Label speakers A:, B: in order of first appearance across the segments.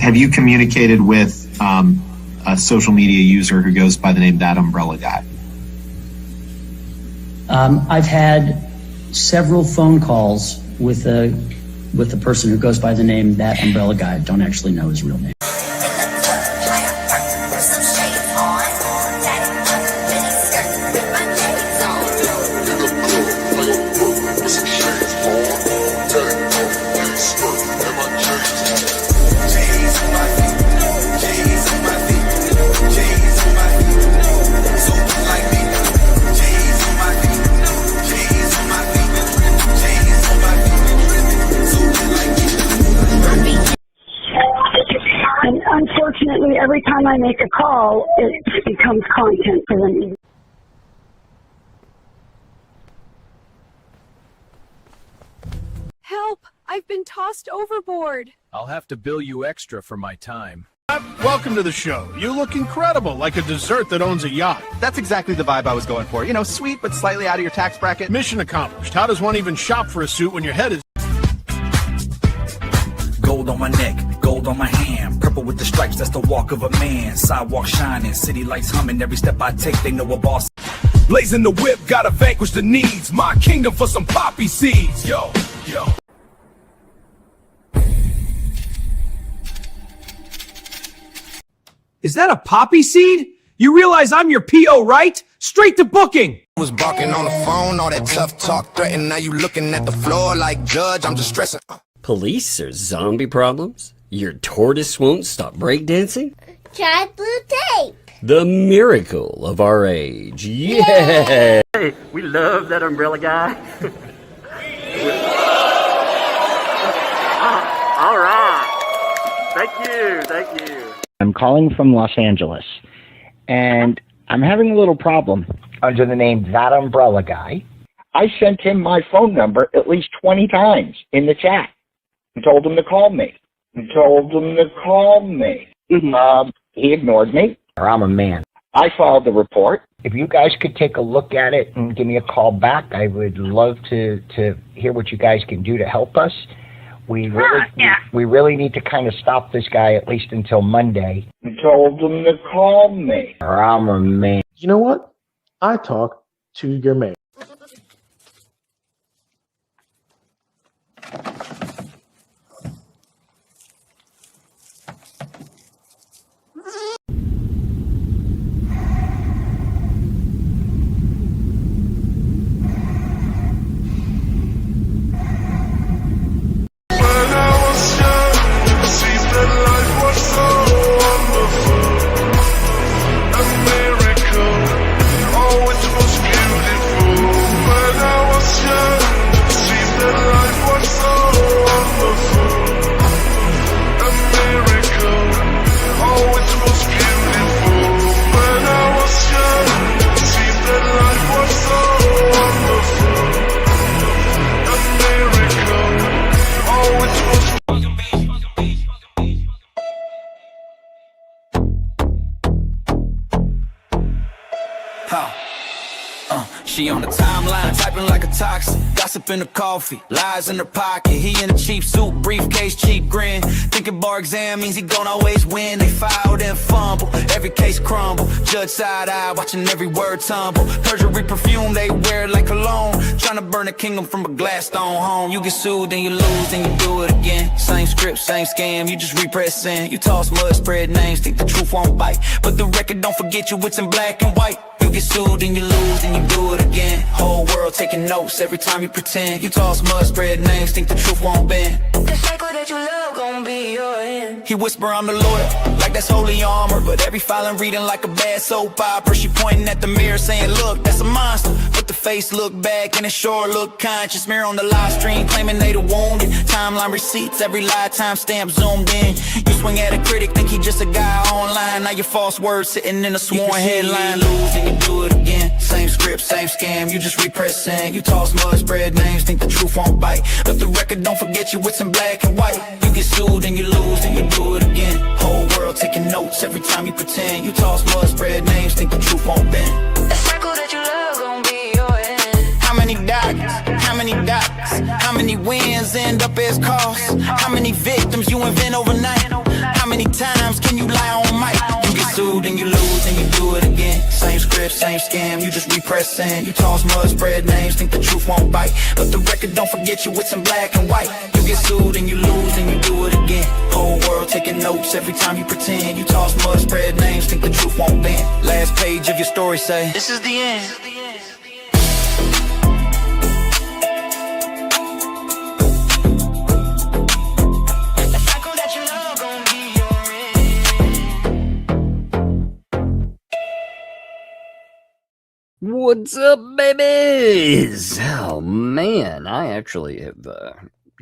A: Have you communicated with a social media user who goes by the name ThATuMBRELLAgUY?
B: I've had several phone calls with the person who goes by the name ThATuMBRELLAgUY. Don't actually know his real name.
C: And unfortunately, every time I make a call, it becomes content for them.
D: Help! I've been tossed overboard.
E: I'll have to bill you extra for my time.
F: Welcome to the show. You look incredible, like a dessert that owns a yacht.
G: That's exactly the vibe I was going for. You know, sweet but slightly out of your tax bracket.
F: Mission accomplished. How does one even shop for a suit when your head is...
H: Gold on my neck, gold on my hand, purple with the stripes, that's the walk of a man. Sidewalk shining, city lights humming, every step I take, they know a boss.
I: Blazing the whip, gotta vanquish the needs. My kingdom for some poppy seeds. Yo, yo.
J: Is that a poppy seed? You realize I'm your P.O., right? Straight to booking!
K: Was barking on the phone, all that tough talk threatened. Now you looking at the floor like judge, I'm just stressing.
L: Police or zombie problems? Your tortoise won't stop breakdancing?
M: Try blue tape.
L: The miracle of our age. Yeah!
N: Hey, we love that umbrella guy. All right. Thank you.
O: I'm calling from Los Angeles, and I'm having a little problem under the name ThATuMBRELLAgUY. I sent him my phone number at least 20 times in the chat and told him to call me. He ignored me, or I'm a man. I filed the report. If you guys could take a look at it and give me a call back, I would love to hear what you guys can do to help us. We really need to kind of stop this guy at least until Monday. I told him to call me, or I'm a man.
P: You know what? I talk to your man.
H: She on the timeline, typing like a toxic. Gossip in the coffee, lies in her pocket. He in a cheap suit, briefcase, cheap grin. Thinking bar exam means he gon' always win. They filed and fumble, every case crumble. Judge side eye, watching every word tumble. Perjury perfume, they wear it like cologne. Trying to burn a kingdom from a glass stone home. You get sued, then you lose, then you do it again. Same script, same scam, you just repress sin. You toss mud, spread names, think the truth won't bite. But the record don't forget you, it's in black and white. You get sued, then you lose, then you do it again. Whole world taking notes every time you pretend. You toss mud, spread names, think the truth won't bend.
M: The cycle that you love gon' be your end.
H: He whisper, I'm the lawyer, like that's holy armor. But every filing reading like a bad soap opera. She pointing at the mirror saying, look, that's a monster. But the face look back and it sure look conscious. Mirror on the live stream claiming they the wounded. Timeline receipts, every lifetime stamp zoomed in. You swing at a critic, think he just a guy online. Now your false words sitting in a sworn headline. Lose and you do it again. Same script, same scam, you just repress sin. You toss mud, spread names, think the truth won't bite. But the record don't forget you, it's in black and white. You get sued and you lose and you do it again. Whole world taking notes every time you pretend. You toss mud, spread names, think the truth won't bend.
M: The cycle that you love gon' be your end.
H: How many doctors? How many doctors? How many wins end up as costs? How many victims you invent overnight? How many times can you lie on mic? You get sued and you lose and you do it again. Same script, same scam, you just repress in. You toss mud, spread names, think the truth won't bite. But the record don't forget you, it's in black and white. You get sued and you lose and you do it again. Whole world taking notes every time you pretend. You toss mud, spread names, think the truth won't bend. Last page of your story say, this is the end.
L: What's up, babies? Oh man, I actually have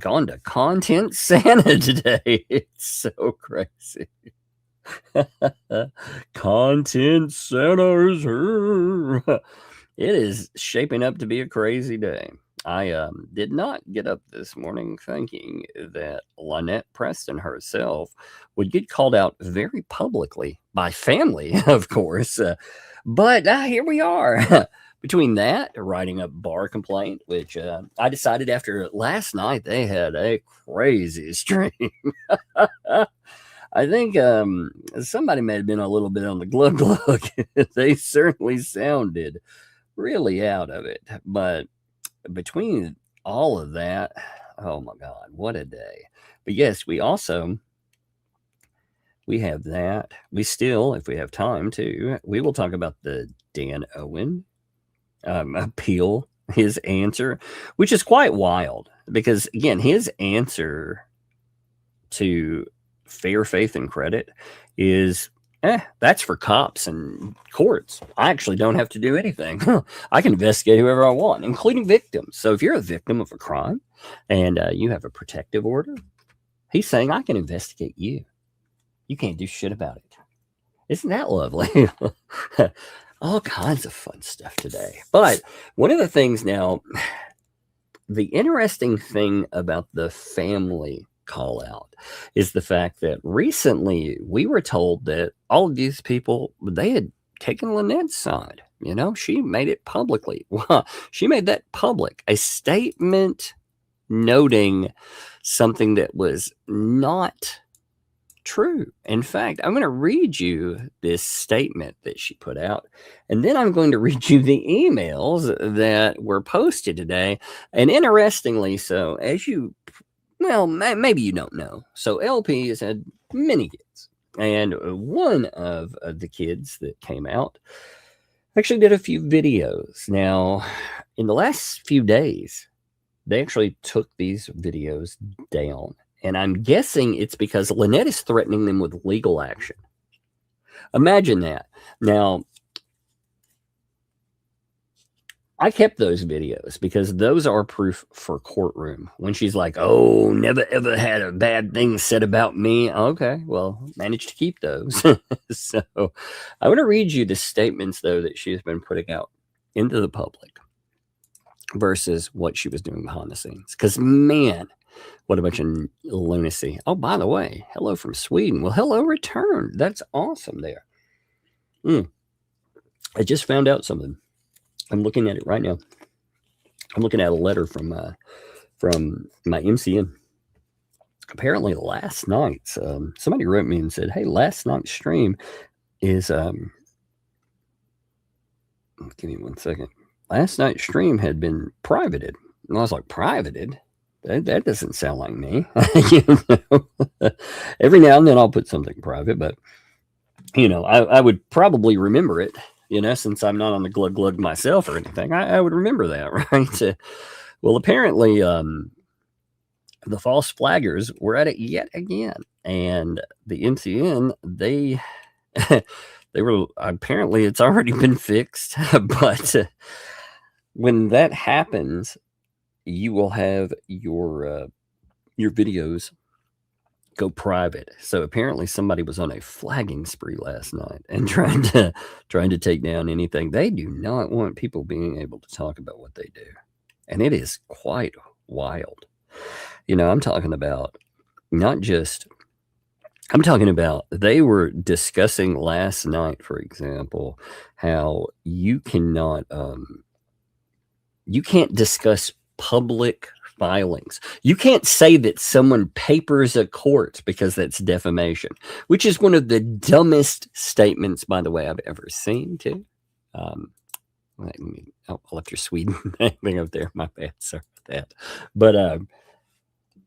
L: gone to Content Santa today. It's so crazy. Content Santa is here. It is shaping up to be a crazy day. I did not get up this morning thinking that Lynette Preston herself would get called out very publicly by family, of course. But here we are. Between that, writing a bar complaint, which I decided after last night they had a crazy stream. I think somebody may have been a little bit on the glug glug. They certainly sounded really out of it. But between all of that, oh my God, what a day. But yes, we have that. We still, if we have time to, we will talk about the Dan Owen appeal, his answer, which is quite wild because, again, his answer to fair faith and credit is, that's for cops and courts. I actually don't have to do anything. I can investigate whoever I want, including victims. So if you're a victim of a crime and you have a protective order, he's saying, I can investigate you. You can't do shit about it. Isn't that lovely? All kinds of fun stuff today. But one of the things now, the interesting thing about the family call out is the fact that recently we were told that all of these people, they had taken Lynette's side. You know, she made it publicly. She made that public. A statement noting something that was not true. In fact, I'm going to read you this statement that she put out, and then I'm going to read you the emails that were posted today. And interestingly, so as you, well, maybe you don't know. So LP has had many kids, and one of the kids that came out actually did a few videos. Now, in the last few days, they actually took these videos down. And I'm guessing it's because Lynette is threatening them with legal action. Imagine that. Now, I kept those videos because those are proof for courtroom. When she's like, oh, never ever had a bad thing said about me. Okay, well, managed to keep those. So I want to read you the statements, though, that she has been putting out into the public versus what she was doing behind the scenes. Because, man, what a bunch of lunacy. Oh, by the way, hello from Sweden. Well, hello returned. That's awesome there. I just found out something. I'm looking at it right now. I'm looking at a letter from my MCN. Apparently last night, somebody wrote me and said, hey, last night's stream is, give me 1 second. Last night's stream had been privated. And I was like, privated? That doesn't sound like me. You know? Every now and then I'll put something private, but you know, I would probably remember it, you know, since I'm not on the glug glug myself or anything. I would remember that, right? Well, apparently the false flaggers were at it yet again, and the MCN, they were, apparently it's already been fixed, but when that happens, you will have your videos go private. So apparently somebody was on a flagging spree last night and trying to take down anything. They do not want people being able to talk about what they do. And it is quite wild. You know, I'm talking about they were discussing last night, for example, how you can't discuss public filings. You can't say that someone papers a court because that's defamation, which is one of the dumbest statements, by the way, I've ever seen too. I left your Sweden thing up there. My bad. Sorry about that. But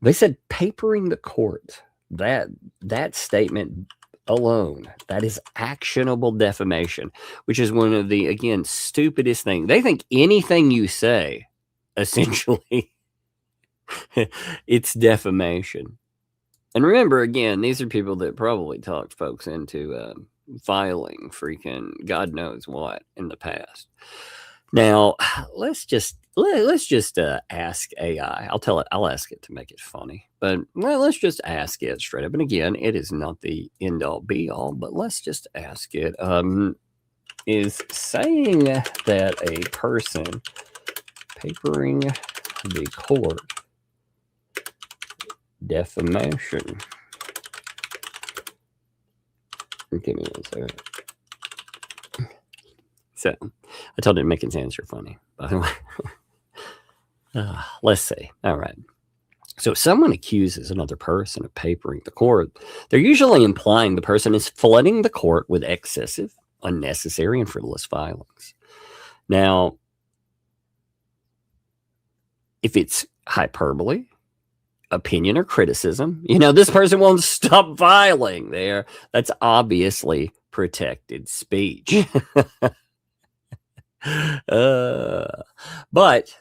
L: they said papering the court. That statement alone, that is actionable defamation, which is one of the, again, stupidest things. They think anything you say, essentially, it's defamation. And remember, again, these are people that probably talked folks into filing freaking God knows what in the past. Now, let's just ask AI. I'll ask it to make it funny, but let's just ask it straight up. And again, it is not the end all be all, but let's just ask it. Is saying that a person papering the court defamation? Give me one second. So, I told it to make its answer funny, by the way. Let's see. All right. So, if someone accuses another person of papering the court, they're usually implying the person is flooding the court with excessive, unnecessary, and frivolous filings. Now, if it's hyperbole, opinion, or criticism, this person won't stop filing there. That's obviously protected speech. But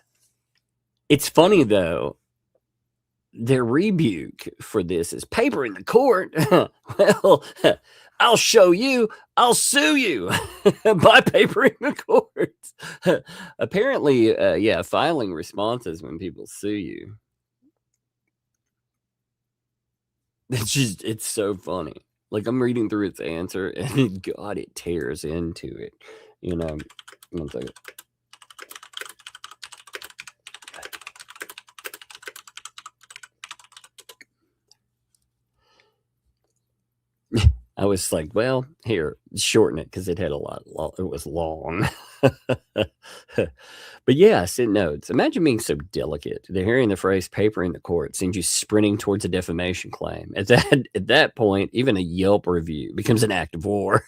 L: it's funny, though, their rebuke for this is papering the court. Well, I'll show you. I'll sue you by papering the court. Apparently, filing responses when people sue you. It's so funny. Like, I'm reading through its answer, and God, it tears into it. One second. I was like, well, here, shorten it because it had a lot. It was long. But yes, it notes. Imagine being so delicate that hearing the phrase "papering the court" sends you sprinting towards a defamation claim. At that point, even a Yelp review becomes an act of war.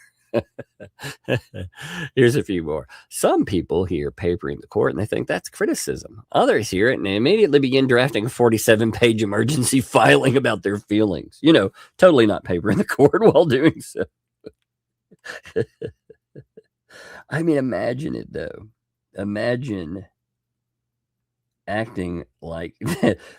L: Here's a few more. Some people hear papering the court and they think that's criticism. Others hear it and they immediately begin drafting a 47-page emergency filing about their feelings. Totally not papering the court while doing so. I mean, imagine it, though. Imagine acting like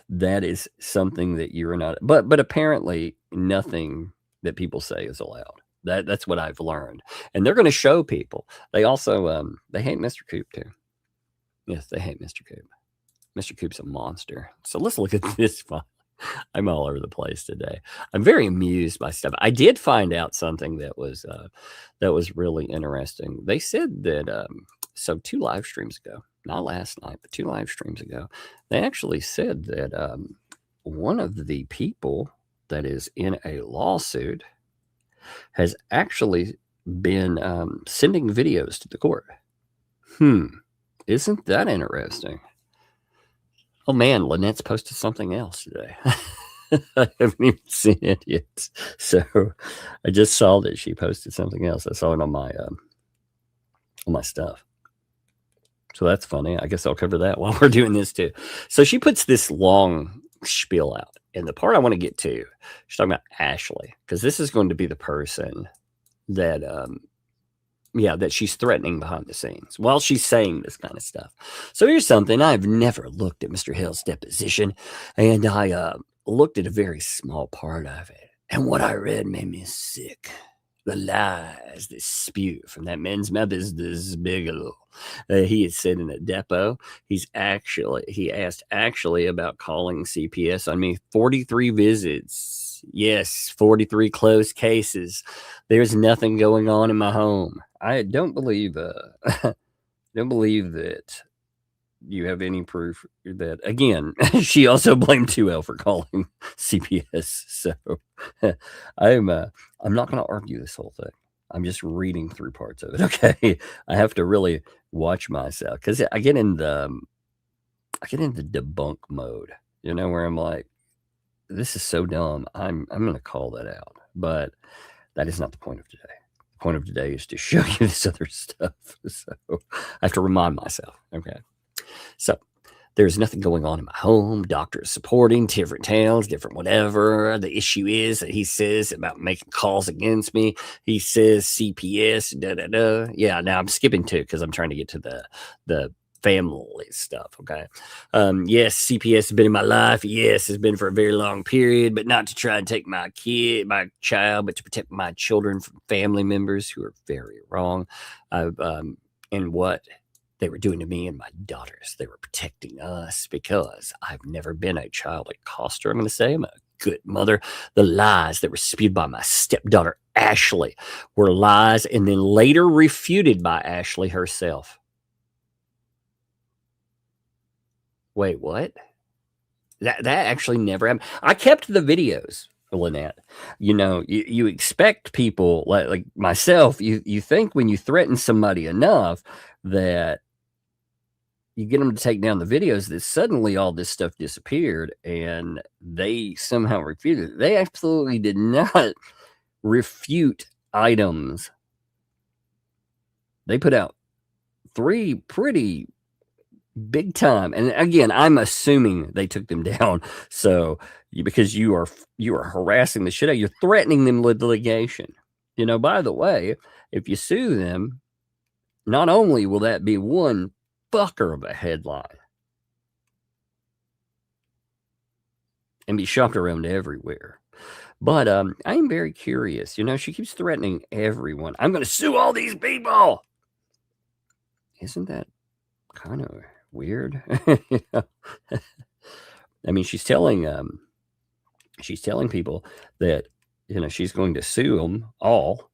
L: that is something that you're not. But apparently nothing that people say is allowed. That's what I've learned. And they're going to show people. They also, they hate Mr. Coop too. Yes, they hate Mr. Coop. Mr. Coop's a monster. So let's look at this file. I'm all over the place today. I'm very amused by stuff. I did find out something that was really interesting. They said that, so 2 live streams ago, not last night, but 2 live streams ago, they actually said that one of the people that is in a lawsuit has actually been sending videos to the court. Isn't that interesting? Oh man, Lynette's posted something else today. I haven't even seen it yet. So I just saw that she posted something else. I saw it on my stuff. So that's funny. I guess I'll cover that while we're doing this too. So she puts this long spiel out. And the part I want to get to, she's talking about Ashley, because this is going to be the person that, that she's threatening behind the scenes while she's saying this kind of stuff. So here's something. I've never looked at Mr. Hale's deposition, and I looked at a very small part of it. And what I read made me sick. The lies that spew from that man's mouth is this bigelow. He had said in a depot, he asked actually about calling CPS on me. 43 visits. Yes, 43 closed cases. There's nothing going on in my home. I don't believe that you have any proof that. Again, she also blamed 2L for calling CPS. So I'm not going to argue this whole thing. I'm just reading through parts of it. Okay, I have to really watch myself because I get in the I get into debunk mode, you know, where I'm like, this is so dumb. I'm going to call that out. But that is not the point of today. The point of today is to show you this other stuff. So I have to remind myself. Okay. So there's nothing going on in my home. Doctors supporting, different tales, different whatever. The issue is that he says about making calls against me. He says CPS, da-da-da. Yeah, now I'm skipping to because I'm trying to get to the family stuff. Okay. Yes, CPS has been in my life. Yes, it's been for a very long period, but not to try and take my child, but to protect my children from family members who are very wrong. And what they were doing to me and my daughters, they were protecting us because I've never been a child accoster. I'm going to say I'm a good mother. The lies that were spewed by my stepdaughter, Ashley, were lies and then later refuted by Ashley herself. Wait, what? That actually never happened. I kept the videos, Lynette. You know, you expect people like myself, you think when you threaten somebody enough that you get them to take down the videos, that suddenly all this stuff disappeared and they somehow refuted it. They absolutely did not refute items. They put out 3 pretty big time, and again, I'm assuming they took them down. So because you are harassing the shit out, you're threatening them with litigation. You know, by the way, if you sue them, not only will that be one fucker of a headline and be shopped around everywhere, but I am very curious. You know, she keeps threatening everyone. I'm going to sue all these people. Isn't that kind of weird? I mean, she's telling people that, you know, she's going to sue them all.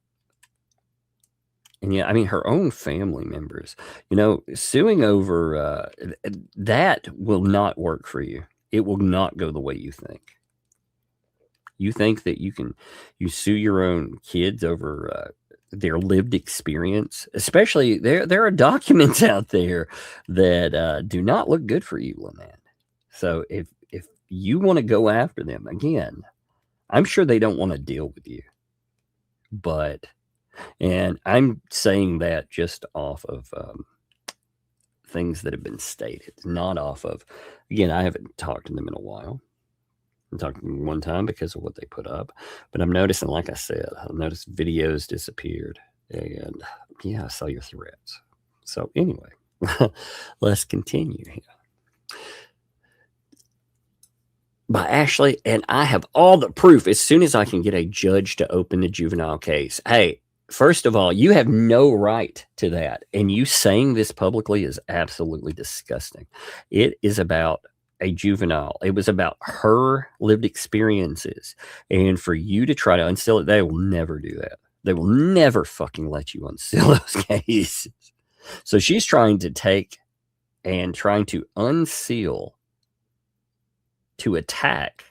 L: And yeah, I mean, her own family members, you know, suing over that will not work for you. It will not go the way you think. You think that you sue your own kids over their lived experience, especially there are documents out there that do not look good for you, Lynette. So if you want to go after them, again, I'm sure they don't want to deal with you, and I'm saying that just off of things that have been stated, not off of, again, I haven't talked to them in a while. I talked to them one time because of what they put up, but I'm noticing, like I said, I noticed videos disappeared, and yeah, I saw your threats. So anyway, let's continue here. By Ashley, and I have all the proof as soon as I can get a judge to open the juvenile case. Hey, first of all, you have no right to that, and you saying this publicly is absolutely disgusting. It is about a juvenile. It was about her lived experiences, and for you to try to unseal it, they will never do that. They will never fucking let you unseal those cases. So she's trying to unseal to attack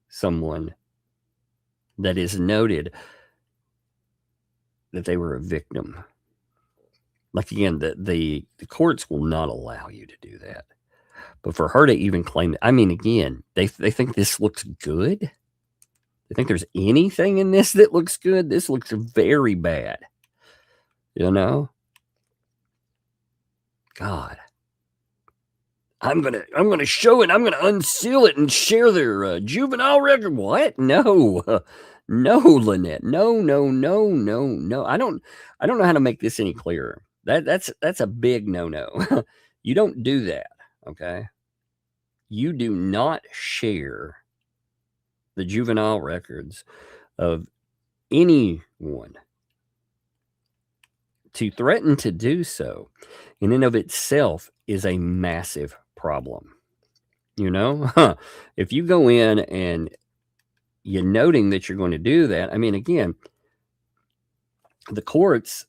L: someone that is noted that they were a victim. Like, again, the courts will not allow you to do that. But for her to even claim, I mean, again, they think this looks good. They think there's anything in this that looks good. This looks very bad. You know? God. I'm gonna show it. I'm gonna unseal it and share their juvenile record. What? No, no, Lynette. No. I don't know how to make this any clearer. That's a big no. You don't do that. Okay. You do not share the juvenile records of anyone. To threaten to do so in and of itself is a massive problem. You know, if you go in and you're noting that you're going to do that, I mean, again, the courts,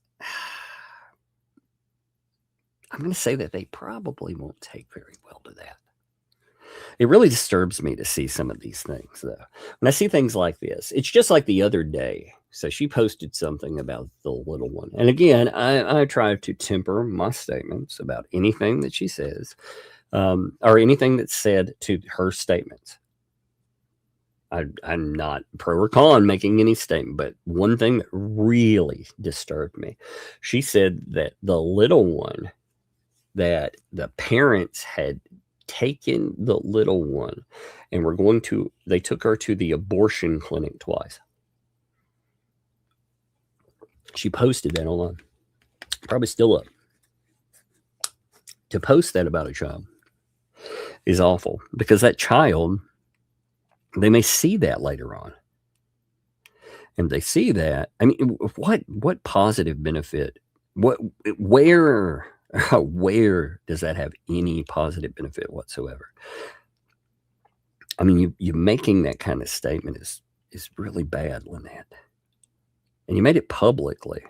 L: I'm going to say that they probably won't take very well to that. It really disturbs me to see some of these things, though. When I see things like this, it's just like the other day. So she posted something about the little one. And again, I try to temper my statements about anything that she says. or anything that's said to her statements. I'm not pro or con making any statement, but one thing that really disturbed me, she said that the little one, that the parents had taken the little one and they took her to the abortion clinic twice. She posted that online, probably still up. To post that about a child is awful, because that child, they may see that later on. And they see that, I mean, what positive benefit, where does that have any positive benefit whatsoever? I mean, you making that kind of statement is really bad, Lynette. And you made it publicly.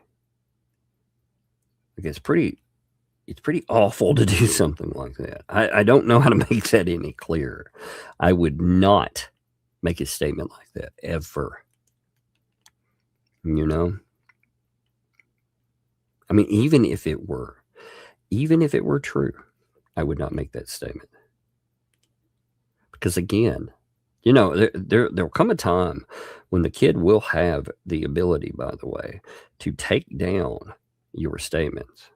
L: Like, it's pretty awful to do something like that. I don't know how to make that any clearer. I would not make a statement like that ever. You know? I mean, even if it were true, I would not make that statement. Because again, you know, there'll come a time when the kid will have the ability, by the way, to take down your statements.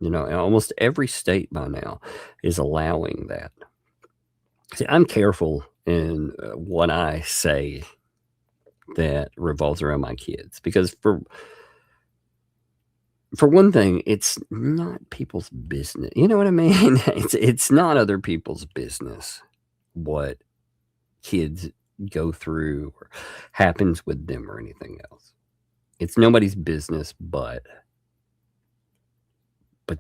L: You know, almost every state by now is allowing that. See, I'm careful in what I say that revolves around my kids, because for one thing, it's not people's business. You know what I mean? It's not other people's business what kids go through or happens with them or anything else. It's nobody's business but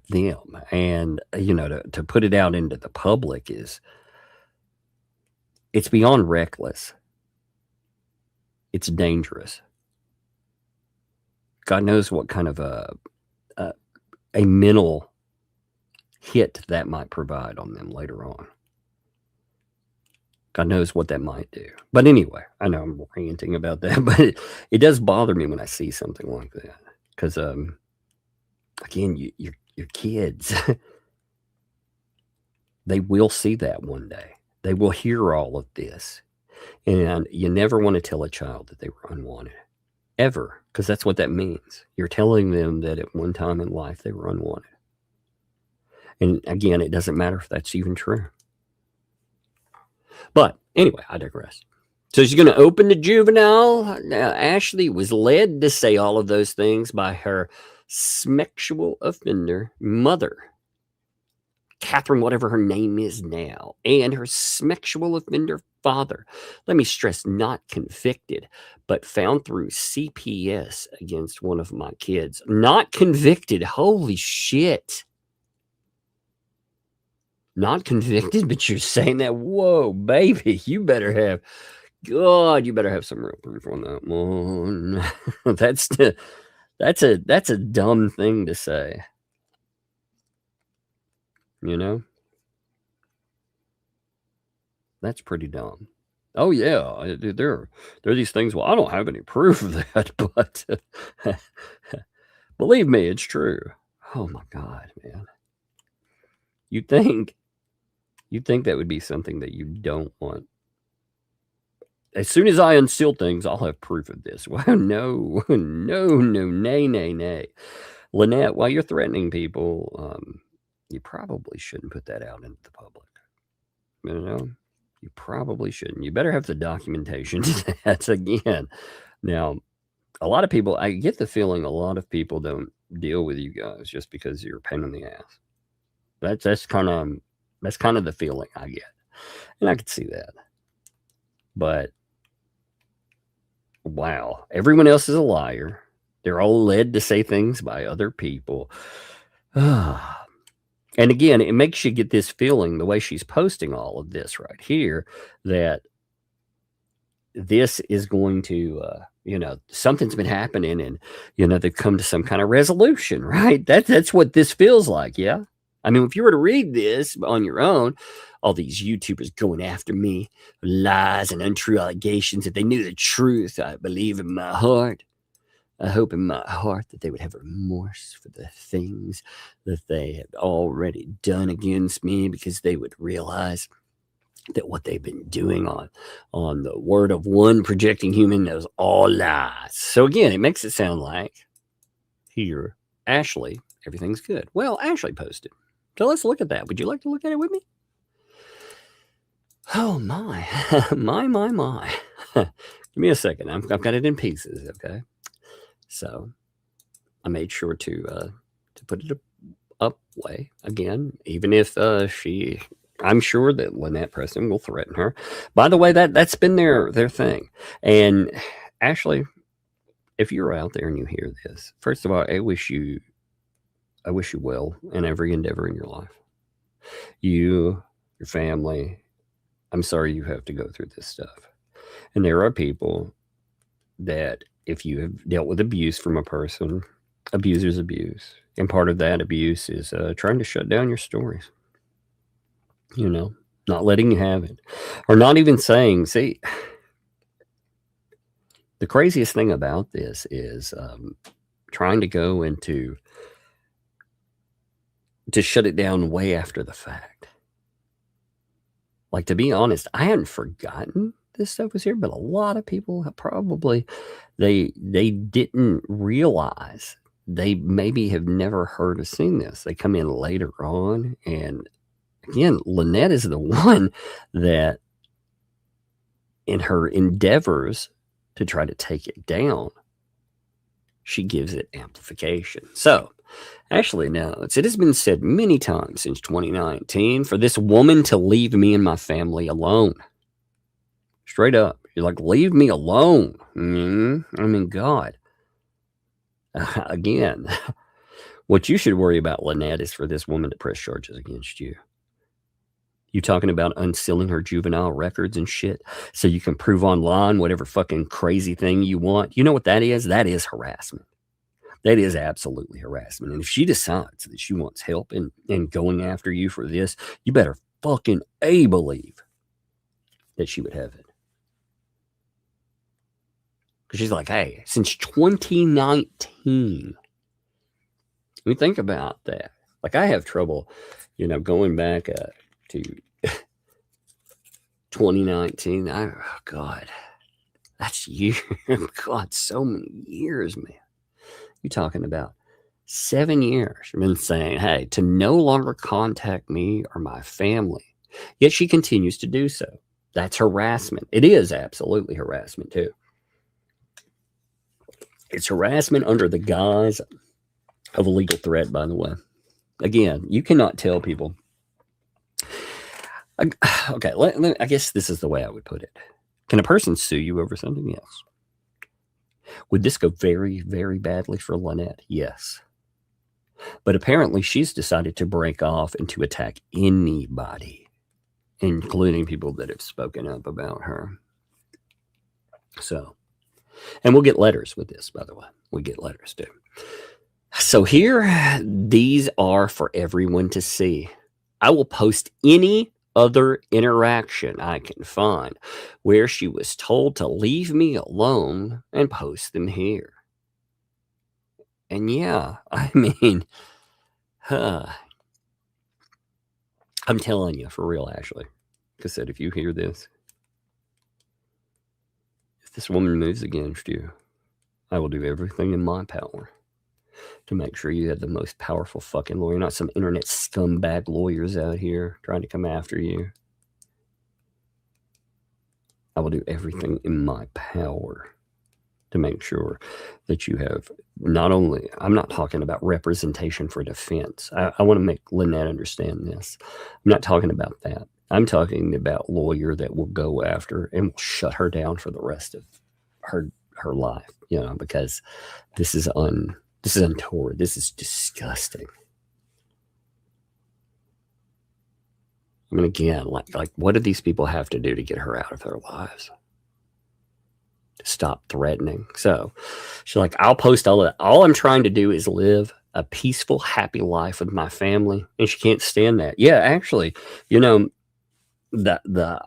L: them. And, you know, to put it out into the public it's beyond reckless. It's dangerous. God knows what kind of a mental hit that might provide on them later on. God knows what that might do. But anyway, I know I'm ranting about that, but it does bother me when I see something like that. Because, again, your kids, they will see that one day. They will hear all of this. And you never want to tell a child that they were unwanted. Ever. Because that's what that means. You're telling them that at one time in life they were unwanted. And again, it doesn't matter if that's even true. But anyway, I digress. So she's going to open the juvenile. Now, Ashley was led to say all of those things by her sexual offender mother, Catherine, whatever her name is now, and her sexual offender father. Let me stress, not convicted, but found through CPS against one of my kids. Not convicted. Holy shit. Not convicted, but you're saying that. Whoa, baby, you better have some real proof on that one. That's a dumb thing to say. You know? That's pretty dumb. Oh yeah, there are these things. Well, I don't have any proof of that, but believe me, it's true. Oh my God, man. You'd think that would be something that you don't want. As soon as I unseal things, I'll have proof of this. Well, no, nay. Lynette, while you're threatening people, you probably shouldn't put that out into the public. You know, you probably shouldn't. You better have the documentation to that. Again, now, a lot of people, I get the feeling a lot of people don't deal with you guys just because you're a pain in the ass. That's kind of the feeling I get. And I could see that. But wow, everyone else is a liar. They're all led to say things by other people. And again, it makes you get this feeling, the way she's posting all of this right here, that this is going to, something's been happening and, they've come to some kind of resolution, right? That's what this feels like, yeah? I mean, if you were to read this on your own, all these YouTubers going after me, lies and untrue allegations, if they knew the truth, I believe in my heart. I hope in my heart that they would have remorse for the things that they had already done against me, because they would realize that what they've been doing on the word of one projecting human is all lies. So again, it makes it sound like here, Ashley, everything's good. Well, Ashley posted. So let's look at that. Would you like to look at it with me? Oh my, my. Give me a second. I've got it in pieces. Okay. So I made sure to put it up way again, even if I'm sure that Lynette Preston will threaten her. By the way, that's been their thing. And Ashley, if you're out there and you hear this, first of all, I wish you well in every endeavor in your life. You, your family, I'm sorry you have to go through this stuff. And there are people that, if you have dealt with abuse from a person, abusers abuse. And part of that abuse is trying to shut down your stories. You know, not letting you have it. Or not even saying, see, the craziest thing about this is trying to go into, to shut it down way after the fact. Like, to be honest, I hadn't forgotten this stuff was here, but a lot of people have probably, they didn't realize, they maybe have never heard or seen this. They come in later on, and again, Lynette is the one that, in her endeavors to try to take it down, she gives it amplification. So, Ashley notes, it has been said many times since 2019 for this woman to leave me and my family alone. Straight up. You're like, leave me alone. I mean, God. Again, what you should worry about, Lynette, is for this woman to press charges against you. You talking about unsealing her juvenile records and shit so you can prove online whatever fucking crazy thing you want. You know what that is? That is harassment. That is absolutely harassment. And if she decides that she wants help in going after you for this, you better fucking believe that she would have it. Because she's like, hey, since 2019, we think about that. Like, I have trouble, going back to 2019. Oh, God. That's years. God, so many years, man. You're talking about 7 years. I've been saying, hey, to no longer contact me or my family. Yet she continues to do so. That's harassment. It is absolutely harassment, too. It's harassment under the guise of a legal threat, by the way. Again, you cannot tell people. Okay, I guess this is the way I would put it. Can a person sue you over something? Yes. Would this go very, very badly for Lynette? Yes. But apparently she's decided to break off and to attack anybody, including people that have spoken up about her. So, and we'll get letters with this, by the way. We get letters too. So here, these are for everyone to see. I will post any other interaction I can find where she was told to leave me alone and post them here. And yeah, I mean, I'm telling you, for real, Ashley. Like I said, if you hear this, if this woman moves against you, I will do everything in my power to make sure you have the most powerful fucking lawyer, not some internet scumbag lawyers out here trying to come after you. I will do everything in my power to make sure that you have not only, I'm not talking about representation for defense. I want to make Lynette understand this. I'm not talking about that. I'm talking about lawyer that will go after and will shut her down for the rest of her life, because this is untoward. This is disgusting. I mean, again, like what do these people have to do to get her out of their lives? To stop threatening. So she's like, I'll post all of that. All I'm trying to do is live a peaceful, happy life with my family. And she can't stand that. Yeah, actually, to the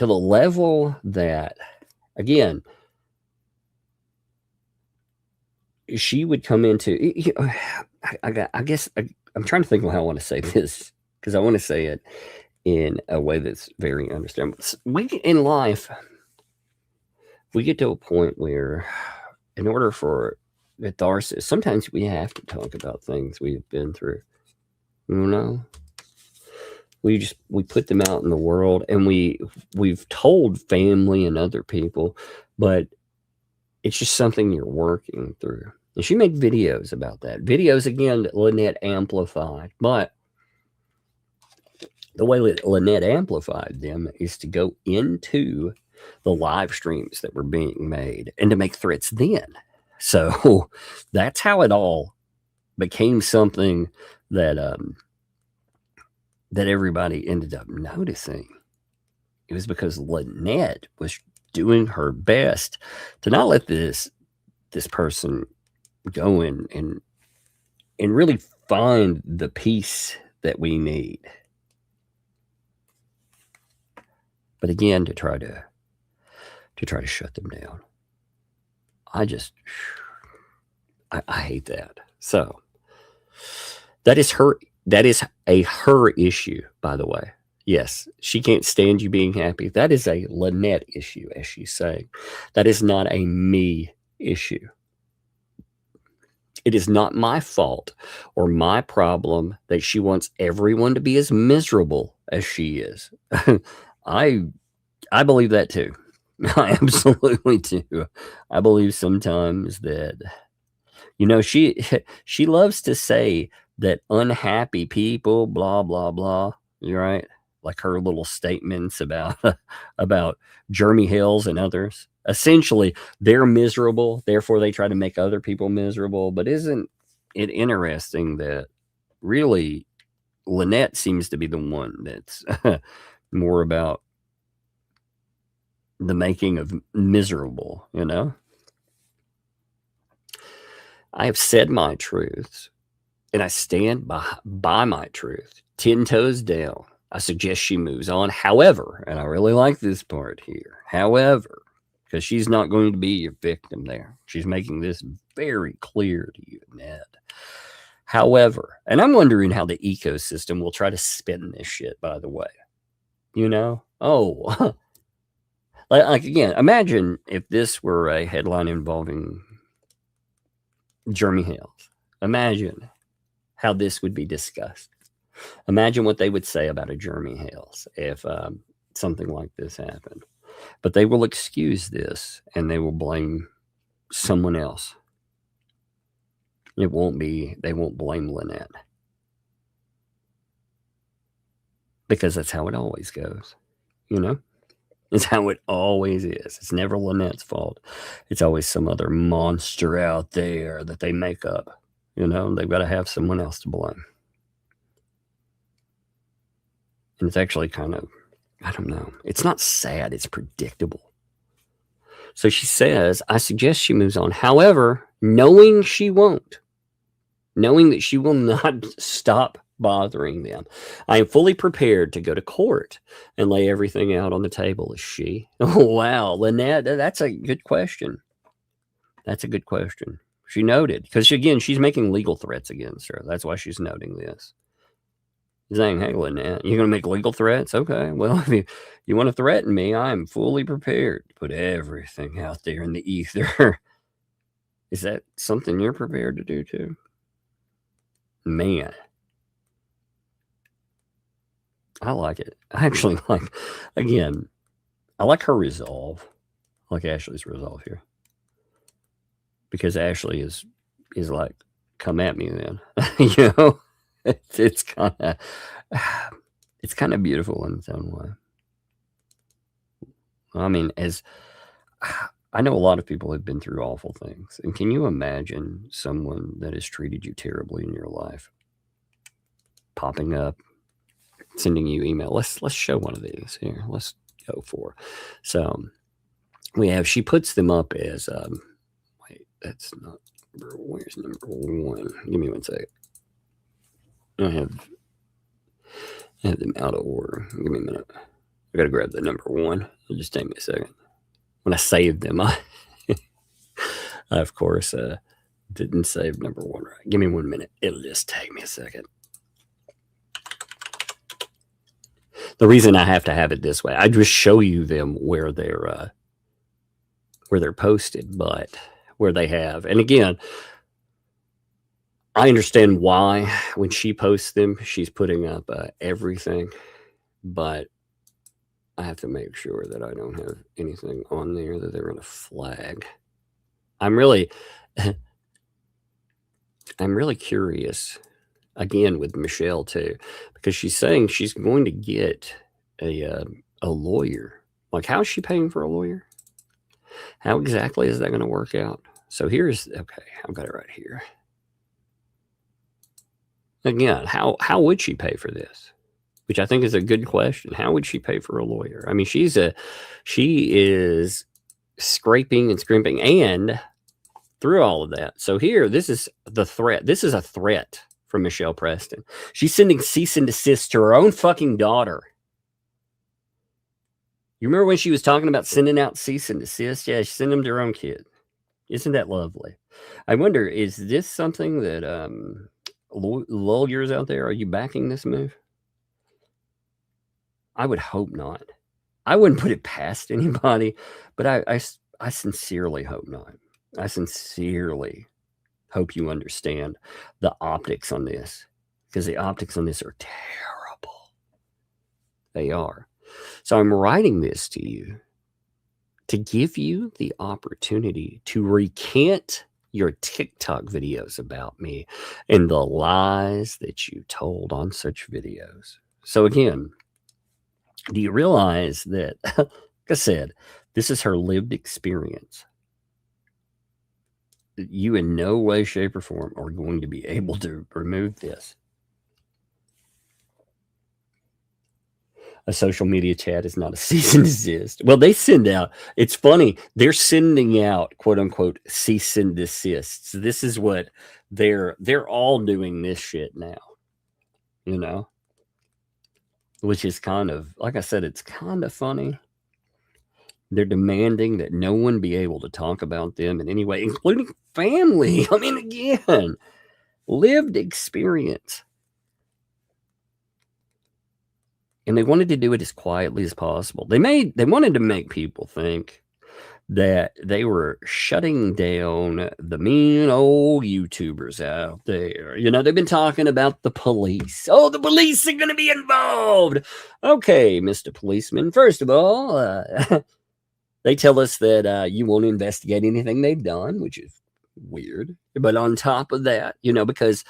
L: level that, again, she would come into, I guess I'm trying to think of how I want to say this, because I want to say it in a way that's very understandable. In life, we get to a point where, in order for catharsis, sometimes we have to talk about things we've been through. We put them out in the world, and we've told family and other people, but it's just something you're working through. And she made videos about that. Videos, again, that Lynette amplified. But the way that Lynette amplified them is to go into the live streams that were being made and to make threats then. So that's how it all became something that that everybody ended up noticing. It was because Lynette was doing her best to not let this person go in and really find the peace that we need. But again, to try to shut them down. I hate that. So that is her issue, by the way. Yes, she can't stand you being happy. That is a Lynette issue, as she's saying. That is not a me issue. It is not my fault or my problem that she wants everyone to be as miserable as she is. I believe that too. I absolutely do. I believe sometimes that, she loves to say that unhappy people, blah, blah, blah. You're right. Like her little statements about Jeremy Hales and others. Essentially, they're miserable, therefore they try to make other people miserable. But isn't it interesting that really Lynette seems to be the one that's more about the making of miserable, I have said my truths, and I stand by my truth, 10 toes down. I suggest she moves on. However, and I really like this part here, however, because she's not going to be your victim there. She's making this very clear to you, Ned. However, and I'm wondering how the ecosystem will try to spin this shit, by the way. Like again, imagine if this were a headline involving Jeremy Hales. Imagine how this would be discussed. Imagine what they would say about a Jeremy Hales if something like this happened. But they will excuse this and they will blame someone else. They won't blame Lynette. Because that's how it always goes. It's how it always is. It's never Lynette's fault. It's always some other monster out there that they make up. They've got to have someone else to blame. And it's actually kind of, I don't know. It's not sad. It's predictable. So she says, I suggest she moves on. However, knowing that she will not stop bothering them, I am fully prepared to go to court and lay everything out on the table. Is she? Oh, wow. Lynette, that's a good question. That's a good question. She noted, because again, she's making legal threats against her. That's why she's noting this. Saying, hey, Lynette, you're going to make legal threats? Okay, well, if you want to threaten me, I am fully prepared to put everything out there in the ether. Is that something you're prepared to do too? Man. I like it. I actually I like her resolve. I like Ashley's resolve here. Because Ashley is like, come at me then. It's kind of beautiful in its own way. I mean, as I know a lot of people have been through awful things. And can you imagine someone that has treated you terribly in your life popping up, sending you email? Let's show one of these here. Let's go for. So she puts them up as wait, that's not where's number one? Give me 1 second. I have them out of order. Give me a minute. I gotta grab the number one. It'll just take me a second. When I saved them, I of course Didn't save number 1 right. Give me 1 minute. It'll just take me a second. The reason I have to have it this way, I just show you them where they're posted, but where they have. And again, I understand why when she posts them, she's putting up everything, but I have to make sure that I don't have anything on there that they're going to flag. I'm really curious, again, with Michelle too, because she's saying she's going to get a lawyer. Like, how is she paying for a lawyer? How exactly is that going to work out? So here's, okay, I've got it right here. Again, how would she pay for this? Which I think is a good question. How would she pay for a lawyer? I mean, she is scraping and scrimping and through all of that. So here, this is the threat. This is a threat from Michelle Preston. She's sending cease and desist to her own fucking daughter. You remember when she was talking about sending out cease and desist? Yeah, she sent them to her own kid. Isn't that lovely? I wonder, is this something that lawyers out there, are you backing this move? I would hope not. I wouldn't put it past anybody, but I sincerely hope not. I sincerely hope you understand the optics on this, because the optics on this are terrible. They are. So I'm writing this to you to give you the opportunity to recant your TikTok videos about me and the lies that you told on such videos. So again, do you realize that, like I said, this is her lived experience? You in no way, shape, or form are going to be able to remove this. A social media chat is not a cease and desist. Well, they send out, it's funny, they're sending out, quote unquote, cease and desists. This is what they're all doing this shit now, you know, which is kind of, like I said, it's kind of funny. They're demanding that no one be able to talk about them in any way, including family. I mean, again, lived experience. And they wanted to do it as quietly as possible. They wanted to make people think that they were shutting down the mean old YouTubers out there. You know, they've been talking about the police. Oh, the police are going to be involved. Okay, Mr. Policeman, first of all, they tell us that you won't investigate anything they've done, which is weird. But on top of that, you know, because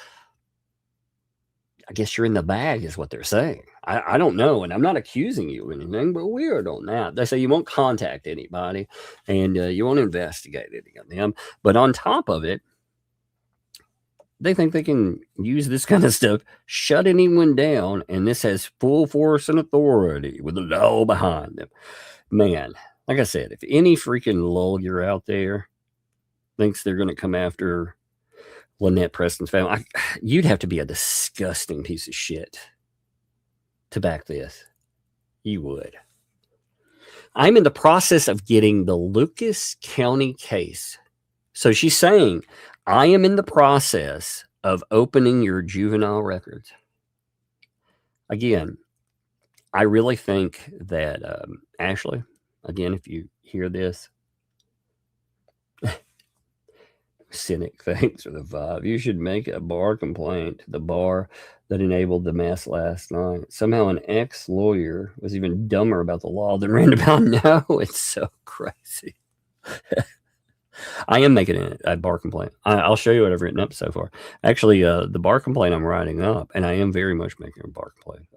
L: I guess you're in the bag is what they're saying. I don't know, and I'm not accusing you of anything, but weird on that. They say you won't contact anybody, and you won't investigate any of them. But on top of it, they think they can use this kind of stuff, shut anyone down, and this has full force and authority with the law behind them. Man, like I said, if any freaking lawyer out there thinks they're going to come after Lynette Preston's family, you'd have to be a disgusting piece of shit to back this. You would. I'm in the process of getting the Lucas County case. So she's saying, I am in the process of opening your juvenile records. Again, I really think that, Ashley, again, if you hear this, cynic, thanks for the vibe. You should make a bar complaint to the bar that enabled the mess last night. Somehow an ex-lawyer was even dumber about the law than Roundabout. No, it's so crazy. I am making a bar complaint. I'll show you what I've written up so far. Actually, the bar complaint I'm writing up, and I am very much making a bar complaint.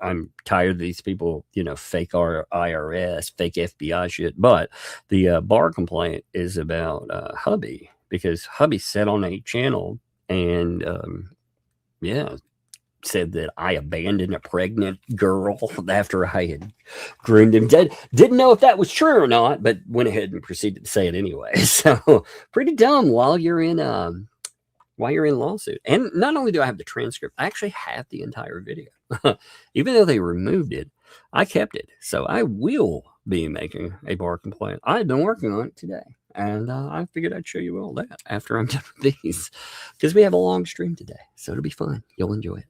L: I'm tired of these people, you know, fake IRS, fake FBI shit. But the bar complaint is about hubby, because hubby sat on a channel and, said that I abandoned a pregnant girl after I had groomed him. Didn't know if that was true or not, but went ahead and proceeded to say it anyway. So pretty dumb while you're in lawsuit. And not only do I have the transcript, I actually have the entire video. Even though they removed it, I kept it. So I will be making a bar complaint. I've been working on it today. And I figured I'd show you all that after I'm done with these, because we have a long stream today. So it'll be fun. You'll enjoy it.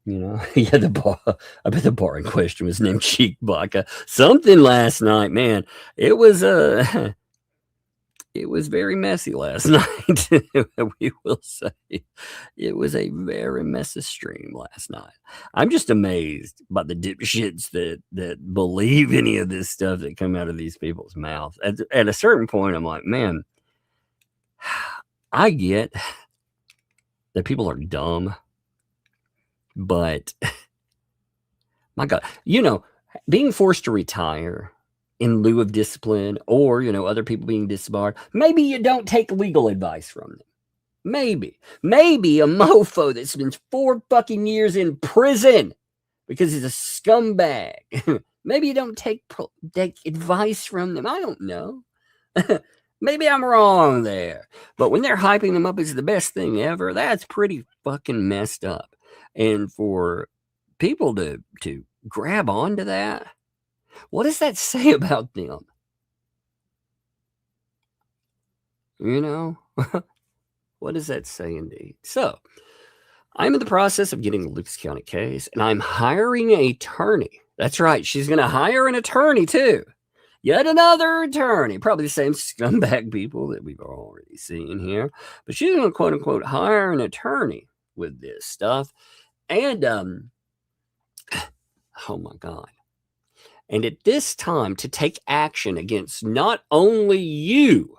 L: You know, yeah, I bet the bar in question was named Cheek Vodka. Something last night, man. It was it was very messy last night. We will say it was a very messy stream last night. I'm just amazed by the dipshits that believe any of this stuff that come out of these people's mouths. At a certain point, I'm like, man, I get that people are dumb. But my God, you know, being forced to retire in lieu of discipline, or, you know, other people being disbarred, maybe you don't take legal advice from them. Maybe a mofo that spends 4 fucking years in prison because he's a scumbag. Maybe you don't take advice from them. I don't know. Maybe I'm wrong there. But when they're hyping them up as the best thing ever, that's pretty fucking messed up. And for people to grab onto that, what does that say about them? You know, what does that say indeed? So I'm in the process of getting the Lucas County case, and I'm hiring an attorney. That's right. She's going to hire an attorney too. Yet another attorney, probably the same scumbag people that we've already seen here. But she's going to quote unquote hire an attorney with this stuff. And, oh my God. And at this time, to take action against not only you,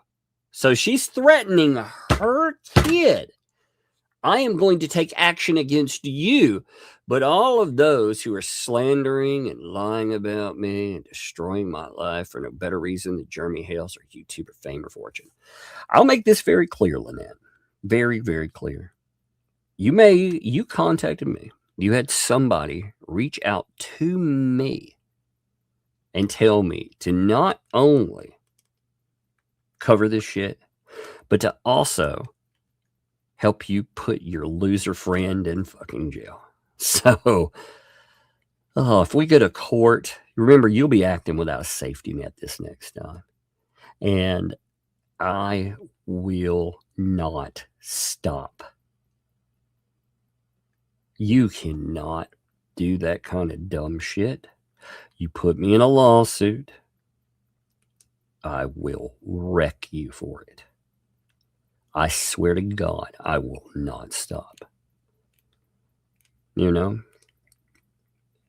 L: so she's threatening her kid. I am going to take action against you, but all of those who are slandering and lying about me and destroying my life for no better reason than Jeremy Hales or YouTuber fame or fortune. I'll make this very clear, Lynette. Very, very clear. You contacted me. You had somebody reach out to me and tell me to not only cover this shit, but to also help you put your loser friend in fucking jail. So, if we go to court, remember, you'll be acting without a safety net this next time. And I will not stop. You cannot do that kind of dumb shit. You put me in a lawsuit, I will wreck you for it. I swear to God, I will not stop. You know,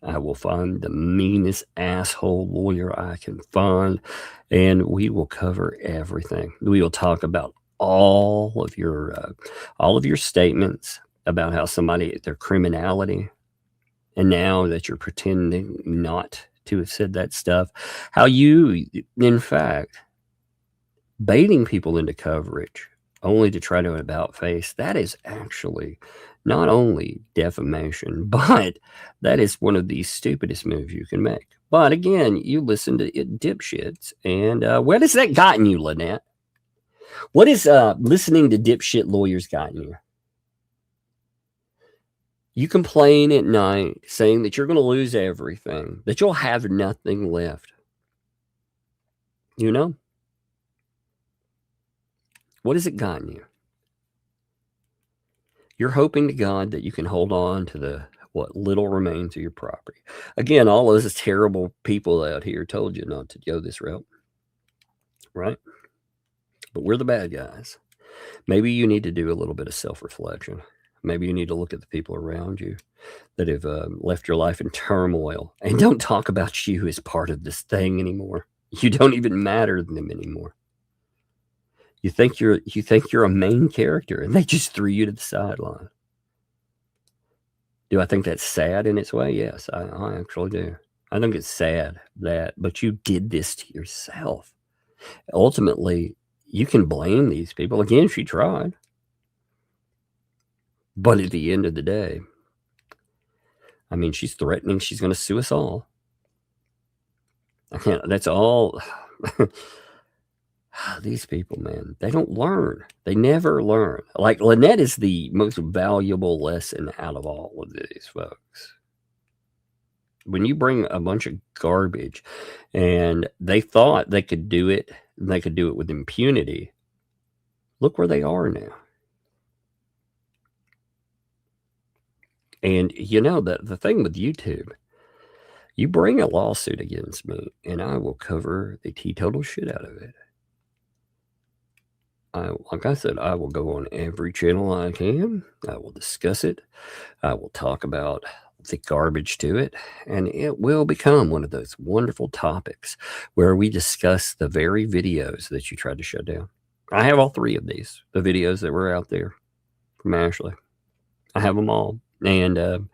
L: I will find the meanest asshole lawyer I can find, and we will cover everything. We will talk about all of your statements about how somebody, their criminality, and now that you're pretending not to have said that stuff, how you, in fact, baiting people into coverage only to try to about face, that is actually not only defamation, but that is one of the stupidest moves you can make. But again, you listen to it, dipshits, and what has that gotten you, Lynette? What is listening to dipshit lawyers gotten you? You complain at night saying that you're going to lose everything, that you'll have nothing left. You know? What has it gotten you? You're hoping to God that you can hold on to what little remains of your property. Again, all those terrible people out here told you not to go this route. Right? But we're the bad guys. Maybe you need to do a little bit of self-reflection. Maybe you need to look at the people around you that have left your life in turmoil and don't talk about you as part of this thing anymore. You don't even matter to them anymore. You think you're a main character, and they just threw you to the sideline. Do I think that's sad in its way? Yes, I actually do. I think it's sad but you did this to yourself. Ultimately, you can blame these people. Again, she tried. But at the end of the day, I mean, she's threatening she's going to sue us all. That's all. These people, man, they don't learn. They never learn. Like, Lynette is the most valuable lesson out of all of these folks. When you bring a bunch of garbage and they thought they could do it and they could do it with impunity, look where they are now. And you know that the thing with YouTube, you bring a lawsuit against me and I will cover the teetotal shit out of it. Like I said, I will go on every channel I can. I will discuss it. I will talk about the garbage to it, and it will become one of those wonderful topics where we discuss the very videos that you tried to shut down. I have all 3 of these, the videos that were out there from Ashley. I have them all, and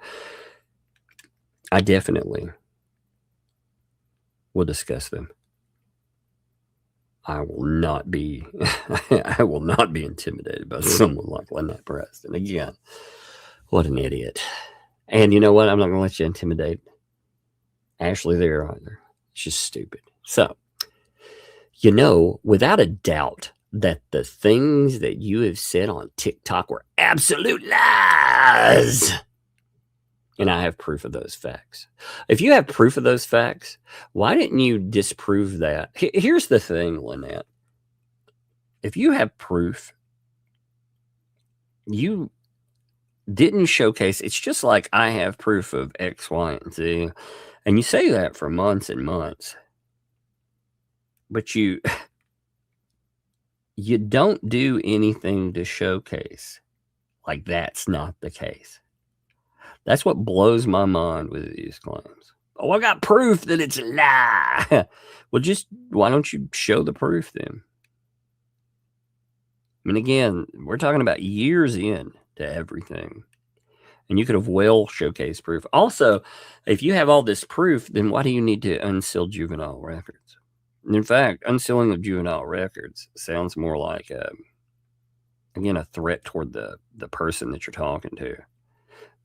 L: I definitely will discuss them. I will not be intimidated by someone like Lynette Preston. Again, what an idiot. And you know what? I'm not going to let you intimidate Ashley there either. It's just stupid. So, you know, without a doubt that the things that you have said on TikTok were absolute lies. And I have proof of those facts. If you have proof of those facts, why didn't you disprove that? Here's the thing, Lynette. If you have proof, you didn't showcase. It's just like I have proof of X, Y, and Z. And you say that for months and months. But you don't do anything to showcase. Like that's not the case. That's what blows my mind with these claims. Oh, I got proof that it's a lie. Well, just why don't you show the proof then? I mean, again, we're talking about years in to everything. And you could have well showcased proof. Also, if you have all this proof, then why do you need to unseal juvenile records? And in fact, unsealing of juvenile records sounds more like, again, a threat toward the person that you're talking to.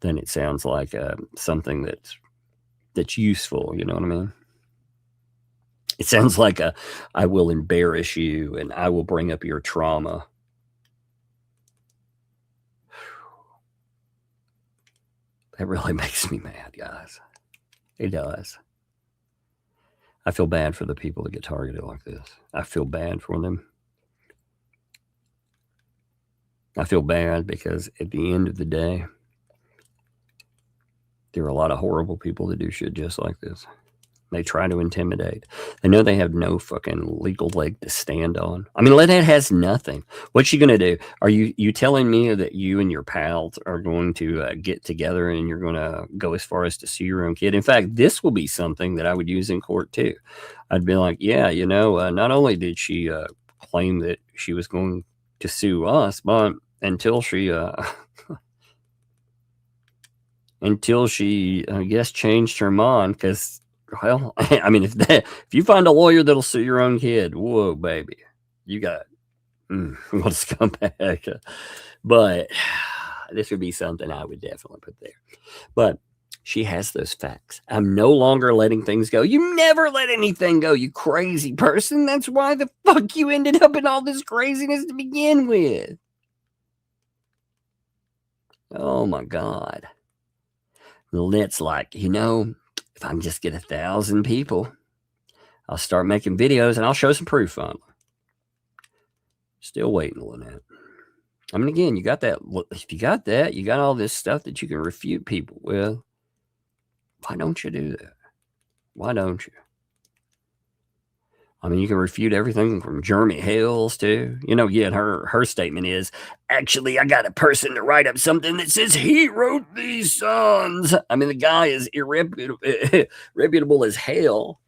L: Then it sounds like something that's useful. You know what I mean? It sounds like I will embarrass you and I will bring up your trauma. That really makes me mad, guys. It does. I feel bad for the people that get targeted like this. I feel bad for them. I feel bad because at the end of the day, there are a lot of horrible people that do shit just like this. They try to intimidate. They know they have no fucking legal leg to stand on. I mean, Lynette has nothing. What's she going to do? Are you telling me that you and your pals are going to get together and you're going to go as far as to sue your own kid? In fact, this will be something that I would use in court too. I'd be like, yeah, you know, not only did she claim that she was going to sue us, but until she... until she, I guess, changed her mind, because, well, I mean, if you find a lawyer that'll sue your own kid, whoa, baby, you got what a scumbag. But this would be something I would definitely put there. But she has those facts. I'm no longer letting things go. You never let anything go, you crazy person. That's why the fuck you ended up in all this craziness to begin with. Oh, my God. Lynette's like, you know, if I can just get 1,000 people, I'll start making videos and I'll show some proof on them. Still waiting, Lynette. I mean, again, you got that. If you got that, you got all this stuff that you can refute people with. Why don't you do that? Why don't you? I mean, you can refute everything from Jeremy Hales to, you know, yet her statement is, actually, I got a person to write up something that says he wrote these songs. I mean, the guy is irreputable as hell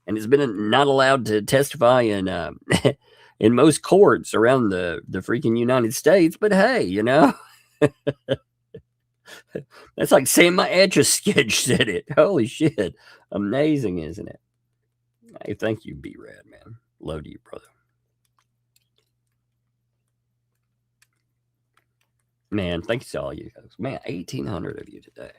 L: and has been not allowed to testify in in most courts around the freaking United States. But hey, you know, that's like saying my Etch-a-Sketch said it. Holy shit. Amazing, isn't it? Hey, thank you, B-Rad, man. Love to you, brother. Man, thanks to all you guys. Man, 1,800 of you today.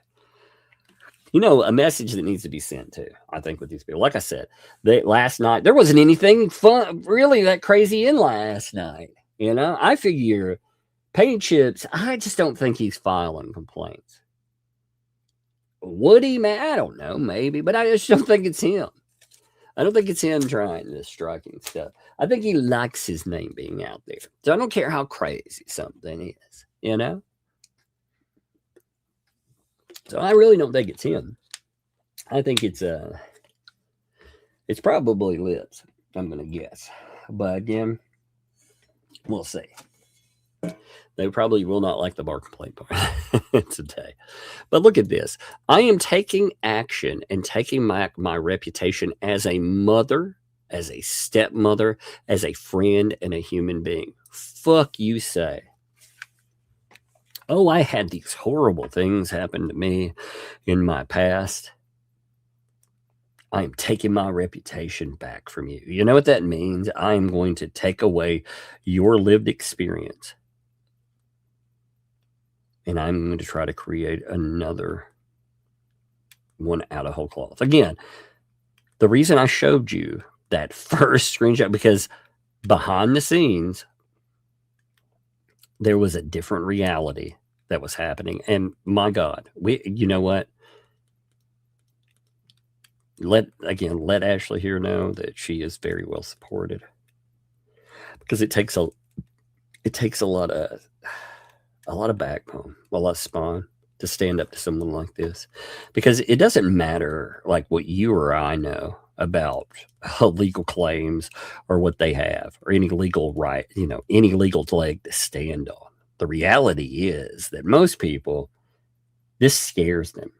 L: You know, a message that needs to be sent to, I think, with these people. Like I said, last night, there wasn't anything fun, really that crazy in last night. You know, I figure Paint Chips, I just don't think he's filing complaints. Would he, man? I don't know, maybe, but I just don't think it's him. I don't think it's him trying this striking stuff. I think he likes his name being out there. So I don't care how crazy something is, you know? So I really don't think it's him. I think it's probably Lips, I'm going to guess. But again, we'll see. They probably will not like the bar complaint part today. But look at this. I am taking action and taking back my reputation as a mother, as a stepmother, as a friend, and a human being. Fuck you say. Oh, I had these horrible things happen to me in my past. I am taking my reputation back from you. You know what that means? I am going to take away your lived experience. And I'm going to try to create another one out of whole cloth. Again, the reason I showed you that first screenshot, because behind the scenes, there was a different reality that was happening. And my God, you know what? Let Ashley here know that she is very well supported, because it takes a lot of backbone, a lot of spawn to stand up to someone like this, because it doesn't matter like what you or I know about legal claims or what they have or any legal right, any legal leg to stand on. The reality is that most people, this scares them.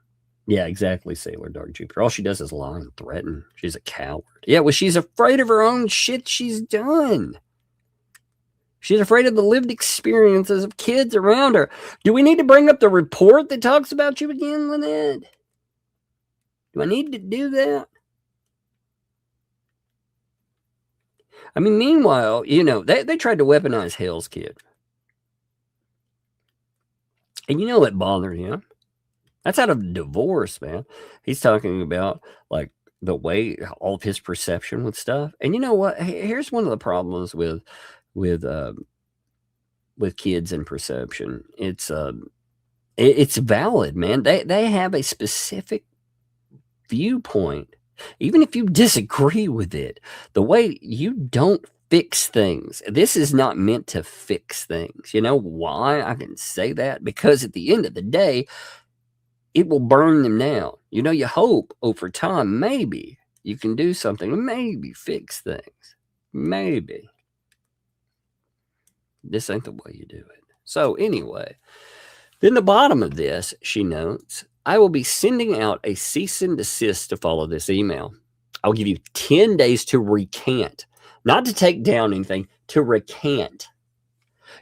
L: Yeah, exactly, Sailor Dark Jupiter. All she does is lie and threaten. She's a coward. Yeah, well, she's afraid of her own shit she's done. She's afraid of the lived experiences of kids around her. Do we need to bring up the report that talks about you again, Lynette? Do I need to do that? I mean, meanwhile, they tried to weaponize Hale's kid. And it bothered him. That's out of divorce, man. He's talking about like the way all of his perception with stuff. And you know what? Here's one of the problems with kids and perception. It's valid, man. They have a specific viewpoint. Even if you disagree with it, the way you don't fix things. This is not meant to fix things. You know why I can say that? Because at the end of the day, it will burn them down. You hope over time, maybe you can do something, maybe fix things. Maybe. This ain't the way you do it. So anyway, then the bottom of this, she notes, I will be sending out a cease and desist to follow this email. I'll give you 10 days to recant, not to take down anything, to recant.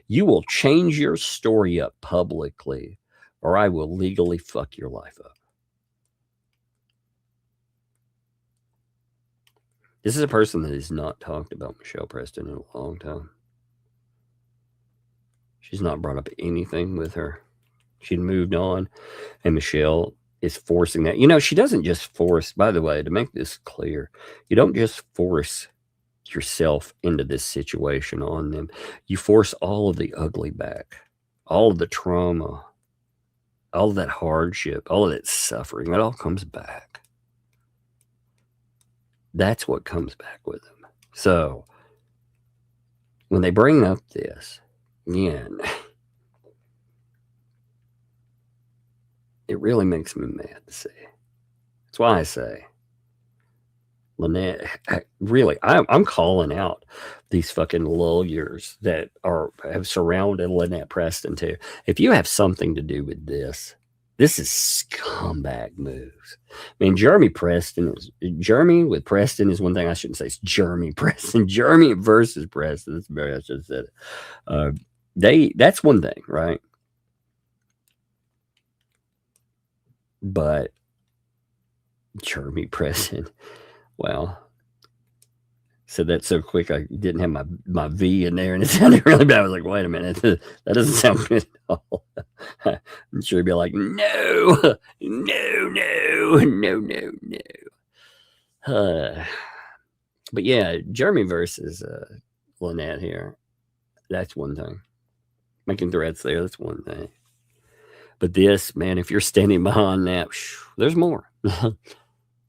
L: You will change your story up publicly, or I will legally fuck your life up. This is a person that has not talked about Michelle Preston in a long time. She's not brought up anything with her. She'd moved on, and Michelle is forcing that. She doesn't just force, by the way, to make this clear, you don't just force yourself into this situation on them. You force all of the ugly back, all of the trauma, all of that hardship, all of that suffering. It all comes back. That's what comes back with them. So when they bring up this, again, it really makes me mad to see. That's why I say, Lynette, I'm calling out these fucking lawyers that have surrounded Lynette Preston too. If you have something to do with this is scumbag moves. I mean, Jeremy with Preston is one thing I shouldn't say. It's Jeremy Preston. Jeremy versus Preston. That's very, I should have said it. That's one thing, right? But Jeremy Preston, wow. Said that so quick I didn't have my V in there, and it sounded really bad. I was like, wait a minute, that doesn't sound good at all. I'm sure he'd be like, no. But yeah, Jeremy versus Lynette here. That's one thing. Making threats there, that's one thing. But this, man, if you're standing behind that, there's more.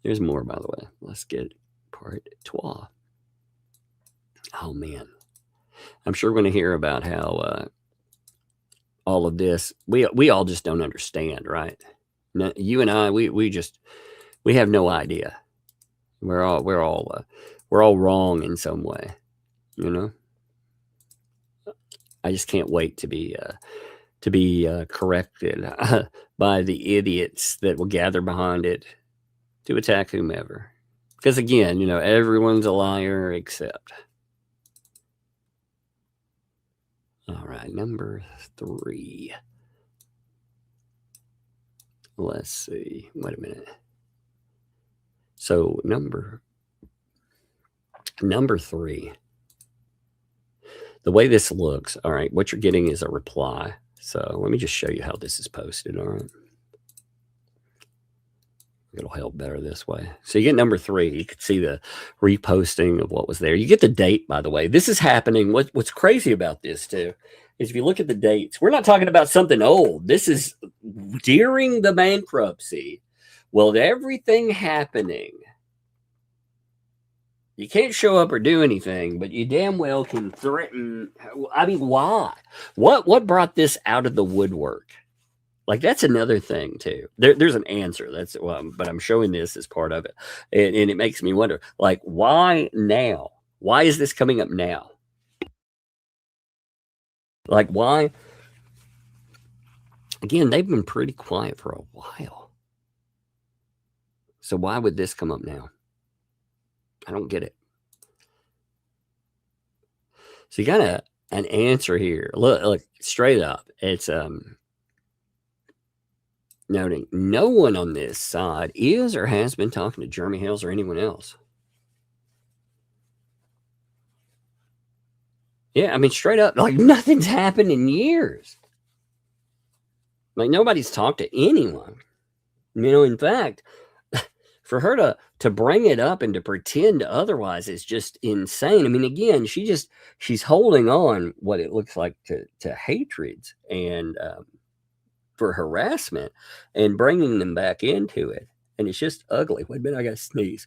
L: There's more, by the way. Let's get part Part 2. Oh, man. I'm sure we're going to hear about how all of this, we all just don't understand, right? No, you and I, we have no idea. We're all wrong in some way, you know. I just can't wait to be corrected by the idiots that will gather behind it to attack whomever. Because again, you know, everyone's a liar except. All right, number 3. Let's see. Wait a minute. So number 3. The way this looks, all right, what you're getting is a reply. So let me just show you how this is posted, all right? It'll help better this way. So you get number 3. You can see the reposting of what was there. You get the date, by the way. This is happening. What's crazy about this, too, is if you look at the dates, we're not talking about something old. This is during the bankruptcy. Well, everything happening. You can't show up or do anything, but you damn well can threaten. I mean, why? What brought this out of the woodwork? Like, that's another thing, too. There's an answer. But I'm showing this as part of it. And it makes me wonder, like, why now? Why is this coming up now? Like, why? Again, they've been pretty quiet for a while. So why would this come up now? I don't get it. So you got an answer here. Look, straight up. It's noting no one on this side is or has been talking to Jeremy Hales or anyone else. Yeah, I mean, straight up, like nothing's happened in years. Like nobody's talked to anyone. You know, in fact, for her to bring it up and to pretend otherwise is just insane. I mean, again, she's holding on what it looks like to hatreds and for harassment and bringing them back into it. And it's just ugly. Wait a minute, I got to sneeze.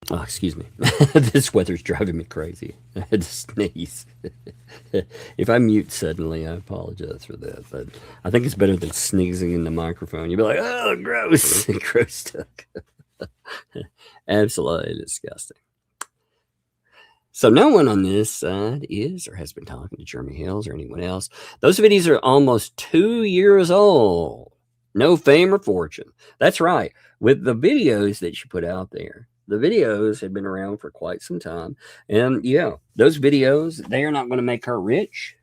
L: Oh, excuse me. This weather's driving me crazy. I had to sneeze. If I mute suddenly, I apologize for that. But I think it's better than sneezing in the microphone. You'll be like, oh, gross. Gross stuff. Absolutely disgusting. So no one on this side is or has been talking to Jeremy Hales or anyone else. Those videos are almost 2 years old. No fame or fortune. That's right. With the videos that she put out there, the videos had been around for quite some time. And yeah, those videos, they are not going to make her rich.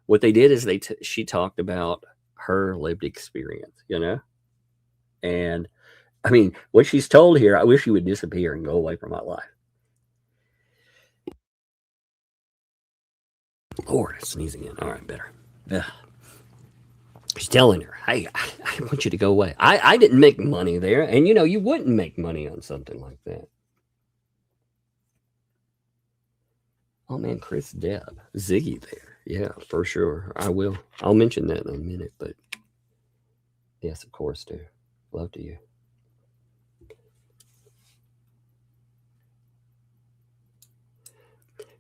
L: What they did is she talked about her lived experience, you know? And I mean, what she's told here, I wish you would disappear and go away from my life. Lord, I'm sneezing in. All right, better. He's telling her, hey, I want you to go away. I didn't make money there. And, you know, you wouldn't make money on something like that. Oh, man, Chris Deb. Ziggy there. Yeah, for sure. I will. I'll mention that in a minute. But, yes, of course, too. Love to you.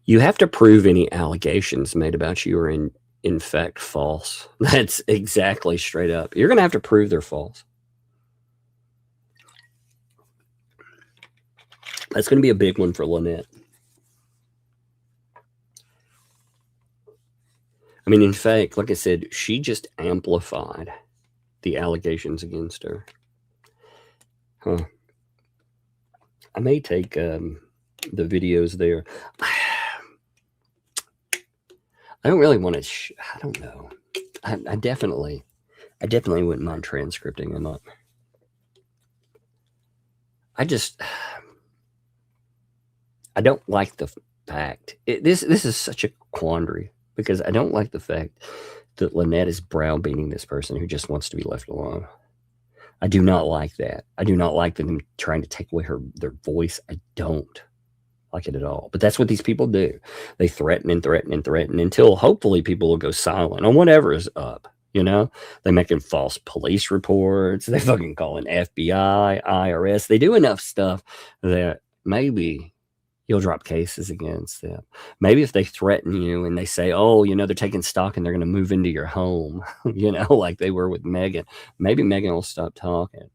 L: You have to prove any allegations made about you are in fact false. That's exactly straight up. You're going to have to prove they're false. That's going to be a big one for Lynette. I mean, in fact, like I said, she just amplified the allegations against her. Huh. I may take the videos there. I don't really want to. I don't know. I definitely wouldn't mind transcripting them up. I don't like the fact. This is such a quandary because I don't like the fact that Lynette is browbeating this person who just wants to be left alone. I do not like that. I do not like them trying to take away their voice. I don't like it at all. But that's what these people do. They threaten and threaten and threaten until hopefully people will go silent on whatever is up. You know, they making false police reports. They fucking calling FBI, IRS. They do enough stuff that maybe you'll drop cases against them. Maybe if they threaten you and they say, oh, you know, they're taking stock and they're going to move into your home, you know, like they were with Megan. Maybe Megan will stop talking.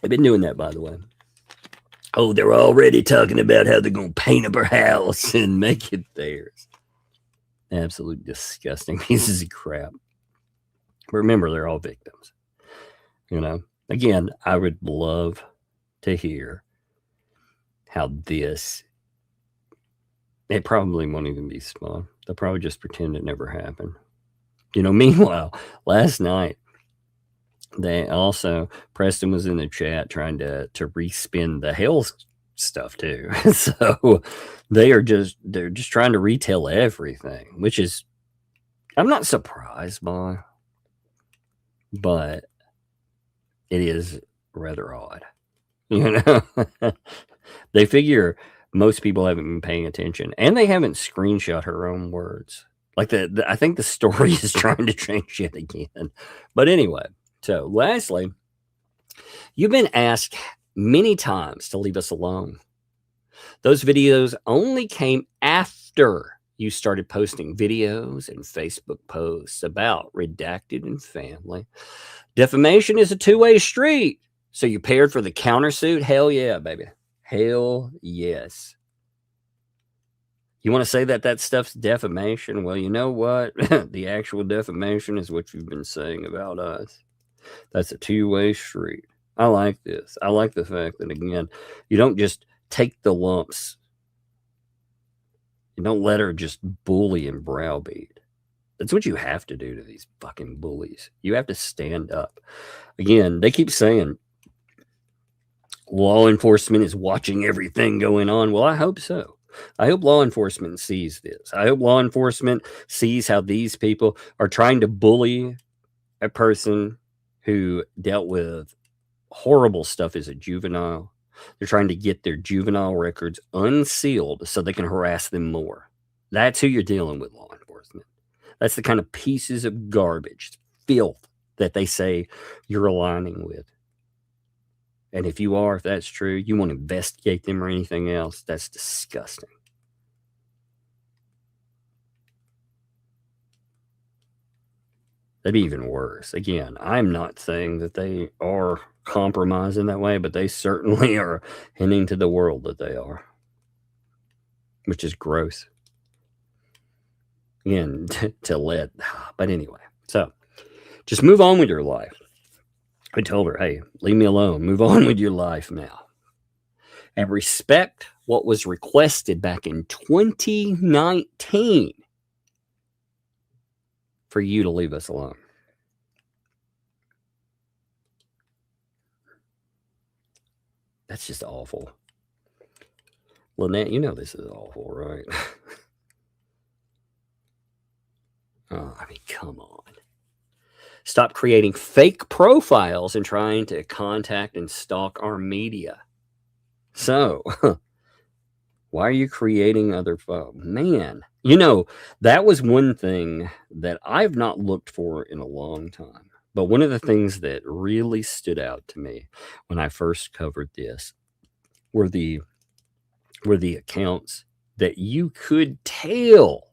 L: They've been doing that, by the way. Oh, they're already talking about how they're going to paint up her house and make it theirs. Absolute disgusting pieces of crap. But remember, they're all victims. You know, again, I would love to hear how this, it probably won't even be spun. They'll probably just pretend it never happened. You know, meanwhile, last night, they also, Preston was in the chat trying to respin the Hale stuff too. So they're just trying to retell everything, which is, I'm not surprised by, but it is rather odd. You know, they figure most people haven't been paying attention, and they haven't screenshot her own words. Like I think the story is trying to change it again. But anyway, so lastly, you've been asked many times to leave us alone. Those videos only came after you started posting videos and Facebook posts about redacted and family. Defamation is a two-way street. So you paired for the countersuit? Hell yeah, baby. Hell yes. You want to say that stuff's defamation? Well, you know what? The actual defamation is what you've been saying about us. That's a two-way street. I like this. I like the fact that, again, you don't just take the lumps. You don't let her just bully and browbeat. That's what you have to do to these fucking bullies. You have to stand up. Again, they keep saying law enforcement is watching everything going on. Well, I hope so. I hope law enforcement sees this. I hope law enforcement sees how these people are trying to bully a person who dealt with horrible stuff as a juvenile. They're trying to get their juvenile records unsealed so they can harass them more. That's who you're dealing with, law enforcement. That's the kind of pieces of garbage, filth that they say you're aligning with. And if you are, if that's true, you won't investigate them or anything else. That's disgusting. That'd be even worse. Again, I'm not saying that they are compromising that way, but they certainly are hinting to the world that they are, which is gross. Again, but anyway, so just move on with your life. I told her, hey, leave me alone. Move on with your life now. And respect what was requested back in 2019 for you to leave us alone. That's just awful. Lynette, you know this is awful, right? Oh, I mean, come on. Stop creating fake profiles and trying to contact and stalk our media. So, why are you creating other man? You know, that was one thing that I've not looked for in a long time. But one of the things that really stood out to me when I first covered this were the accounts that you could tell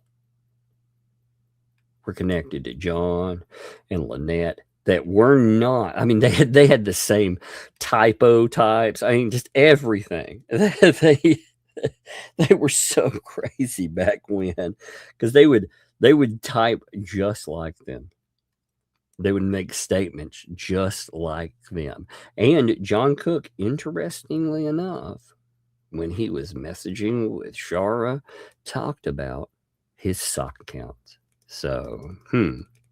L: were connected to John and Lynette that were not. I mean, they had the same typo types. I mean, just everything. They were so crazy back when, because they would type just like them. They would make statements just like them. And John Cook, interestingly enough, when he was messaging with Shara, talked about his sock accounts. So,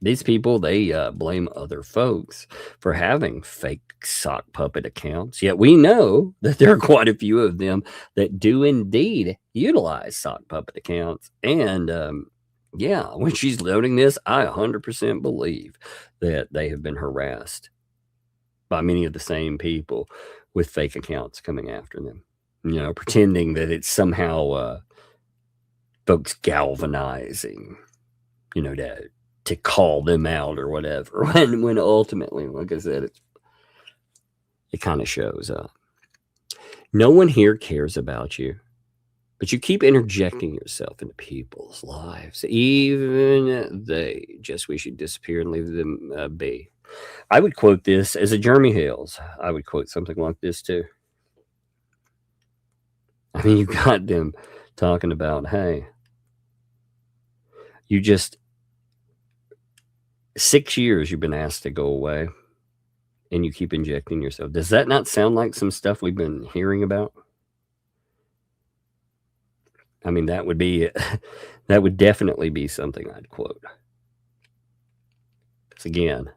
L: these people, they blame other folks for having fake sock puppet accounts. Yet we know that there are quite a few of them that do indeed utilize sock puppet accounts. And yeah, when she's loading this, I 100% believe that they have been harassed by many of the same people with fake accounts coming after them. You know, pretending that it's somehow folks galvanizing to call them out or whatever. When ultimately, like I said, it kind of shows up. No one here cares about you, but you keep interjecting yourself into people's lives. Even they just wish you'd disappear and leave them be. I would quote this as a Jeremy Hales. I would quote something like this too. I mean, you got them talking about, hey, you just 6 years you've been asked to go away and you keep injecting yourself. Does that not sound like some stuff we've been hearing about? I mean, that would definitely be something I'd quote. Because again,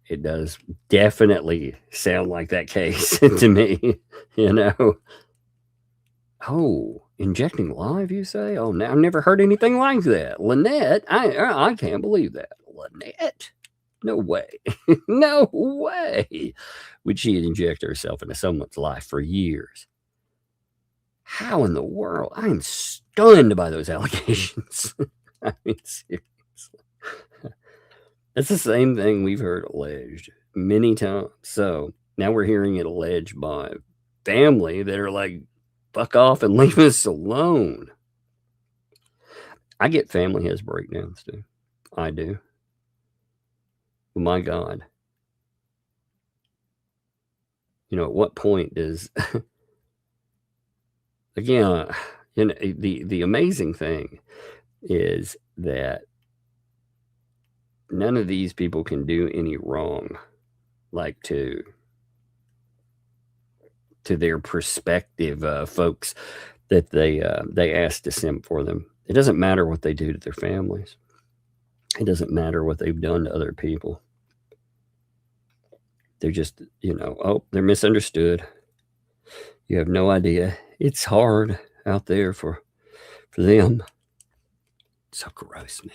L: it does definitely sound like that case to me, Oh, injecting live, you say? Oh, now I've never heard anything like that. Lynette, I can't believe that. Lynette? No way. No way would she inject herself into someone's life for years. How in the world? I am stunned by those allegations. I mean, seriously. That's the same thing we've heard alleged many times. So now we're hearing it alleged by family that are like, fuck off and leave us alone. I get family has breakdowns too. I do. But my God. At what point does again, the amazing thing is that none of these people can do any wrong, like to their prospective folks that they ask to simp for them. It doesn't matter what they do to their families. It doesn't matter what they've done to other people. They're just, they're misunderstood. You have no idea. It's hard out there for them. So gross, man.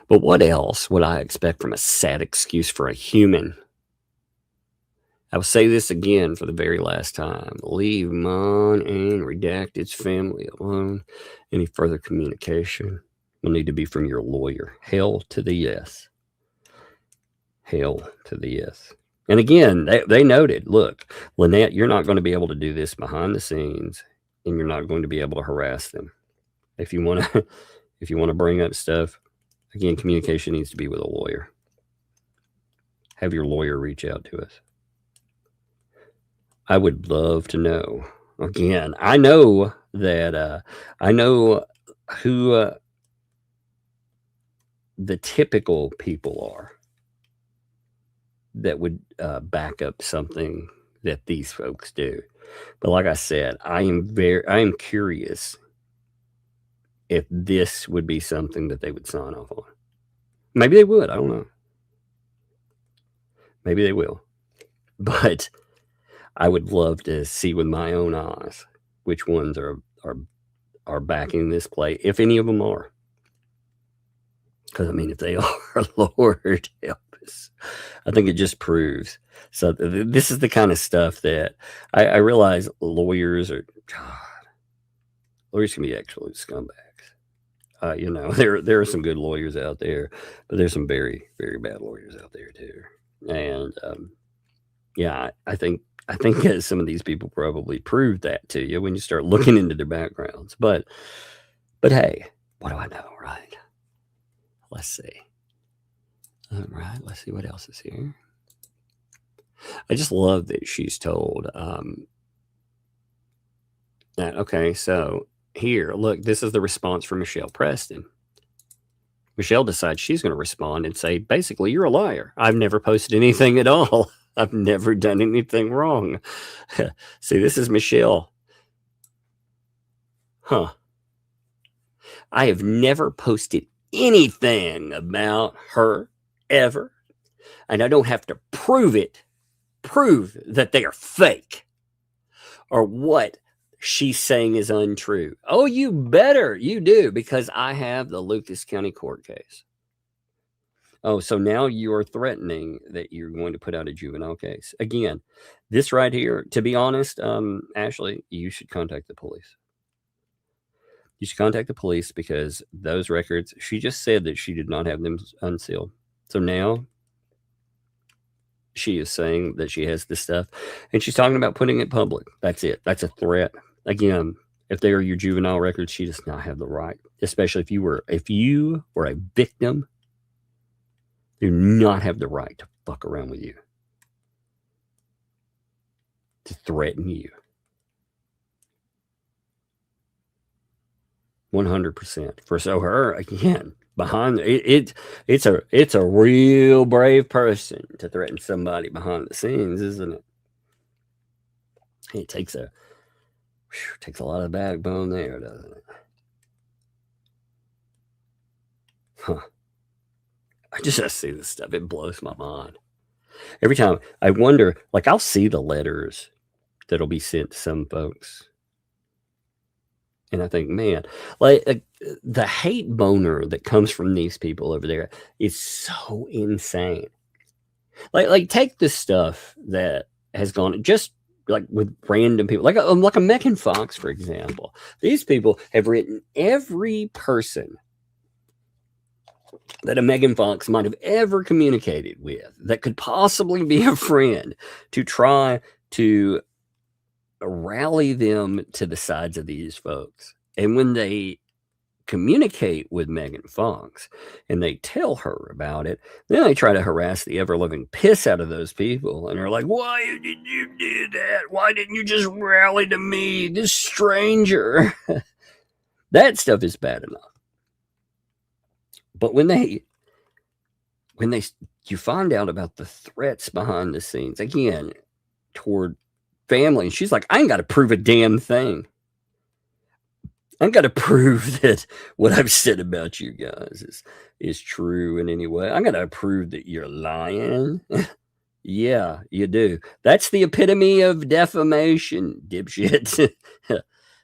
L: But what else would I expect from a sad excuse for a human? I will say this again for the very last time. Leave Mon and Redacted's family alone. Any further communication will need to be from your lawyer. Hale to the yes. Hale to the yes. And again, they noted, look, Lynette, you're not going to be able to do this behind the scenes, and you're not going to be able to harass them. If you want to bring up stuff, again, communication needs to be with a lawyer. Have your lawyer reach out to us. I would love to know. Again, I know that I know who the typical people are that would back up something that these folks do. But like I said, I am curious if this would be something that they would sign off on. Maybe they would. I don't know. Maybe they will. But I would love to see with my own eyes which ones are backing this play, if any of them are. Because, I mean, if they are, Lord help us. I think it just proves. So this is the kind of stuff that I realize lawyers can be absolute scumbags. There are some good lawyers out there, but there's some very, very bad lawyers out there too. And I think some of these people probably prove that to you when you start looking into their backgrounds. But hey, what do I know, right? Let's see. All right, let's see what else is here. I just love that she's told that, okay, so here, look, this is the response from Michelle Preston. Michelle decides she's going to respond and say, basically, you're a liar. I've never posted anything at all. I've never done anything wrong. See, this is Michelle. Huh. I have never posted anything about her ever. And I don't have to prove that they are fake or what she's saying is untrue. Oh, you better. You do, because I have the Lucas County court case. Oh, so now you're threatening that you're going to put out a juvenile case. Again, this right here, to be honest, Ashley, you should contact the police. You should contact the police because those records, she just said that she did not have them unsealed. So now she is saying that she has this stuff and she's talking about putting it public. That's it. That's a threat. Again, if they are your juvenile records, she does not have the right, especially if you were a victim, do not have the right to fuck around with you, to threaten you. 100%. For so her again behind it's a real brave person to threaten somebody behind the scenes, isn't it? It takes a lot of backbone there, doesn't it? Huh. I just see this stuff. It blows my mind. Every time I wonder, like I'll see the letters that'll be sent to some folks. And I think, man, like the hate boner that comes from these people over there is so insane. Like take this stuff that has gone just like with random people, like a Megan Fox, for example. These people have written every person that a Megan Fox might have ever communicated with that could possibly be a friend to try to rally them to the sides of these folks. And when they communicate with Megan Fox and they tell her about it, then they try to harass the ever-living piss out of those people. And they're like, why did you do that? Why didn't you just rally to me, this stranger? That stuff is bad enough. But when you find out about the threats behind the scenes, again, toward family, and she's like, I ain't got to prove a damn thing. I ain't got to prove that what I've said about you guys is true in any way. I got to prove that you're lying. Yeah, you do. That's the epitome of defamation, dipshit.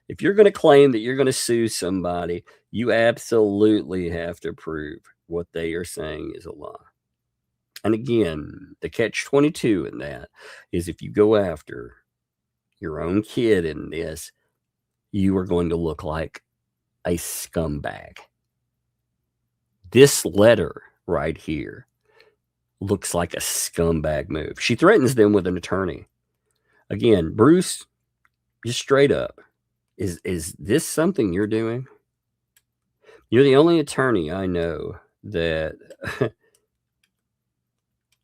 L: If you're going to claim that you're going to sue somebody, you absolutely have to prove what they are saying is a lie. And again, the catch-22 in that is if you go after your own kid in this, you are going to look like a scumbag. This letter right here looks like a scumbag move. She threatens them with an attorney. Again, Bruce, just straight up, is this something you're doing? You're the only attorney I know that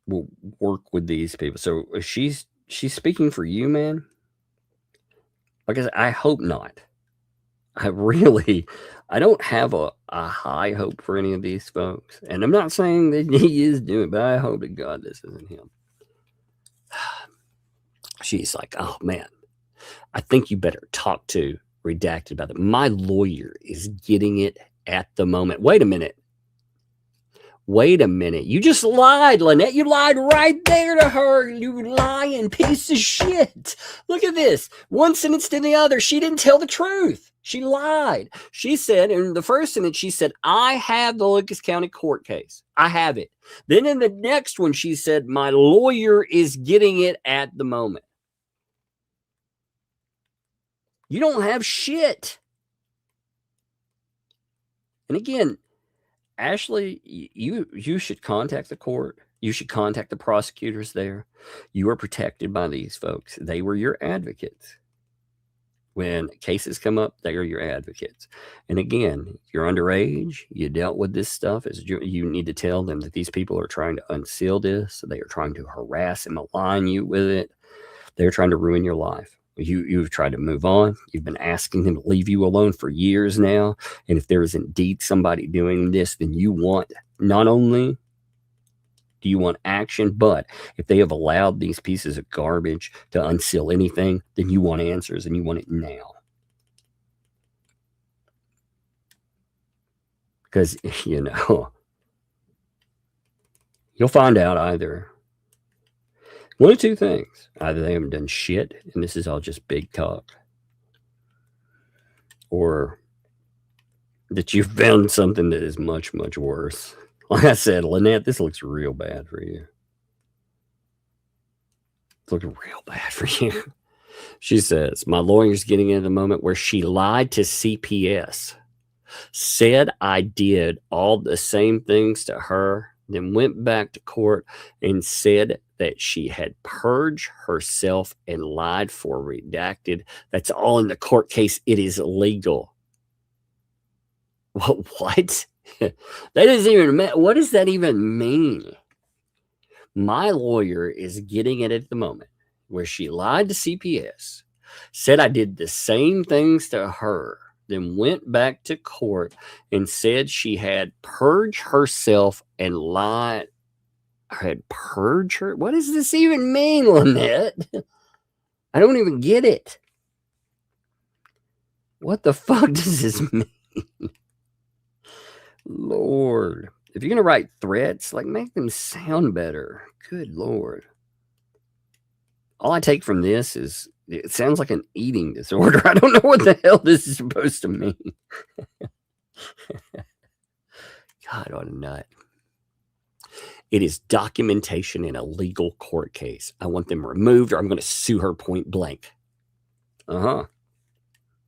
L: will work with these people. So she's speaking for you, man. Like I said, I hope not. I don't have a high hope for any of these folks. And I'm not saying that he is doing it, but I hope to God this isn't him. She's like, oh man, I think you better talk to Redacted about it. My lawyer is getting it at the moment. Wait a minute. You just lied, Lynette. You lied right there to her. You lying piece of shit. Look at this. One sentence to the other. She didn't tell the truth. She lied. She said, in the first sentence, she said, I have the Lucas County court case. I have it. Then in the next one, she said, my lawyer is getting it at the moment. You don't have shit. And again, Ashley, you should contact the court. You should contact the prosecutors there. You are protected by these folks. They were your advocates. When cases come up, they are your advocates. And again, you're underage. You dealt with this stuff. You need to tell them that these people are trying to unseal this. They are trying to harass and malign you with it. They're trying to ruin your life. You've tried to move on. You've been asking them to leave you alone for years now. And if there is indeed somebody doing this, then you want, not only do you want action, but if they have allowed these pieces of garbage to unseal anything, then you want answers and you want it now. Because, you'll find out either one of two things. Either they haven't done shit, and this is all just big talk, or that you've found something that is much, much worse. Like I said, Lynette, this looks real bad for you. It's looking real bad for you. She says, my lawyer's getting in the moment where she lied to CPS. said I did all the same things to her, then went back to court and said that she had purged herself and lied for redacted. That's all in the court case. It is illegal. What? That doesn't even matter. What does that even mean? My lawyer is getting it at the moment where she lied to CPS, said I did the same things to her, then went back to court and said she had purged herself and lied. Had purged her? What does this even mean, Lynette? I don't even get it. What the fuck does this mean? Lord, if you're going to write threats, like, make them sound better. Good Lord. All I take from this is it sounds like an eating disorder. I don't know what the hell this is supposed to mean. God, what a nut. It is documentation in a legal court case. I want them removed or I'm going to sue her point blank.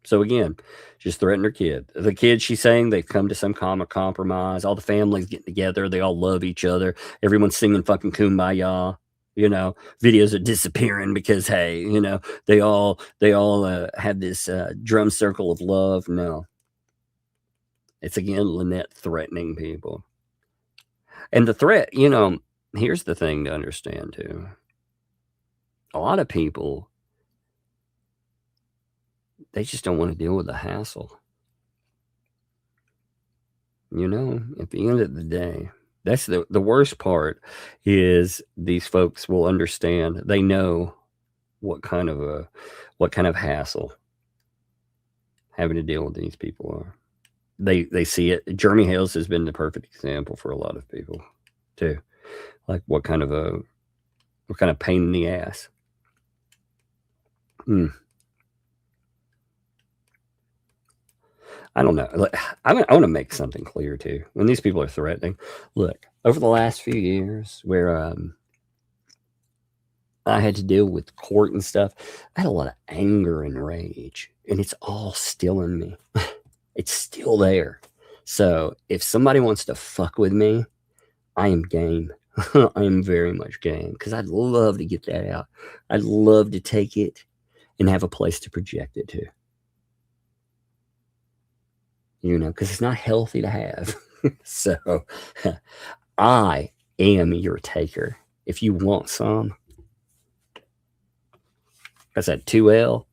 L: So again, just threatened her kid. The kid, she's saying they've come to some kind of compromise. All the families getting together. They all love each other. Everyone's singing fucking Kumbaya. You know, videos are disappearing because, hey, you know, they all have this drum circle of love. No. It's again, Lynette threatening people. And the threat, you know, here's the thing to understand too. A lot of people, they just don't want to deal with the hassle. You know, at the end of the day, that's the worst part is these folks will understand. They know what kind of hassle having to deal with these people are. They see it. Jeremy Hales has been the perfect example for a lot of people too. Like what kind of pain in the ass. I don't know. I want to make something clear too. When these people are threatening, look, over the last few years where I had to deal with court and stuff, I had a lot of anger and rage, and it's all still in me. It's still there. So if somebody wants to fuck with me, I am game. I am very much game because I'd love to get that out. I'd love to take it and have a place to project it to. You know, because it's not healthy to have. So I am your taker. If you want some, that's that 2L.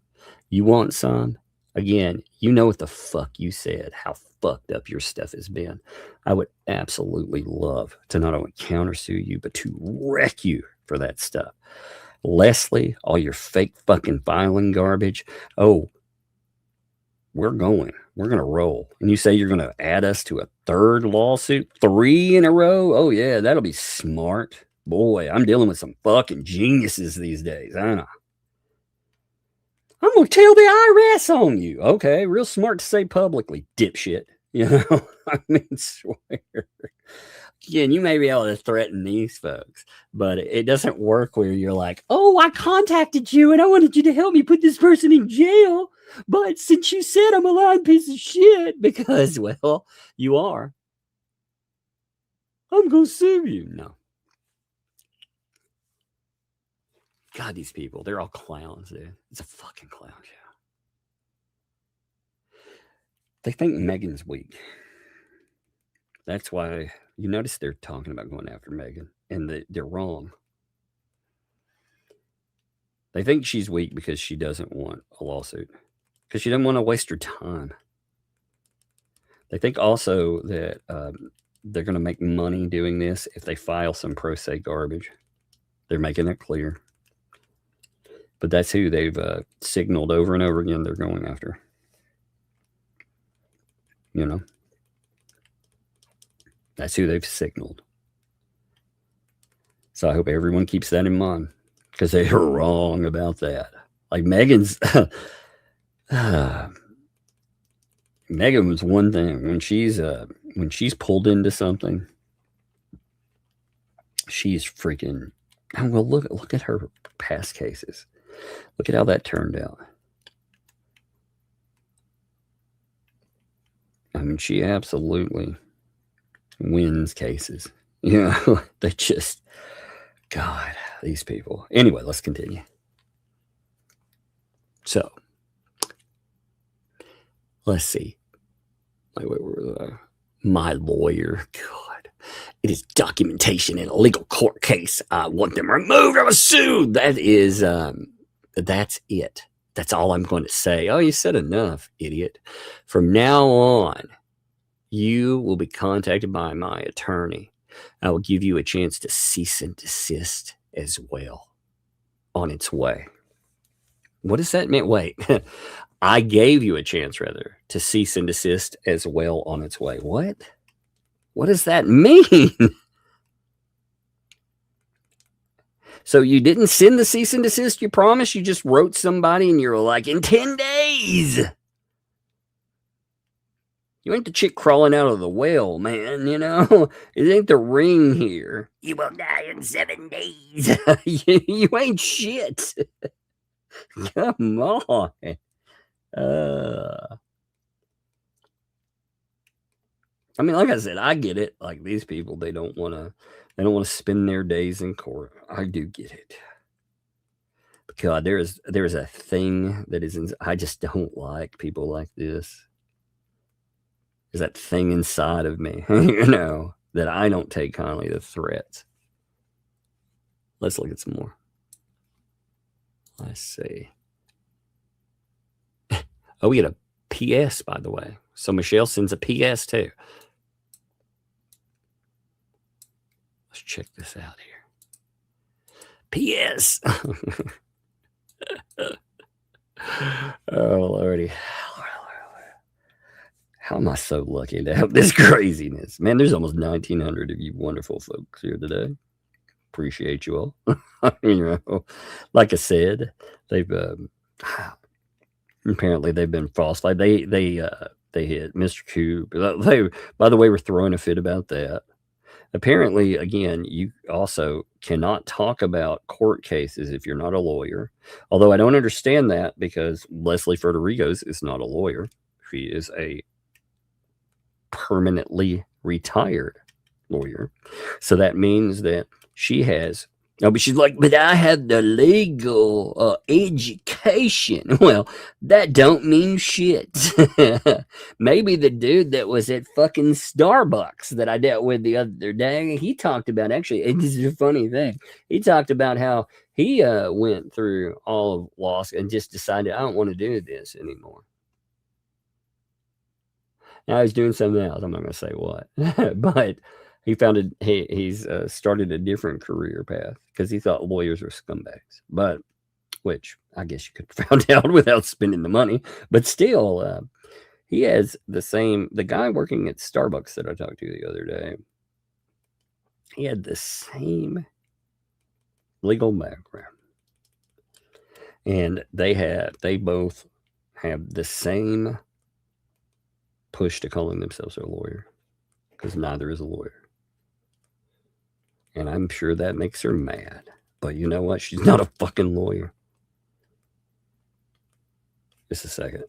L: You want some? Again, you know what the fuck you said, how fucked up your stuff has been. I would absolutely love to not only countersue you, but to wreck you for that stuff. Leslie, all your fake fucking filing garbage. Oh, we're going to roll. And you say you're going to add us to a third lawsuit, 3 in a row? Oh yeah, that'll be smart. Boy, I'm dealing with some fucking geniuses these days, aren't I? I'm going to tell the IRS on you. Okay, real smart to say publicly, dipshit. You know, I mean, swear. Again, you may be able to threaten these folks, but it doesn't work where you're like, oh, I contacted you and I wanted you to help me put this person in jail. But since you said I'm a lying piece of shit, because, well, you are, I'm going to sue you. No. God, these people, they're all clowns, dude. It's a fucking clown show. They think Megan's weak. That's why you notice they're talking about going after Megan, and they're wrong. They think she's weak because she doesn't want a lawsuit, because she doesn't want to waste her time. They think also that they're going to make money doing this if they file some pro se garbage. They're making it clear. But that's who they've signaled over and over again they're going after. You know? That's who they've signaled. So I hope everyone keeps that in mind, because they are wrong about that. Like Megan's... Megan was one thing. When she's pulled into something, she's freaking... Oh, well, look at her past cases. Look at how that turned out. I mean, she absolutely wins cases. You know, they just, God, these people. Anyway, let's continue. So, let's see. My lawyer, God, it is documentation in a legal court case. I want them removed. I was sued. That is, that's it. That's all I'm going to say. Oh, you said enough, idiot. From now on, you will be contacted by my attorney. I will give you a chance to cease and desist as well. On its way. What does that mean? Wait. I gave you a chance, rather, to cease and desist as well on its way. What? What does that mean? So you didn't send the cease and desist you promised? You just wrote somebody and you're like, in 10 days. You ain't the chick crawling out of the well, man, you know? It ain't the ring here. You will die in 7 days. you ain't shit. Come on. I mean, like I said, I get it. Like these people, they don't want to spend their days in court. I do get it. God, there's a thing that is, I just don't like people like this. There's that thing inside of me, you know, that I don't take kindly to threats. Let's look at some more. Let's see. Oh, we get a PS, by the way. So Michelle sends a PS too. Let's check this out here. PS. Oh, Lordy. How am I so lucky to have this craziness? Man, there's almost 1,900 of you wonderful folks here today. Appreciate you all. You know, like I said, they've apparently they've been falsified. They hit Mr. Cube. They, by the way, were throwing a fit about that. Apparently, again, you also cannot talk about court cases if you're not a lawyer. Although I don't understand that because Leslie Federico's is not a lawyer. She is a permanently retired lawyer. So that means that she has, but she's like, but I have the legal education. Well, that don't mean shit. Maybe the dude that was at fucking Starbucks that I dealt with the other day, he talked about, actually, this is a funny thing. He talked about how he went through all of law and just decided, I don't want to do this anymore. Now he's doing something else. I'm not going to say what, but he founded, he's started a different career path because he thought lawyers were scumbags, but which I guess you could have found out without spending the money. But still, he has the guy working at Starbucks that I talked to the other day. He had the same legal background, and they both have the same push to calling themselves a lawyer because neither is a lawyer. And I'm sure that makes her mad. But you know what? She's not a fucking lawyer. Just a second.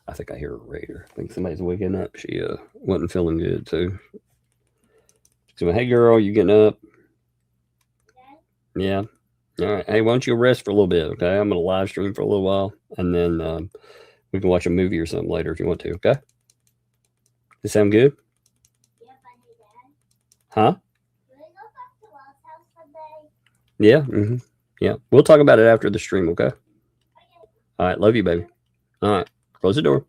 L: I think I hear a raider. I think somebody's waking up. She wasn't feeling good too. So, hey girl, you getting up? Yeah. All right. Hey, why don't you rest for a little bit, okay? I'm going to live stream for a little while. And then we can watch a movie or something later if you want to, okay? Does that sound good? Huh? Yeah. Mm-hmm. Yeah. We'll talk about it after the stream, okay? All right. Love you, baby. All right. Close the door.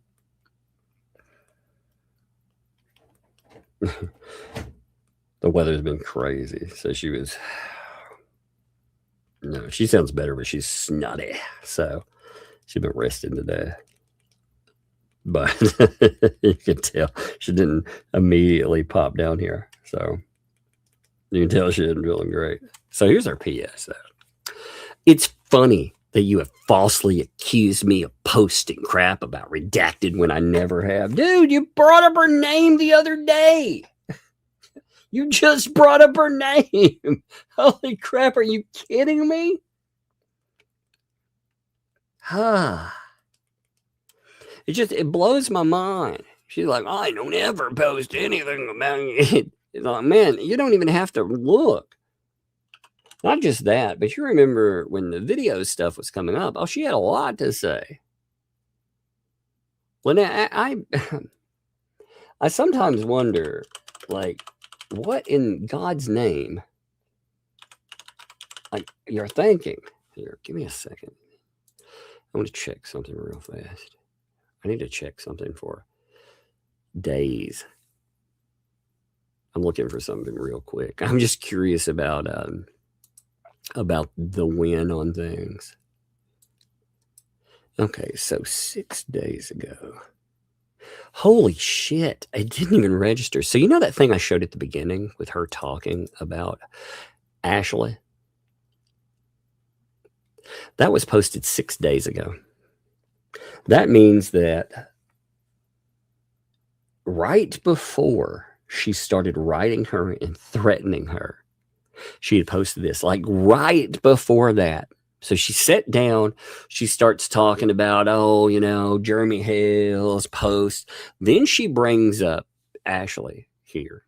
L: The weather's been crazy. So she was... No, she sounds better, but she's snotty. So she's been resting today. But you can tell she didn't immediately pop down here. So you can tell she isn't feeling great. So here's our PS. It's funny that you have falsely accused me of posting crap about redacted when I never have. Dude, you brought up her name the other day. You just brought up her name. Holy crap, are you kidding me? It blows my mind. She's like, I don't ever post anything about it. It's like, man, you don't even have to look. Not just that, but you remember when the video stuff was coming up. Oh, she had a lot to say. When I sometimes wonder, like, what in God's name, like, you're thinking. Here, give me a second. I want to check something real fast. I need to check something for days. I'm looking for something real quick. I'm just curious about the win on things. Okay, so 6 days ago. Holy shit, I didn't even register. So you know that thing I showed at the beginning with her talking about Ashley? That was posted 6 days ago. That means that right before she started writing her and threatening her, she had posted this, like right before that. So she sat down, she starts talking about, oh, you know, Jeremy Hale's post. Then she brings up Ashley here.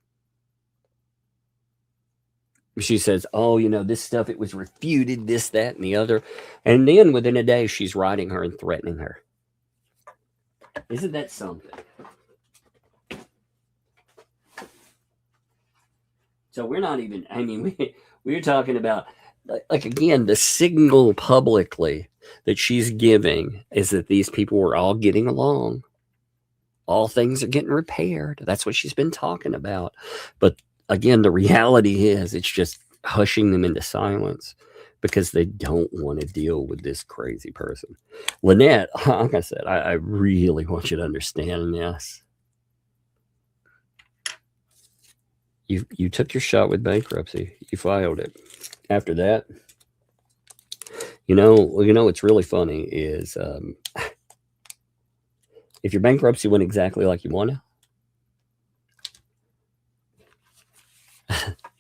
L: She says, oh, you know, this stuff, it was refuted, this, that, and the other. And then within a day, she's writing her and threatening her. Isn't that something? So we're not even, I mean, we're talking about, like, again, the signal publicly that she's giving is that these people were all getting along. All things are getting repaired. That's what she's been talking about. But again, the reality is it's just hushing them into silence because they don't want to deal with this crazy person. Lynette, like I said, I really want you to understand this. You took your shot with bankruptcy. You filed it. After that, you know what's really funny is if your bankruptcy went exactly like you wanted,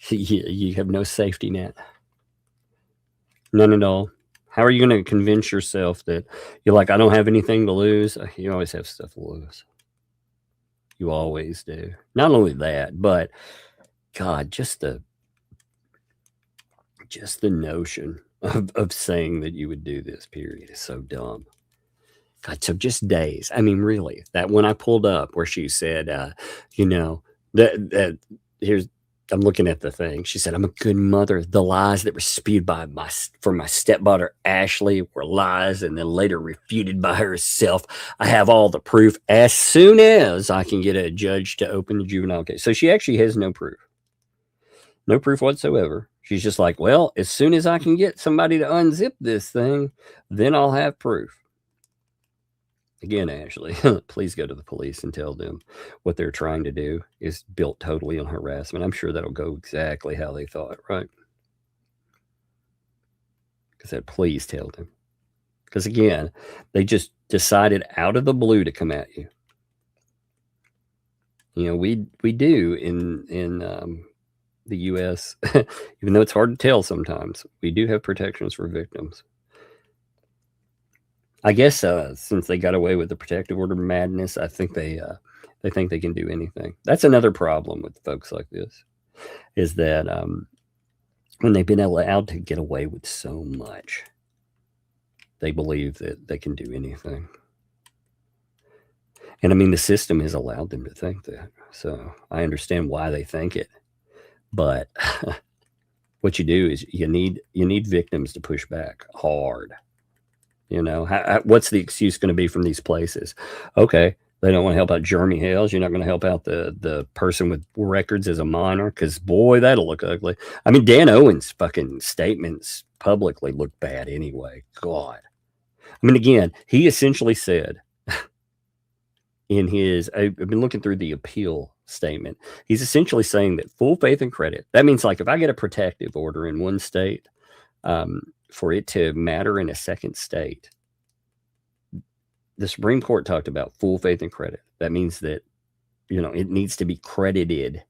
L: you have no safety net. None at all. How are you going to convince yourself that you're like, I don't have anything to lose? You always have stuff to lose. You always do. Not only that, but God, just the notion of saying that you would do this, period, is so dumb. God, so just days. I mean, really, that when I pulled up where she said, that here's, I'm looking at the thing. She said, I'm a good mother. The lies that were spewed from my stepdaughter, Ashley, were lies and then later refuted by herself. I have all the proof as soon as I can get a judge to open the juvenile case. So she actually has no proof. No proof whatsoever. She's just like, well, as soon as I can get somebody to unzip this thing, then I'll have proof. Again, Ashley, please go to the police and tell them what they're trying to do is built totally on harassment. I'm sure that'll go exactly how they thought, right? I said, please tell them. Because again, they just decided out of the blue to come at you. You know, we do in the U.S., even though it's hard to tell sometimes, we do have protections for victims. I guess since they got away with the protective order madness, I think they think they can do anything. That's another problem with folks like this, is that when they've been allowed to get away with so much, they believe that they can do anything. And I mean, the system has allowed them to think that. So I understand why they think it. But what you do is you need victims to push back hard. You know, what's the excuse going to be from these places? Okay, they don't want to help out Jeremy Hales. You're not going to help out the person with records as a minor, because boy, that'll look ugly. I mean, Dan Owen's fucking statements publicly look bad anyway. God. I mean, again, he essentially said in his, I've been looking through the appeal statement, he's essentially saying that full faith and credit, that means like if I get a protective order in one state, for it to matter in a second state, the Supreme Court talked about full faith and credit. That means that, you know, it needs to be credited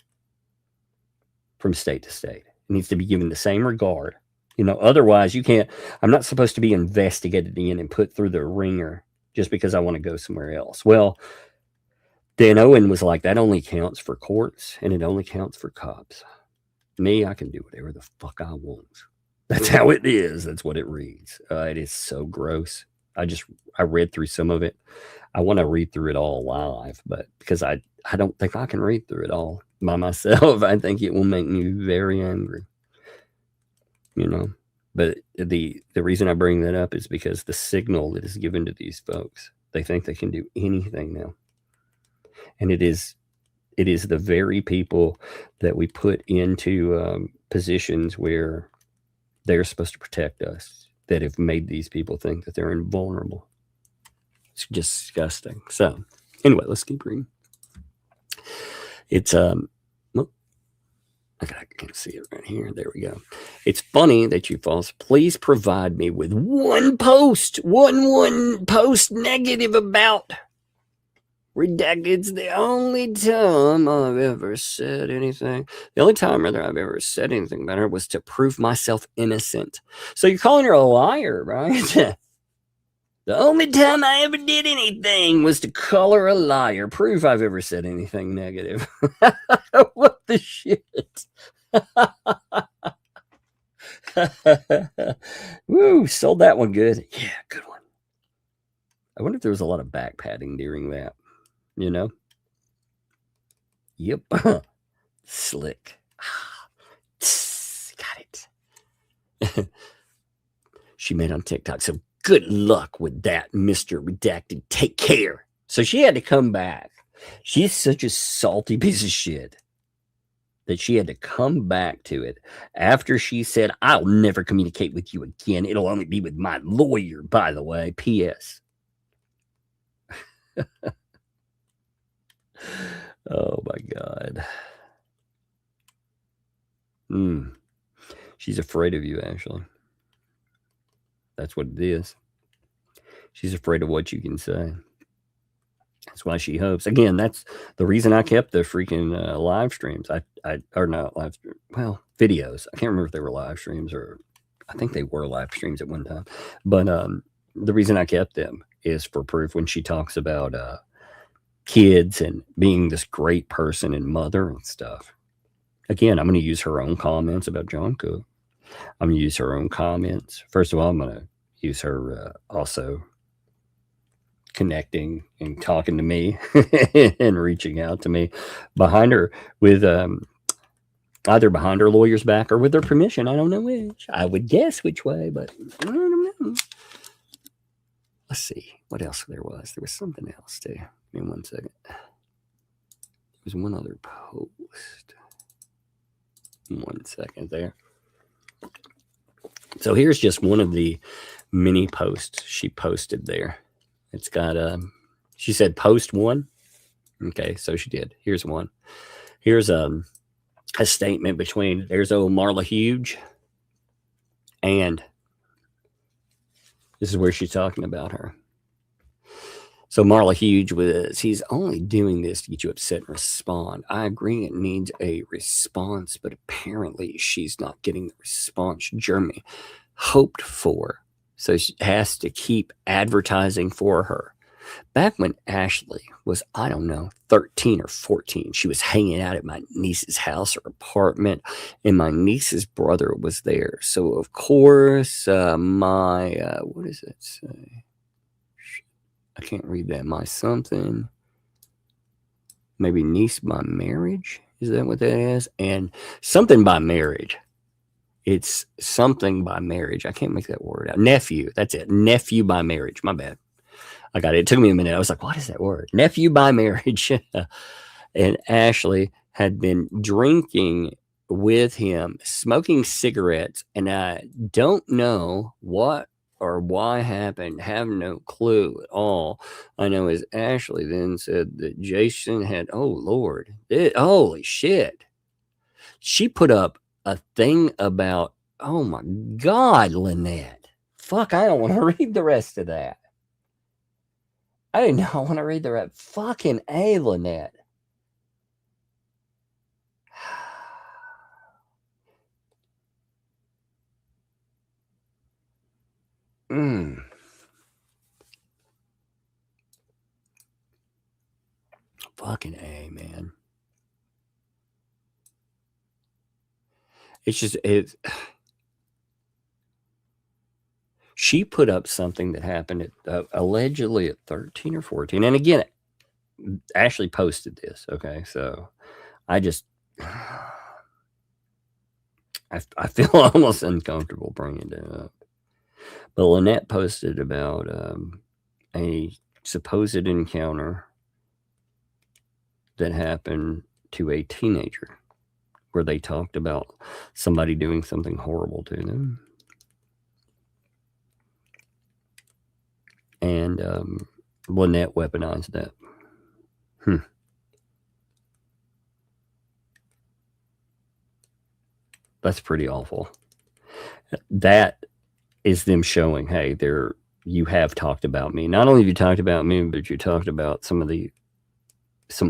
L: from state to state. It needs to be given the same regard. You know, otherwise you can't, I'm not supposed to be investigated in and put through the ringer just because I want to go somewhere else. Well, Dan Owen was like, that only counts for courts and it only counts for cops. Me, I can do whatever the fuck I want. That's how it is. That's what it reads. It is so gross. I read through some of it. I want to read through it all live, but because I don't think I can read through it all by myself. I think it will make me very angry. You know, but the reason I bring that up is because the signal that is given to these folks, they think they can do anything now. And it is the very people that we put into positions where they're supposed to protect us that have made these people think that they're invulnerable. It's disgusting. So anyway, let's keep reading. It's well, I can't see it right here. There we go. It's funny that you false. Please provide me with one post negative about redacted. It's the only time I've ever said anything. The only time rather I've ever said anything about her was to prove myself innocent. So you're calling her a liar, right? The only time I ever did anything was to call her a liar. Prove I've ever said anything negative. What the shit? Woo, sold that one good. Yeah, good one. I wonder if there was a lot of back padding during that. You know? Yep. Slick. Got it. She made on TikTok. So good luck with that, Mr. Redacted. Take care. So she had to come back. She's such a salty piece of shit that she had to come back to it after she said, I'll never communicate with you again. It'll only be with my lawyer, by the way. P.S. Oh, my God. She's afraid of you, actually. That's what it is. She's afraid of what you can say. That's why she hopes. Again, that's the reason I kept the freaking live streams. Or not live stream. Well, videos. I can't remember if they were live streams or I think they were live streams at one time. But the reason I kept them is for proof when she talks about kids and being this great person and mother and stuff. Again, I'm going to use her own comments about John Cook. I'm going to use her own comments. First of all, I'm going to use her also connecting and talking to me and reaching out to me behind her with either behind her lawyer's back or with her permission. I don't know which. I would guess which way, but I don't know. Let's see what else there was. There was something else too. Give me 1 second. There was one other post. 1 second there. So here's just one of the mini posts she posted there. It's got she said post one. Okay, so she did. Here's one. Here's a statement between there's old Marla Huge and this is where she's talking about her. So Marla Huge he's only doing this to get you upset and respond. I agree it needs a response, but apparently she's not getting the response Jeremy hoped for. So she has to keep advertising for her. Back when Ashley was, I don't know, 13 or 14, she was hanging out at my niece's house or apartment, and my niece's brother was there. So, of course, what does it say? I can't read that. My something. Maybe niece by marriage? Is that what that is? And something by marriage. It's something by marriage. I can't make that word out. Nephew. That's it. Nephew by marriage. My bad. I got it. It took me a minute. I was like, what is that word? Nephew by marriage. And Ashley had been drinking with him, smoking cigarettes. And I don't know what or why happened. Have no clue at all. I know is Ashley then said that Jason had, oh, Lord. Holy shit. She put up a thing about, oh my God, Lynette. Fuck, I don't want to read the rest of that. I do not want to read the rest. Fucking A, Lynette. fucking A, man. It's just, she put up something that happened at, allegedly at 13 or 14. And again, Ashley posted this. Okay. So I just, I feel almost uncomfortable bringing it up. But Lynette posted about a supposed encounter that happened to a teenager where they talked about somebody doing something horrible to them. And Lynette weaponized that. That's pretty awful. That is them showing, hey, you have talked about me. Not only have you talked about me, but you talked about some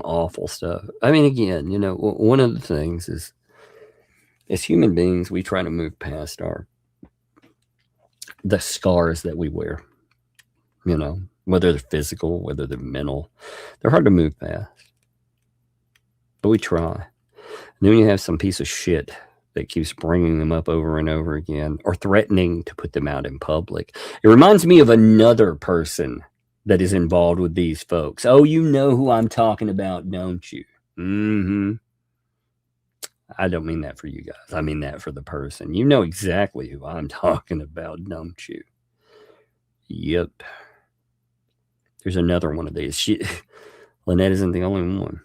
L: awful stuff. I mean, again, you know, one of the things is, as human beings, we try to move past the scars that we wear. You know, whether they're physical, whether they're mental, they're hard to move past. But we try. And then when you have some piece of shit that keeps bringing them up over and over again, or threatening to put them out in public. It reminds me of another person that is involved with these folks. Oh, you know who I'm talking about, don't you? Mm-hmm. I don't mean that for you guys. I mean that for the person. You know exactly who I'm talking about, don't you? Yep. There's another one of these. Lynette isn't the only one.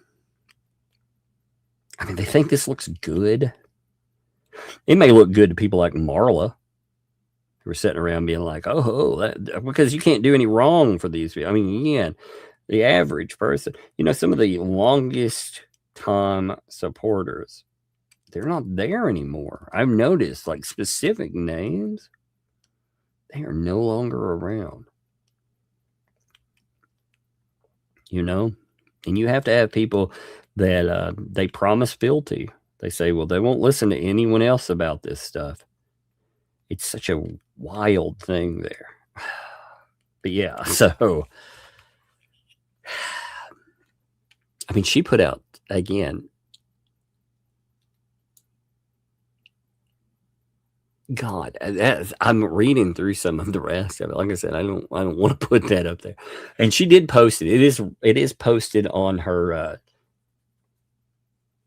L: I mean, they think this looks good. It may look good to people like Marla, who are sitting around being like, because you can't do any wrong for these people. I mean, again, the average person, you know, some of the longest time supporters, they're not there anymore. I've noticed, like, specific names, they are no longer around. You know? And you have to have people that they promise fealty. They say, well, they won't listen to anyone else about this stuff. It's such a wild thing there. But yeah, so, I mean, she put out, again, God, I'm reading through some of the rest of it. Like I said, I don't want to put that up there. And she did post it. It is posted on her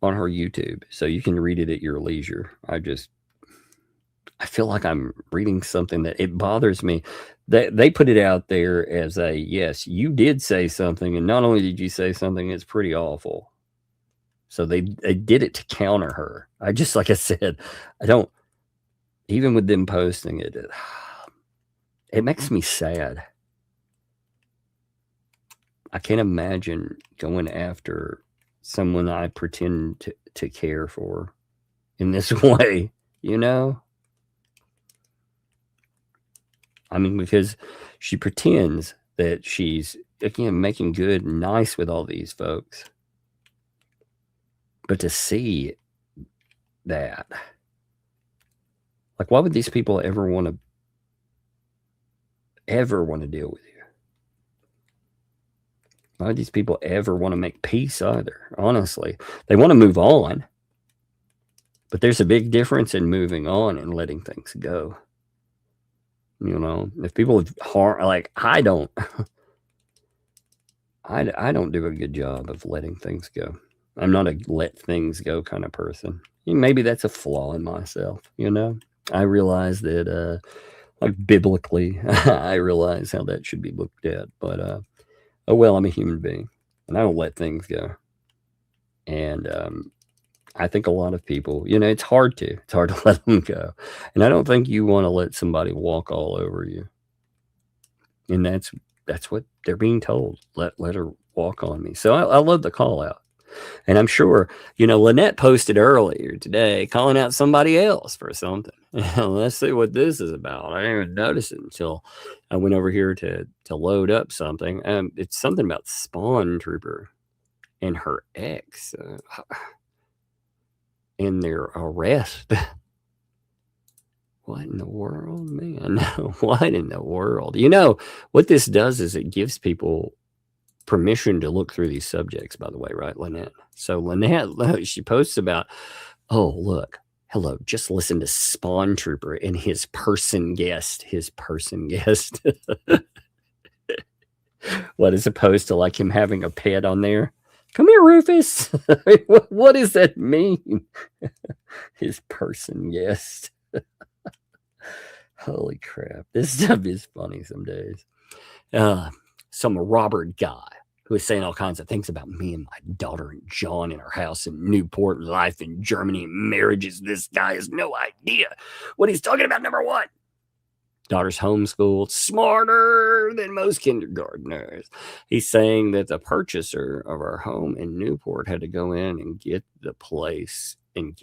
L: YouTube, so you can read it at your leisure. I feel like I'm reading something that it bothers me. They put it out there as a, yes, you did say something, and not only did you say something, it's pretty awful. So they did it to counter her. Like I said, I don't, even with them posting it, it makes me sad. I can't imagine going after someone I pretend to care for in this way, you know? I mean, because she pretends that she's, again, making good and nice with all these folks. But to see that, like, why would these people ever want to deal with you? Why would these people ever want to make peace either? Honestly, they want to move on. But there's a big difference in moving on and letting things go. You know, if people harm, like, I don't do a good job of letting things go. I'm not a let things go kind of person. Maybe that's a flaw in myself, you know? I realize that, like, biblically, I realize how that should be looked at. But, oh, well, I'm a human being, and I don't let things go. And I think a lot of people, you know, it's hard to let them go. And I don't think you want to let somebody walk all over you. And that's what they're being told. Let her walk on me. So I love the call out. And I'm sure, you know, Lynette posted earlier today calling out somebody else for something. Let's see what this is about. I didn't even notice it until I went over here to load up something. It's something about Spawn Trooper and her ex and their arrest. What in the world, man? What in the world? You know, what this does is it gives people permission to look through these subjects, by the way, right, Lynette? So Lynette, she posts about, oh, look, hello, just listen to Spawn Trooper and his person guest. What, as opposed to like him having a pet on there? Come here, Rufus. What does that mean? His person guest. Holy crap. This stuff is funny some days. Some Robert guy who is saying all kinds of things about me and my daughter and John in our house in Newport, life in Germany, and marriages. This guy has no idea what he's talking about. Number one, daughter's homeschooled, smarter than most kindergartners. He's saying that the purchaser of our home in Newport had to go in and get the place. It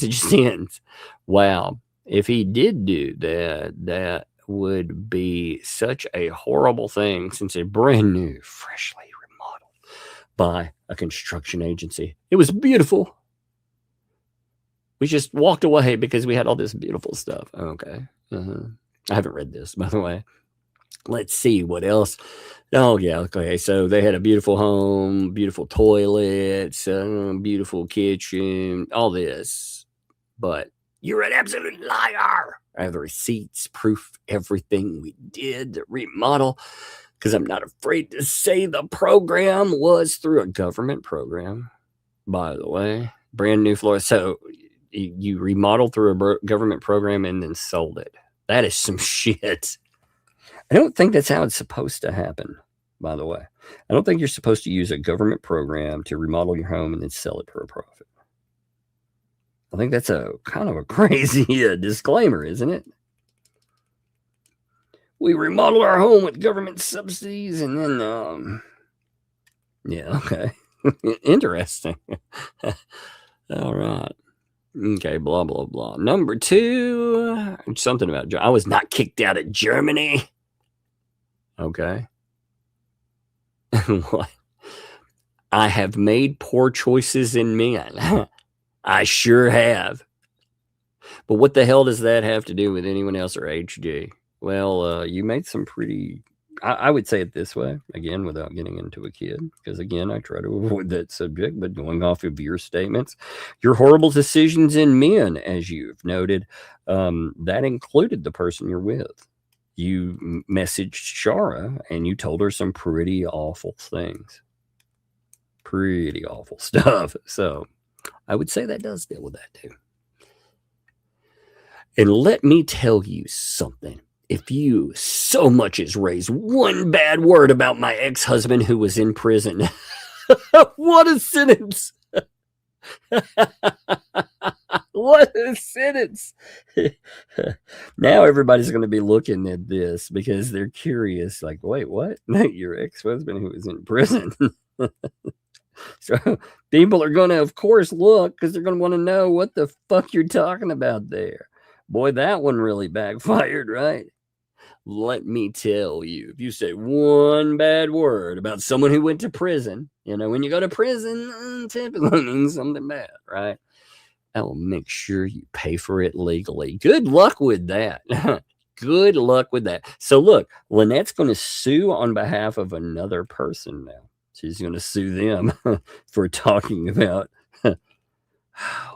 L: just ends. Wow. If he did do that, that would be such a horrible thing, since a brand new, freshly remodeled by a construction agency. It was beautiful. We just walked away because we had all this beautiful stuff. Okay. I haven't read this, by the way. Let's see what else. Oh, yeah. Okay. So they had a beautiful home, beautiful toilets, beautiful kitchen, all this. But you're an absolute liar. I have the receipts, proof, everything we did, the remodel, because I'm not afraid to say the program was through a government program, by the way. Brand new floor. So you remodeled through a government program and then sold it. That is some shit. I don't think that's how it's supposed to happen, by the way. I don't think you're supposed to use a government program to remodel your home and then sell it for a profit. I think that's a kind of a crazy disclaimer, isn't it? We remodeled our home with government subsidies and then, yeah, okay. Interesting. All right. Okay, blah, blah, blah. Number 2, something about, I was not kicked out of Germany. Okay. What? I have made poor choices in men. I sure have. But what the hell does that have to do with anyone else or HG? Well, you made some pretty, I would say it this way, again, without getting into a kid, because again, I try to avoid that subject, but going off of your statements, your horrible decisions in men, as you've noted, that included the person you're with. You messaged Shara and you told her some pretty awful things. Pretty awful stuff. So I would say that does deal with that too. And let me tell you something. If you so much as raise one bad word about my ex-husband who was in prison, what a sentence. What a sentence. Now everybody's going to be looking at this because they're curious, like, wait, what? Your ex-husband who was in prison. So people are going to, of course, look because they're going to want to know what the fuck you're talking about there. Boy, that one really backfired, right? Let me tell you, if you say one bad word about someone who went to prison, you know, when you go to prison, typically means something bad, right? I will make sure you pay for it legally. Good luck with that. Good luck with that. So look, Lynette's going to sue on behalf of another person now. She's going to sue them for talking about, oh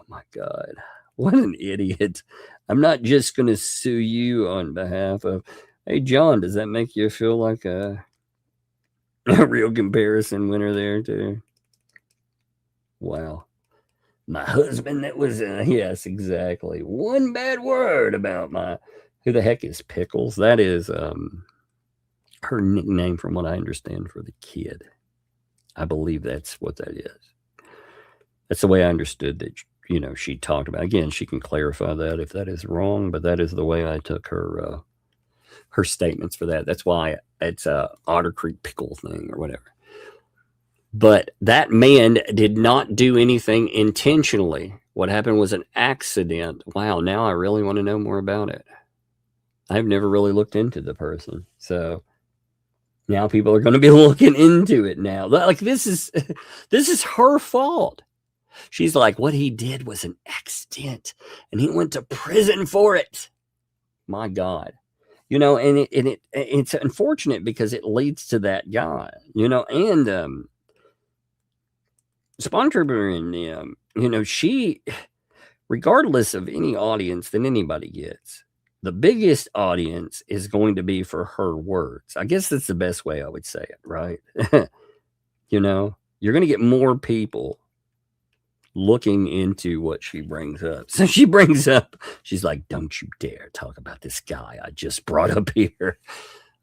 L: my God, what an idiot. I'm not just going to sue you on behalf of, hey, John, does that make you feel like a real comparison winner there too? Wow. My husband that was, yes, exactly. One bad word about my, who the heck is Pickles? That is her nickname from what I understand for the kid. I believe that's what that is. That's the way I understood that, you know, she talked about. Again, she can clarify that if that is wrong, but that is the way I took her her statements for that. That's why it's a Otter Creek pickle thing or whatever. But that man did not do anything intentionally. What happened was an accident. Wow, now I really want to know more about it. I've never really looked into the person. So now people are going to be looking into it now. Like this is her fault. She's like, what he did was an accident and he went to prison for it. My God. You know, and it's unfortunate because it leads to that guy, you know, and Spawn Trooper and you know, she, regardless of any audience that anybody gets, the biggest audience is going to be for her words. I guess that's the best way I would say it, right? You know, you're going to get more people looking into what she brings up. So she brings up, she's like, don't you dare talk about this guy I just brought up here.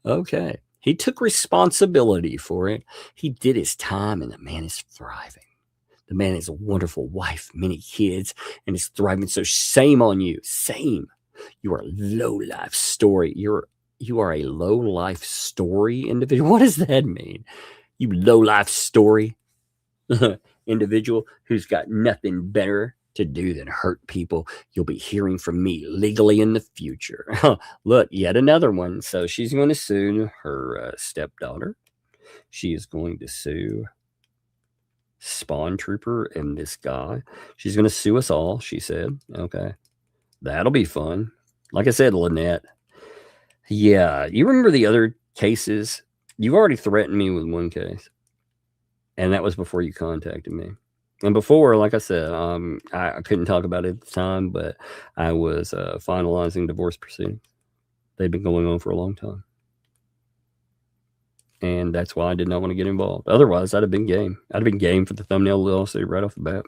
L: Okay. He took responsibility for it. He did his time, and the man is thriving. The man has a wonderful wife, many kids, and is thriving. So shame on you. Same. You are a low-life story. You are a low-life story individual. What does that mean? You low-life story individual who's got nothing better to do than hurt people. You'll be hearing from me legally in the future. Look, yet another one. So she's going to sue her stepdaughter. She is going to sue Spawn Trooper and this guy. She's going to sue us all, she said. Okay. That'll be fun. Like I said, Lynette. Yeah, you remember the other cases? You've already threatened me with one case. And that was before you contacted me. And before, like I said, I couldn't talk about it at the time, but I was finalizing divorce proceedings. They've been going on for a long time. And that's why I did not want to get involved. Otherwise, I'd have been game. I'd have been game for the thumbnail lawsuit right off the bat.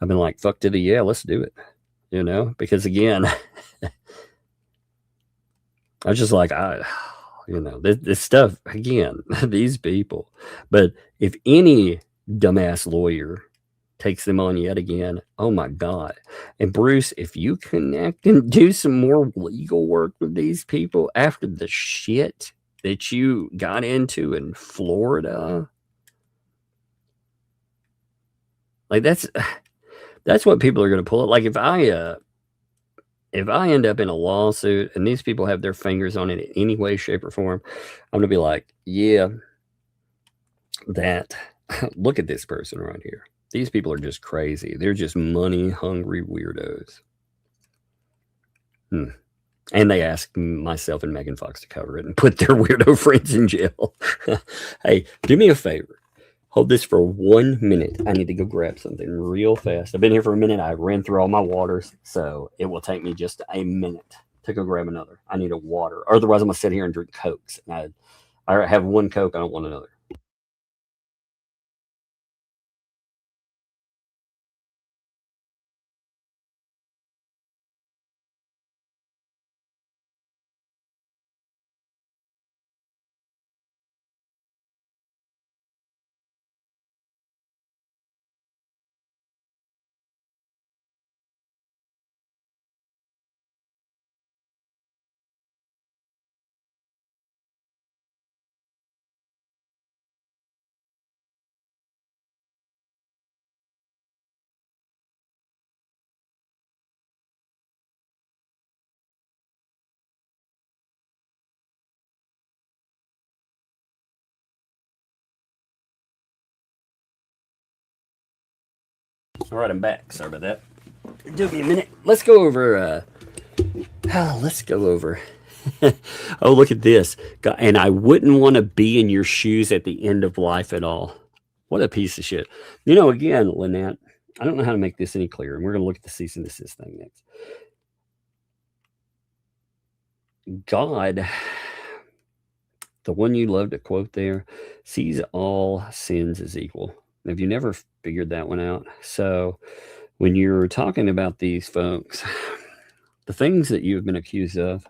L: I've been like, fuck to the yeah, let's do it. You know, because again, I was just like, you know, this stuff, again, these people. But if any dumbass lawyer takes them on yet again, oh my God. And Bruce, if you connect and do some more legal work with these people after the shit that you got into in Florida, like that's what people are going to pull it. Like if I end up in a lawsuit and these people have their fingers on it in any way, shape, or form, I'm going to be like, yeah, that, look at this person right here. These people are just crazy. They're just money-hungry weirdos. And they asked myself and Megan Fox to cover it and put their weirdo friends in jail. Hey, do me a favor. Hold this for 1 minute. I need to go grab something real fast. I've been here for a minute. I ran through all my waters, so it will take me just a minute to go grab another. I need a water. Or otherwise, I'm going to sit here and drink Cokes. And I have one Coke. I don't want another. All right, I'm back. Sorry about that. Give me a minute. Let's go over. Oh, look at this. And I wouldn't want to be in your shoes at the end of life at all. What a piece of shit. You know, again, Lynette, I don't know how to make this any clearer. And we're going to look at the cease and desist thing next. God, the one you love to quote there, sees all sins as equal. Have you never figured that one out? So when you're talking about these folks, the things that you've been accused of,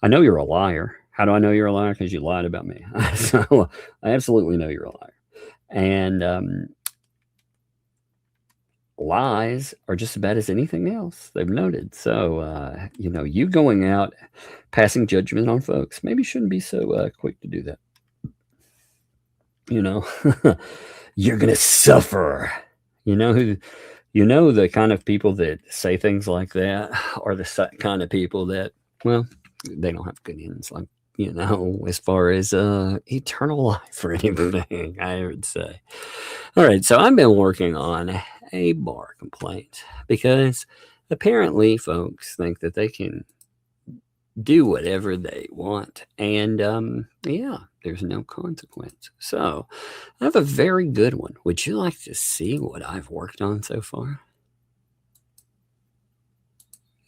L: I know you're a liar. How do I know you're a liar? Because you lied about me. So I absolutely know you're a liar. And lies are just as bad as anything else, they've noted. So, you know, you going out, passing judgment on folks, maybe shouldn't be so quick to do that. You know, you're going to suffer. You know the kind of people that say things like that are the kind of people that, well, they don't have good ends, like, you know, as far as eternal life or anything, I would say. All right, so I've been working on a bar complaint because apparently folks think that they can do whatever they want. And yeah, there's no consequence. So I have a very good one. Would you like to see what I've worked on so far?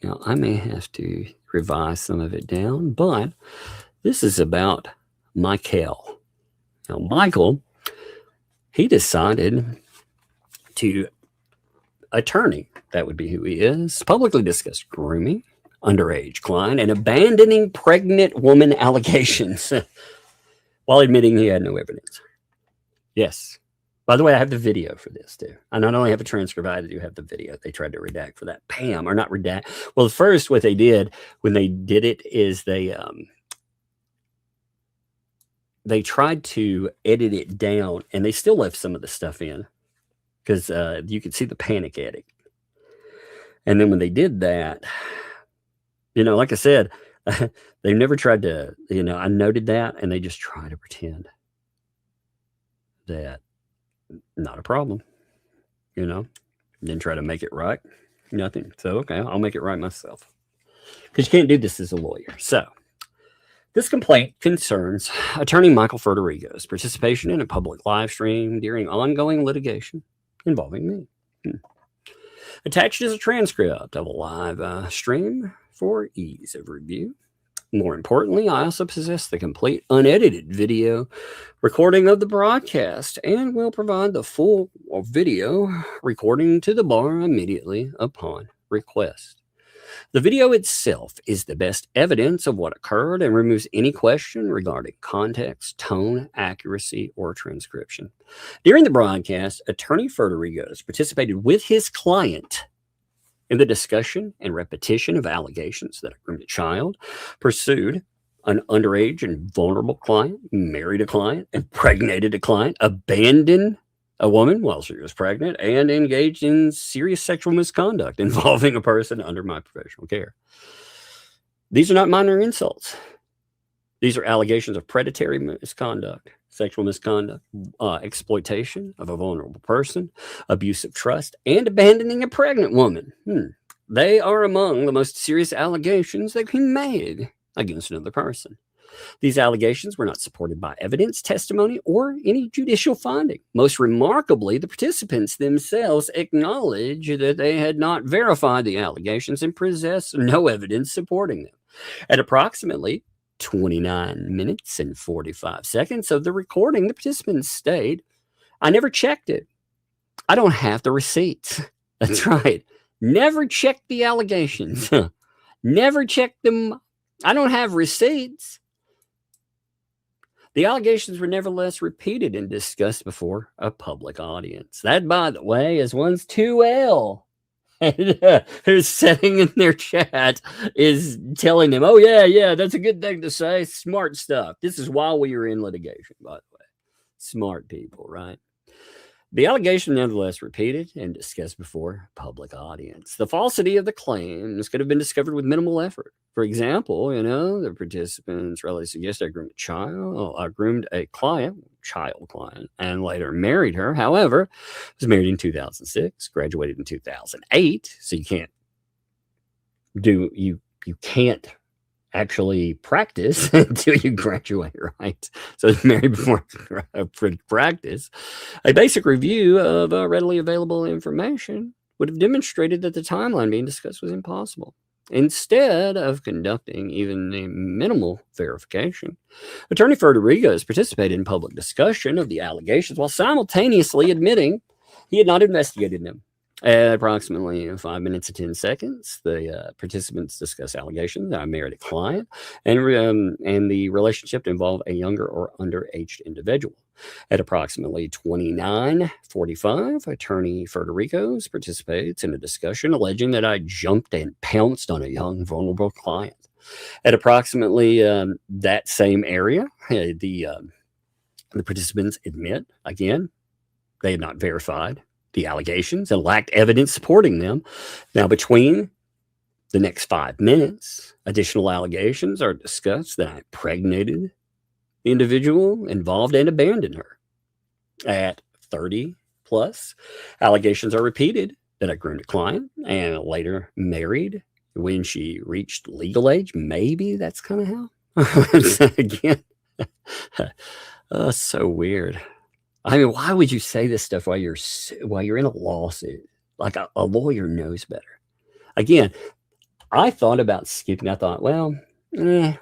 L: Now, I may have to revise some of it down, but this is about Hale. Now, Michael, he decided to attorney, that would be who he is, publicly discuss grooming underage client and abandoning pregnant woman allegations while admitting he had no evidence. Yes. By the way, I have the video for this too. I not only have a transcript, I do have the video. They tried to redact for that. Bam, or not redact. Well, first, what they did when they did it is they tried to edit it down, and they still left some of the stuff in because you could see the panic addict. And then when they did that, you know, like I said, they never tried to, you know, I noted that, and they just try to pretend that not a problem, you know, then try to make it right. Nothing. So, okay, I'll make it right myself. Because you can't do this as a lawyer. So, this complaint concerns attorney Michael Federico's participation in a public live stream during ongoing litigation involving me. Attached is a transcript of a live stream for ease of review. More importantly, I also possess the complete unedited video recording of the broadcast and will provide the full video recording to the bar immediately upon request. The video itself is the best evidence of what occurred and removes any question regarding context, tone, accuracy, or transcription. During the broadcast, Attorney Federico's participated with his client in the discussion and repetition of allegations that a groomed child, pursued an underage and vulnerable client, married a client, impregnated a client, abandoned a woman while she was pregnant, and engaged in serious sexual misconduct involving a person under my professional care. These are not minor insults. These are allegations of predatory misconduct, sexual misconduct, exploitation of a vulnerable person, abuse of trust, and abandoning a pregnant woman. They are among the most serious allegations that can be made against another person. These allegations were not supported by evidence, testimony, or any judicial finding. Most remarkably, the participants themselves acknowledge that they had not verified the allegations and possess no evidence supporting them. At approximately 29 minutes and 45 seconds of the recording, the participants state, "I never checked it. I don't have the receipts." That's right. Never checked the allegations. Never checked them. I don't have receipts. The allegations were nevertheless repeated and discussed before a public audience. That, by the way, is one's 2L. Who's sitting in their chat is telling them, oh, yeah, that's a good thing to say. Smart stuff. This is while we were in litigation, by the way. Smart people, right? The allegation nevertheless repeated and discussed before a public audience. The falsity of the claims could have been discovered with minimal effort. For example, the participants readily suggested I groomed a child client, and later married her. However, was married in 2006, graduated in 2008. So you can't actually practice until you graduate, right? So it's married before practice. A basic review of readily available information would have demonstrated that the timeline being discussed was impossible. Instead of conducting even a minimal verification, Attorney Federico has participated in public discussion of the allegations while simultaneously admitting he had not investigated them. At approximately 5 minutes and 10 seconds, the participants discuss allegations that I married a client and the relationship involved a younger or underage individual. At approximately 29:45, Attorney Federico's participates in a discussion alleging that I jumped and pounced on a young, vulnerable client. At approximately that same area, the participants admit, again, they had not verified the allegations and lacked evidence supporting them. Now, between the next 5 minutes, additional allegations are discussed that I impregnated the individual involved and abandoned her. At 30 plus, allegations are repeated that I groomed a client and later married when she reached legal age. Maybe that's kind of how. Again, so weird. I mean, why would you say this stuff while you're in a lawsuit? Like a lawyer knows better. Again, I thought about skipping. I thought, well,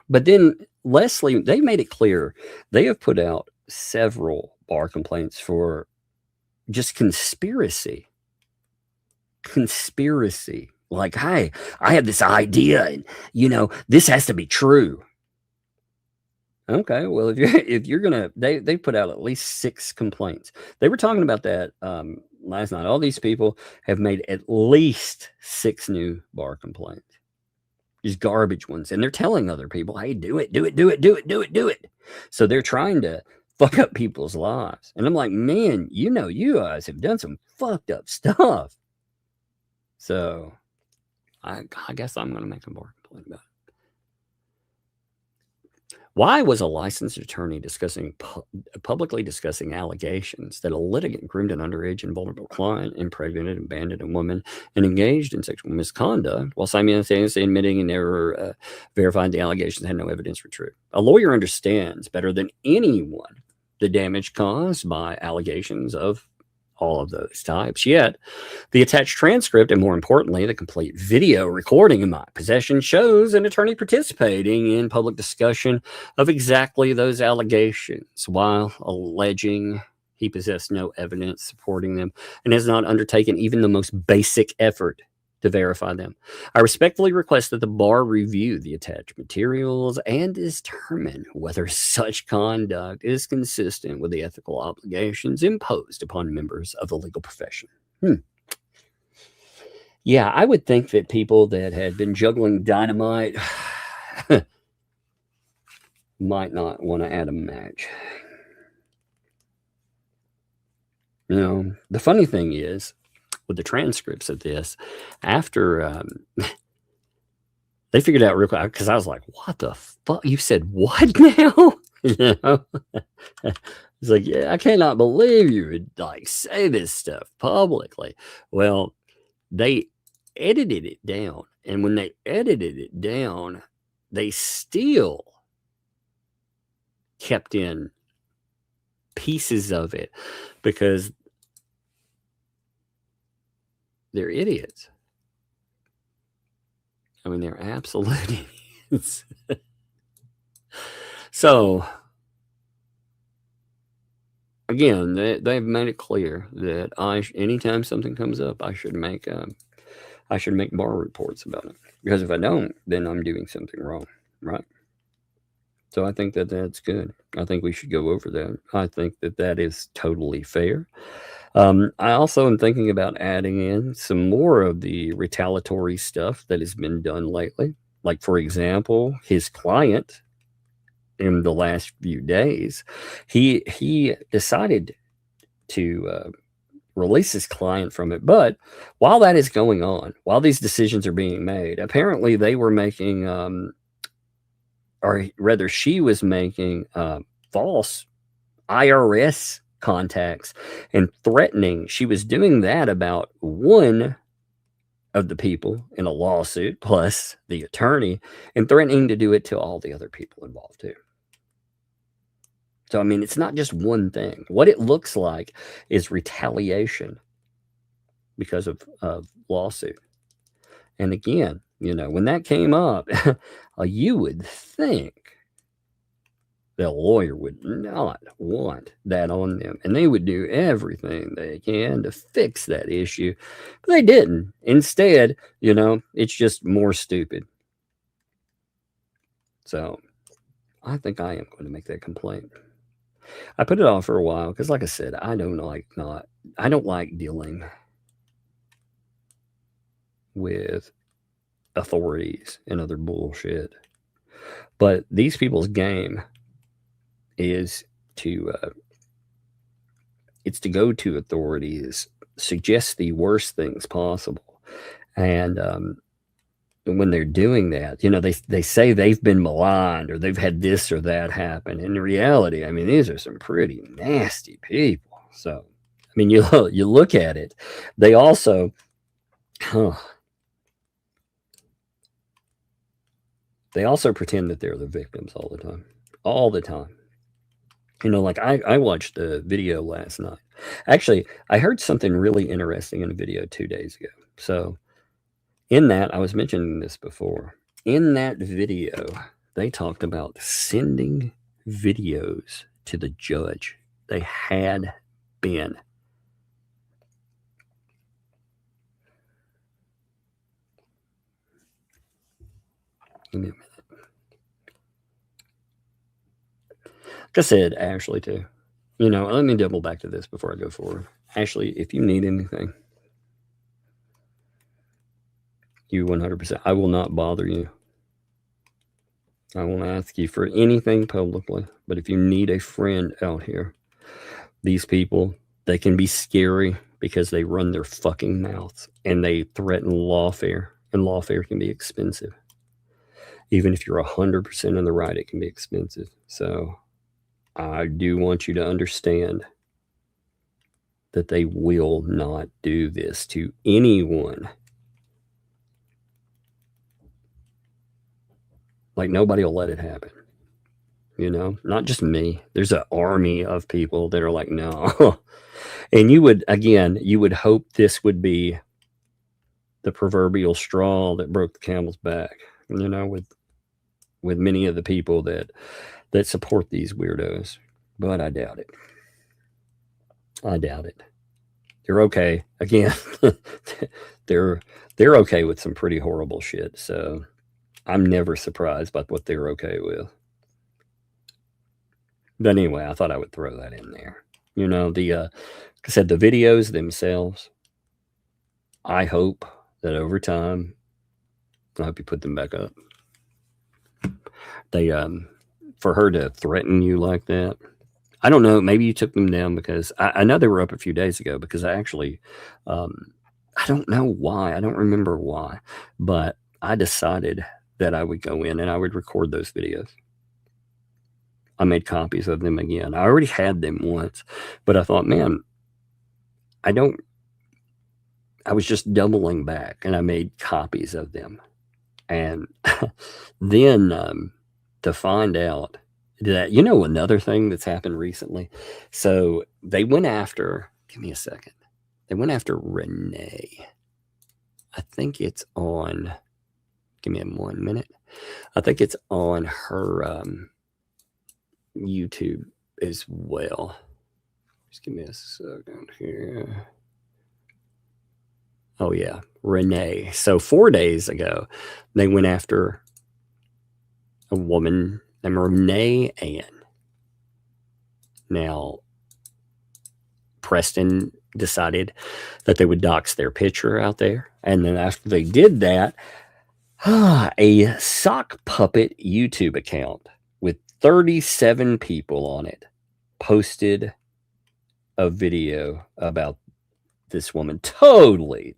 L: but then Leslie, they made it clear they have put out several bar complaints for just conspiracy. Like, hey, I have this idea, and this has to be true. Okay, well, if you're gonna, they put out at least 6 complaints. They were talking about that last night. All these people have made at least 6 new bar complaints. These garbage ones, and they're telling other people, hey, do it. So they're trying to fuck up people's lives. And I'm like, man, you guys have done some fucked up stuff. So I guess I'm going to make a bar complaint about it. Why was a licensed attorney publicly discussing allegations that a litigant groomed an underage and vulnerable client, impregnated and abandoned a woman, and engaged in sexual misconduct, while simultaneously admitting and never verified the allegations had no evidence were true? A lawyer understands better than anyone the damage caused by allegations of all of those types. Yet, the attached transcript, and more importantly, the complete video recording in my possession, shows an attorney participating in public discussion of exactly those allegations while alleging he possessed no evidence supporting them and has not undertaken even the most basic effort to verify them. I respectfully request that the bar review the attached materials and determine whether such conduct is consistent with the ethical obligations imposed upon members of the legal profession. Yeah, I would think that people that had been juggling dynamite might not want to add a match. The funny thing is, with the transcripts of this, after they figured out real quick, because I was like, what the fuck? You said what now? It's like, yeah, I cannot believe you would say this stuff publicly. Well, they edited it down, and when they edited it down, they still kept in pieces of it because they're idiots. I mean, they're absolute idiots. So, again, they've made it clear that anytime something comes up, I should make bar reports about it. Because if I don't, then I'm doing something wrong, right? So I think that that's good. I think we should go over that. I think that that is totally fair. I also am thinking about adding in some more of the retaliatory stuff that has been done lately. Like, for example, his client in the last few days, he decided to release his client from it. But while that is going on, while these decisions are being made, apparently they were making, or rather she was making false IRS contacts and threatening. She was doing that about one of the people in a lawsuit, plus the attorney, and threatening to do it to all the other people involved too. So, I mean, it's not just one thing. What it looks like is retaliation because of lawsuit. And again, when that came up, you would think the lawyer would not want that on them, and they would do everything they can to fix that issue, but they didn't. Instead, it's just more stupid. So I think I am going to make that complaint. I put it off for a while because, like I said, I don't like dealing with authorities and other bullshit. But these people's game is to go to authorities, suggest the worst things possible, and when they're doing that, they say they've been maligned or they've had this or that happen. In reality, I mean, these are some pretty nasty people. So, I mean, you look at it. They also, They also pretend that they're the victims all the time. All the time. You know, like I watched the video last night. Actually, I heard something really interesting in a video 2 days ago. So in that, I was mentioning this before. In that video, they talked about sending videos to the judge. They had been. Give me a minute. Like I said, Ashley, too. You know, let me double back to this before I go forward. Ashley, if you need anything, you 100%, I will not bother you. I won't ask you for anything publicly. But if you need a friend out here, these people, they can be scary because they run their fucking mouths and they threaten lawfare. And lawfare can be expensive. Even if you're 100% in the right, it can be expensive. So I do want you to understand that they will not do this to anyone. Like, nobody will let it happen. You know, not just me. There's an army of people that are like, no. And you would hope this would be the proverbial straw that broke the camel's back, you know, with many of the people that support these weirdos. But I doubt it. I doubt it. They're okay. Again, they're okay with some pretty horrible shit. So I'm never surprised by what they're okay with. But anyway, I thought I would throw that in there. You know, like I said, the videos themselves, I hope that over time, I hope you put them back up. They, for her to threaten you like that, I don't know, maybe you took them down because I know they were up a few days ago because I actually, I don't know why, I don't remember why, but I decided that I would go in and I would record those videos. I made copies of them again. I already had them once, but I thought, man, I was just doubling back and I made copies of them. And then to find out that, you know, another thing that's happened recently. So they went after, give me a second. They went after Renee. I think it's on, give me 1 minute. I think it's on her YouTube as well. Just give me a second here. Oh, yeah, Renee. So 4 days ago, they went after a woman named Renee Ann. Now, Preston decided that they would dox their picture out there. And then after they did that, a sock puppet YouTube account with 37 people on it posted a video about this woman. Totally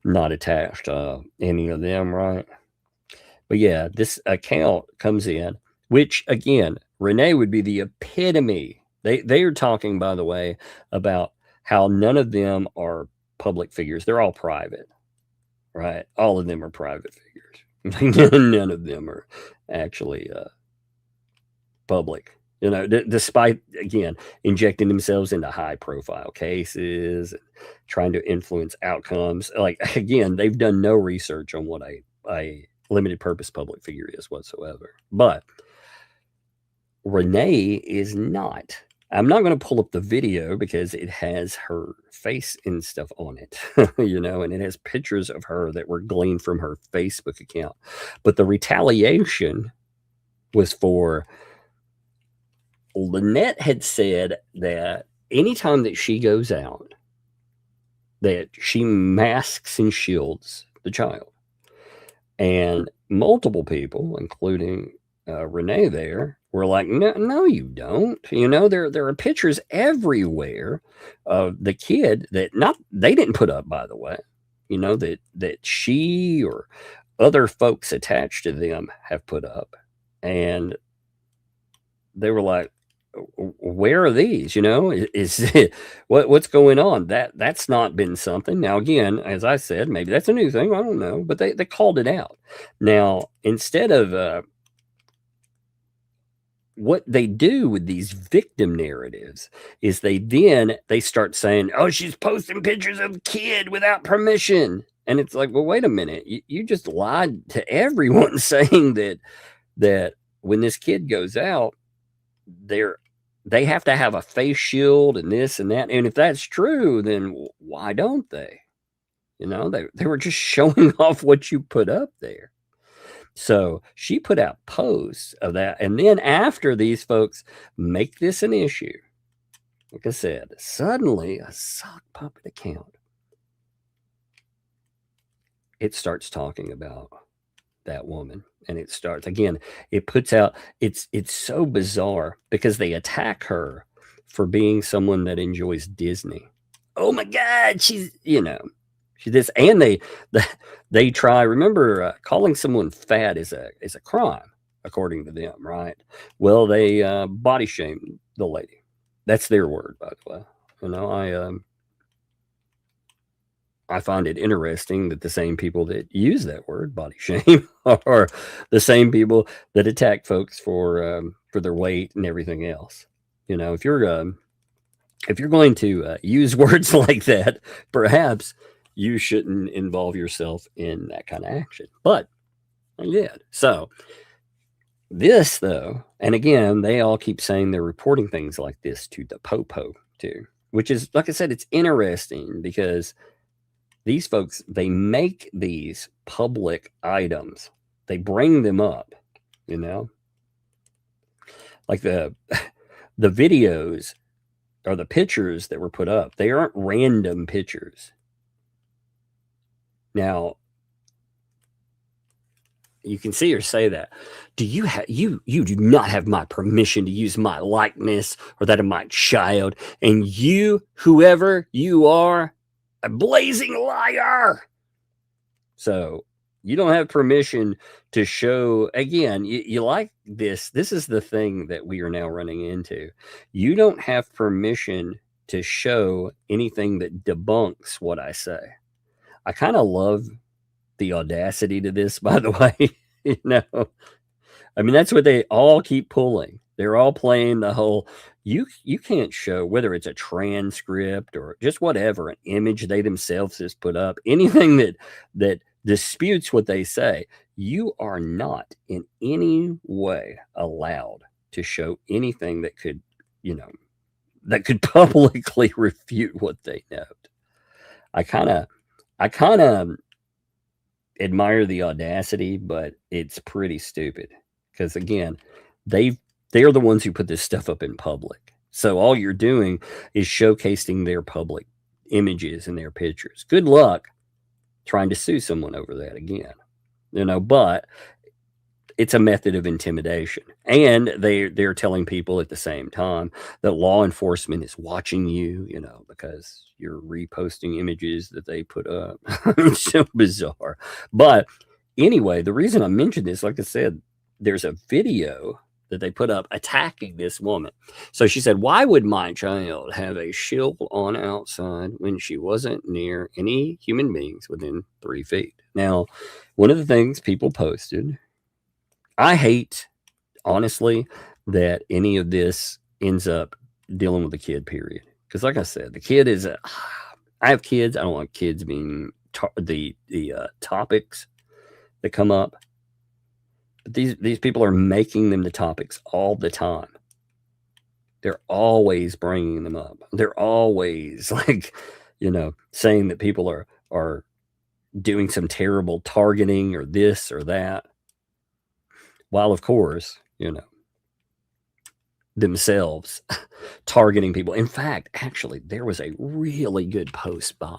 L: not attached to any of them, right? But yeah, this account comes in, which again, Renee would be the epitome. They are talking, by the way, about how none of them are public figures. They're all private, right? All of them are private figures. None of them are actually public. You know, despite, again, injecting themselves into high-profile cases and trying to influence outcomes. Like, again, they've done no research on what a limited-purpose public figure is whatsoever. But Renee is not. I'm not going to pull up the video because it has her face and stuff on it, you know, and it has pictures of her that were gleaned from her Facebook account. But the retaliation was for... Lynette had said that anytime that she goes out, that she masks and shields the child. And multiple people, including Renee there, were like, no, you don't. You know, there are pictures everywhere of the kid that they didn't put up, by the way, you know, that she or other folks attached to them have put up. And they were like, where are these? Is what's going on? That's not been something. Now, again, as I said, maybe that's a new thing. I don't know, but they called it out. Now, instead of what they do with these victim narratives is they start saying, "Oh, she's posting pictures of the kid without permission," and it's like, well, wait a minute, you just lied to everyone, saying that when this kid goes out, they have to have a face shield and this and that. And if that's true, then why don't they? They were just showing off what you put up there. So she put out posts of that. And then after these folks make this an issue, like I said, suddenly a sock puppet account, it starts talking about that woman. And it starts again, it puts out, it's so bizarre because they attack her for being someone that enjoys Disney. Oh my God, she's this, and they try, remember, calling someone fat is a crime according to them, right? Well, they body shame the lady. That's their word, by the way. I find it interesting that the same people that use that word, body shame, are the same people that attack folks for their weight and everything else. If you're going to use words like that, perhaps you shouldn't involve yourself in that kind of action. But I did. So this, though, and again, they all keep saying they're reporting things like this to the Popo too, which is, like I said, it's interesting because these folks, they make these public items. They bring them up, like the videos or the pictures that were put up. They aren't random pictures. Now, you can see her say that. Do you have you do not have my permission to use my likeness or that of my child, and you, whoever you are, a blazing liar. So you don't have permission to show, again, you like this. This is the thing that we are now running into. You don't have permission to show anything that debunks what I say. I kind of love the audacity to this, by the way. I mean, that's what they all keep pulling. They're all playing the whole, you can't show, whether it's a transcript or just whatever, an image they themselves just put up, anything that disputes what they say. You are not in any way allowed to show anything that could, that could publicly refute what they note. I kind of admire the audacity, but it's pretty stupid because, again, they're the ones who put this stuff up in public. So all you're doing is showcasing their public images and their pictures. Good luck trying to sue someone over that again, but it's a method of intimidation. And they're telling people at the same time that law enforcement is watching you, because you're reposting images that they put up. It's so bizarre. But anyway, the reason I mentioned this, like I said, there's a video that they put up attacking this woman. So she said, "Why would my child have a shield on outside when she wasn't near any human beings within 3 feet?" Now, one of the things people posted, I hate, honestly, that any of this ends up dealing with the kid, period. Because like I said, the kid is I have kids. I don't want kids being the topics that come up. But these people are making them the topics all the time. They're always bringing them up. They're always saying that people are doing some terrible targeting or this or that. While, of course, themselves targeting people. In fact, actually, there was a really good post by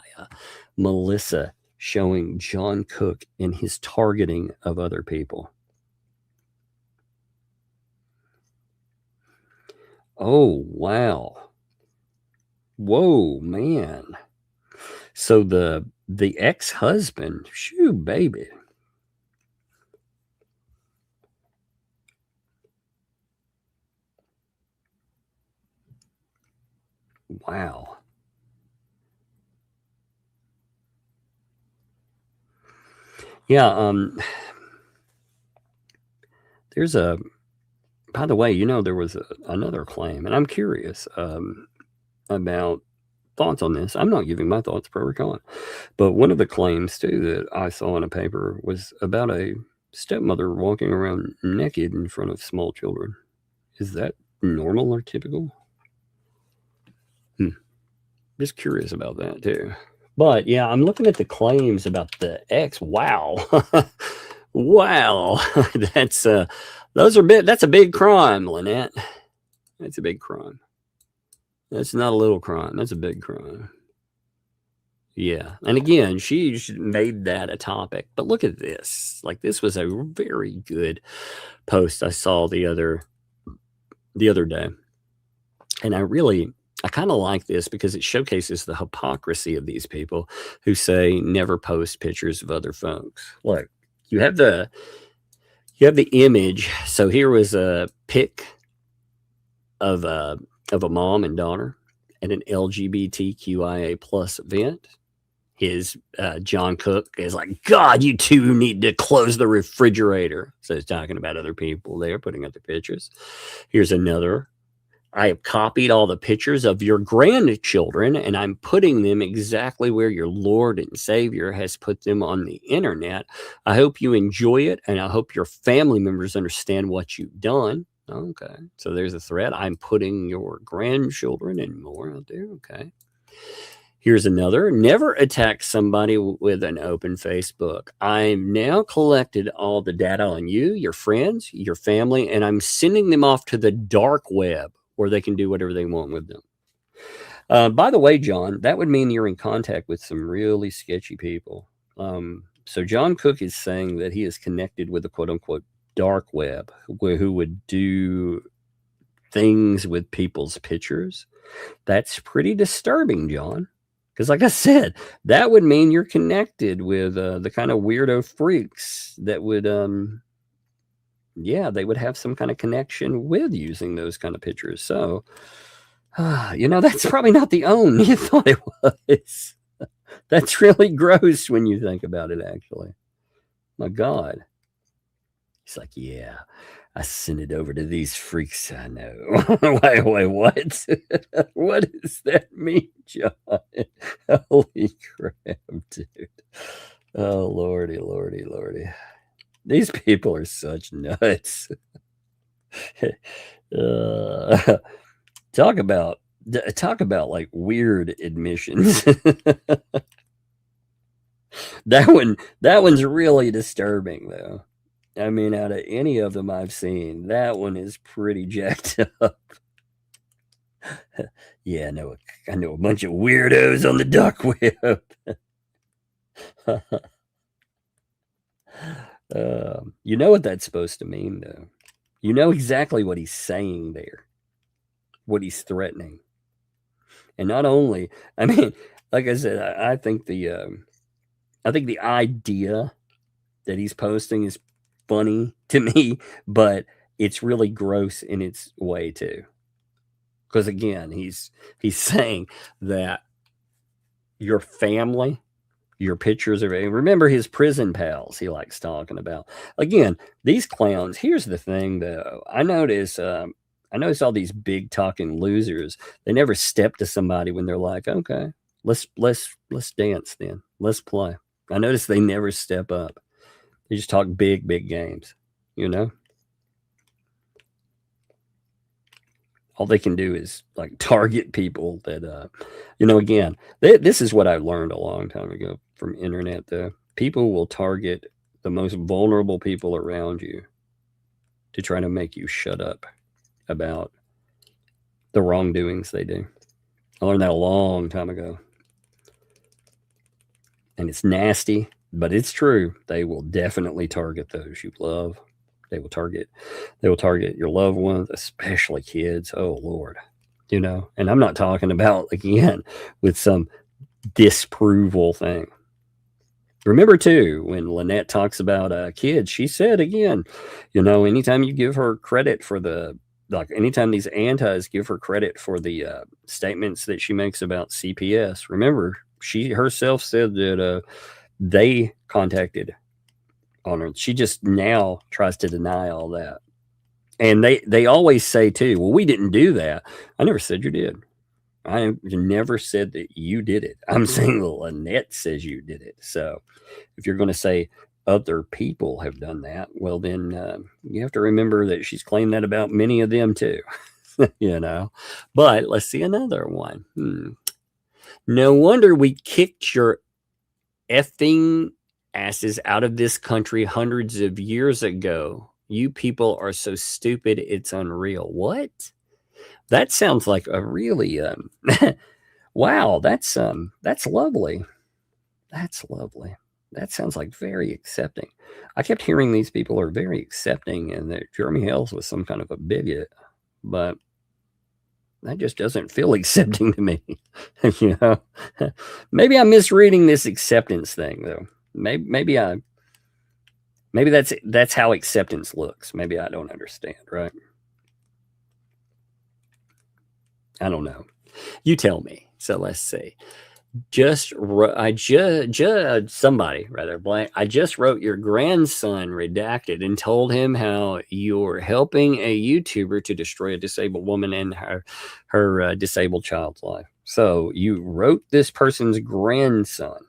L: Melissa showing John Cook in his targeting of other people. Oh, wow. Whoa, man. So the ex-husband, shoo, baby. Wow. Yeah, there's a, by the way, you know, there was another claim, and I'm curious about thoughts on this. I'm not giving my thoughts pro or con, but one of the claims too that I saw in a paper was about a stepmother walking around naked in front of small children. Is that normal or typical? Just curious about that too. But yeah, I'm looking at the claims about the ex. Wow. Wow. That's that's a big crime, Lynette. That's a big crime. That's not a little crime. That's a big crime. Yeah. And again, she made that a topic. But look at this. Like, this was a very good post I saw the other day. And I kind of like this because it showcases the hypocrisy of these people who say never post pictures of other folks. Look, you have the image. So here was a pic of a mom and daughter at an LGBTQIA plus event. His John Cook is like, God, you two need to close the refrigerator. So he's talking about other people there putting up the pictures. Here's another. I have copied all the pictures of your grandchildren, and I'm putting them exactly where your Lord and Savior has put them on the internet. I hope you enjoy it, and I hope your family members understand what you've done. Okay, so there's a thread. I'm putting your grandchildren and more out there. Okay. Here's another. Never attack somebody with an open Facebook. I've now collected all the data on you, your friends, your family, and I'm sending them off to the dark web where they can do whatever they want with them. By the way, John, that would mean you're in contact with some really sketchy people. So John Cook is saying that he is connected with the quote-unquote dark web, who would do things with people's pictures. That's pretty disturbing, John. Because like I said, that would mean you're connected with the kind of weirdo freaks that would, they would have some kind of connection with using those kind of pictures. So, that's probably not the own you thought it was. That's really gross when you think about it, actually. My God. He's like, yeah, I sent it over to these freaks I know. Wait, what? What does that mean, John? Holy crap, dude. Oh, lordy. These people are such nuts. Talk about like weird admissions. That one's really disturbing, though. I mean, out of any of them I've seen, that one is pretty jacked up. Yeah, I know a bunch of weirdos on the dark web. You know what that's supposed to mean, though. You know exactly what he's saying there, what he's threatening. And not only, I mean, like I said, I think the idea that he's posting is funny to me, but it's really gross in its way too. Because again, he's saying that your family, your pictures are, remember his prison pals he likes talking about. Again, these clowns, here's the thing though. I notice all these big talking losers, they never step to somebody when they're like, okay, let's dance then. Let's play. I notice they never step up. They just talk big games, All they can do is like target people that, again, this is what I learned a long time ago from internet, though. People will target the most vulnerable people around you to try to make you shut up about the wrongdoings they do. I learned that a long time ago. And it's nasty. But it's true. They will definitely target those you love. They will target your loved ones, especially kids. Oh, Lord. And I'm not talking about, again, with some disapproval thing. Remember, too, when Lynette talks about kids, she said, again, anytime you give her credit for the like anytime these antis give her credit for the statements that she makes about CPS, remember, she herself said that they contacted on her. She just now tries to deny all that. And they always say too, well, we didn't do that. I never said you did. I never said that you did it. I'm saying Lynette says you did it. So if you're going to say other people have done that, well, then you have to remember that she's claimed that about many of them too. You know, but let's see another one. No wonder we kicked your effing asses out of this country hundreds of years ago. You people are so stupid, it's unreal. What? That sounds like a really wow, that's lovely. That's lovely. That sounds like very accepting. I kept hearing these people are very accepting and that Jeremy Hales was some kind of a bigot, but that just doesn't feel accepting to me. You know, maybe I'm misreading this acceptance thing though. Maybe that's how acceptance looks. Maybe I don't understand, right? I don't know. You tell me. So let's see. I just wrote your grandson redacted and told him how you're helping a YouTuber to destroy a disabled woman and her disabled child's life. So you wrote this person's grandson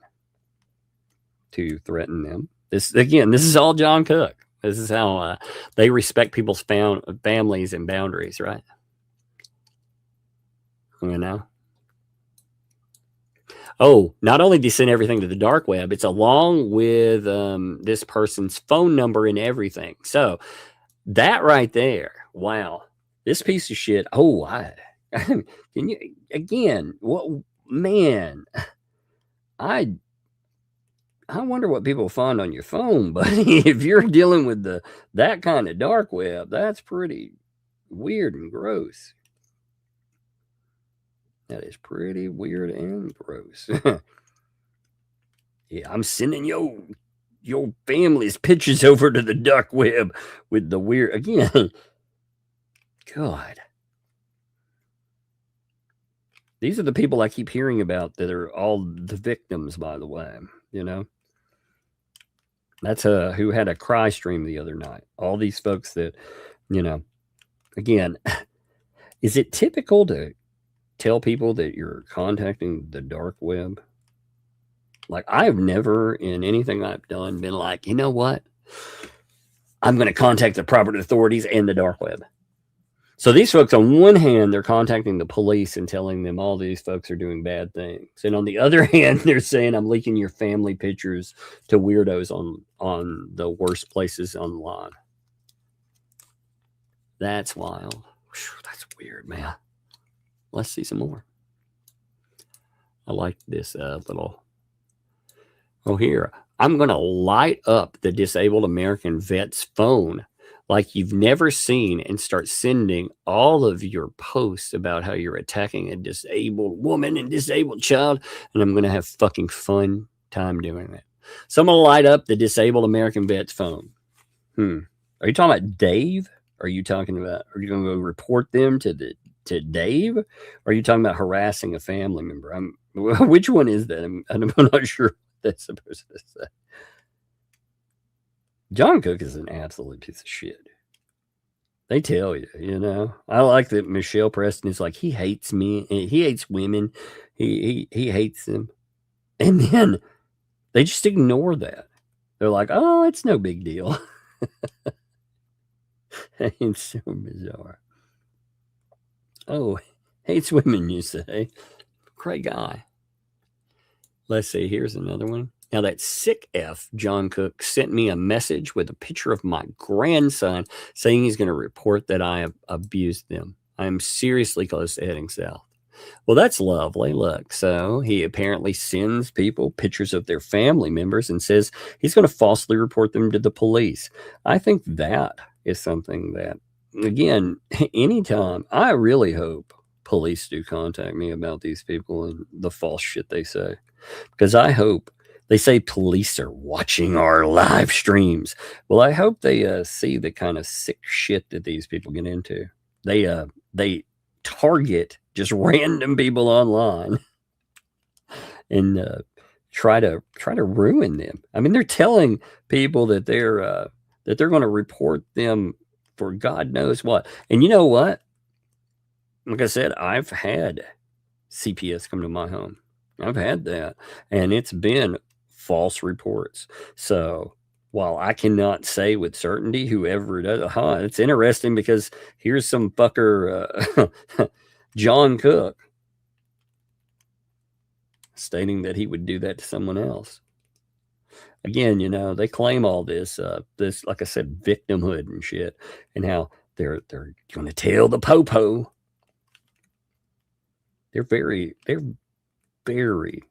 L: to threaten them. This is all John Cook. This is how they respect people's families and boundaries, right? You know. Oh, not only do you send everything to the dark web, it's along with this person's phone number and everything. So that right there, wow, this piece of shit. Oh, can you again? What, man? I wonder what people find on your phone, buddy. If you're dealing with that kind of dark web, that's pretty weird and gross. That is pretty weird and gross. Yeah, I'm sending your family's pictures over to the dark web with the weird again. God. These are the people I keep hearing about that are all the victims, by the way, you know. That's who had a cry stream the other night. All these folks that, you know, again, is it typical to tell people that you're contacting the dark web? Like, I've never in anything I've done been like, you know what? I'm going to contact the proper authorities and the dark web. So these folks, on one hand, they're contacting the police and telling them all these folks are doing bad things. And on the other hand, they're saying, I'm leaking your family pictures to weirdos on the worst places online. That's wild. Whew, that's weird, man. Let's see some more. I like this little. Oh, here. I'm going to light up the disabled American vet's phone like you've never seen and start sending all of your posts about how you're attacking a disabled woman and disabled child. And I'm going to have fucking fun time doing it. So I'm going to light up the disabled American vet's phone. Are you talking about Dave? Are you going to go report them to Dave? Or are you talking about harassing a family member? Which one is that? I'm not sure what that's supposed to say. John Cook is an absolute piece of shit. They tell you, you know. I like that Michelle Preston is like, he hates me. He hates women. He hates them. And then they just ignore that. They're like, oh, it's no big deal. It's so bizarre. Oh, hates women, you say? Great guy. Let's see. Here's another one. Now, that sick F, John Cook, sent me a message with a picture of my grandson saying he's going to report that I have abused them. I am seriously close to heading south. Well, that's lovely. Look, so he apparently sends people pictures of their family members and says he's going to falsely report them to the police. I think that is something that, again, anytime, I really hope police do contact me about these people and the false shit they say. Because I hope they say police are watching our live streams. Well, I hope they see the kind of sick shit that these people get into. they target just random people online and try to ruin them. I mean, they're telling people that they're going to report them for God knows what. And you know what? Like I said, I've had CPS come to my home. I've had that, and it's been false reports. So while I cannot say with certainty whoever it is, it's interesting because here's some fucker, John Cook, stating that he would do that to someone else. Again, you know, they claim all this, like I said, victimhood and shit, and how they're going to tell the popo. They're very, very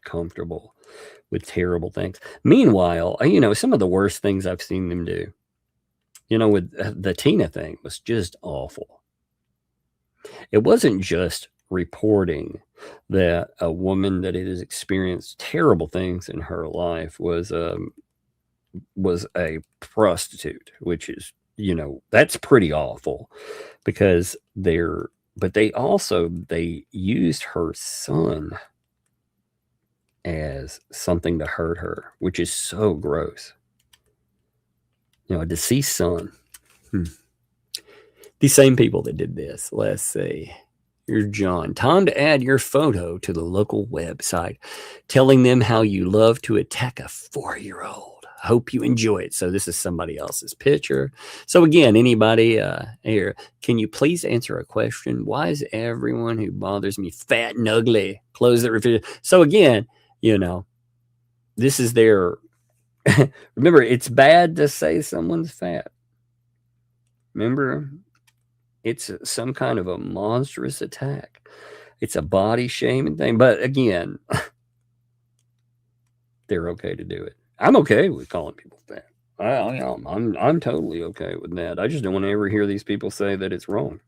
L: comfortable with terrible things. Meanwhile, you know, some of the worst things I've seen them do, you know, with the Tina thing was just awful. It wasn't just reporting that a woman that has experienced terrible things in her life was a prostitute, which is, you know, that's pretty awful because they used her son as something to hurt her, which is so gross. You know, a deceased son. These same people that did this, let's see. Here's John. Time to add your photo to the local website, telling them how you love to attack a 4-year-old. Hope you enjoy it. So this is somebody else's picture. So again, anybody here, can you please answer a question? Why is everyone who bothers me fat and ugly? Close the refrigerator. So again, you know, this is their, remember, it's bad to say someone's fat. Remember, it's some kind of a monstrous attack. It's a body shaming thing. But again, they're okay to do it. I'm okay with calling people fat. I'm totally okay with that. I just don't want to ever hear these people say that it's wrong.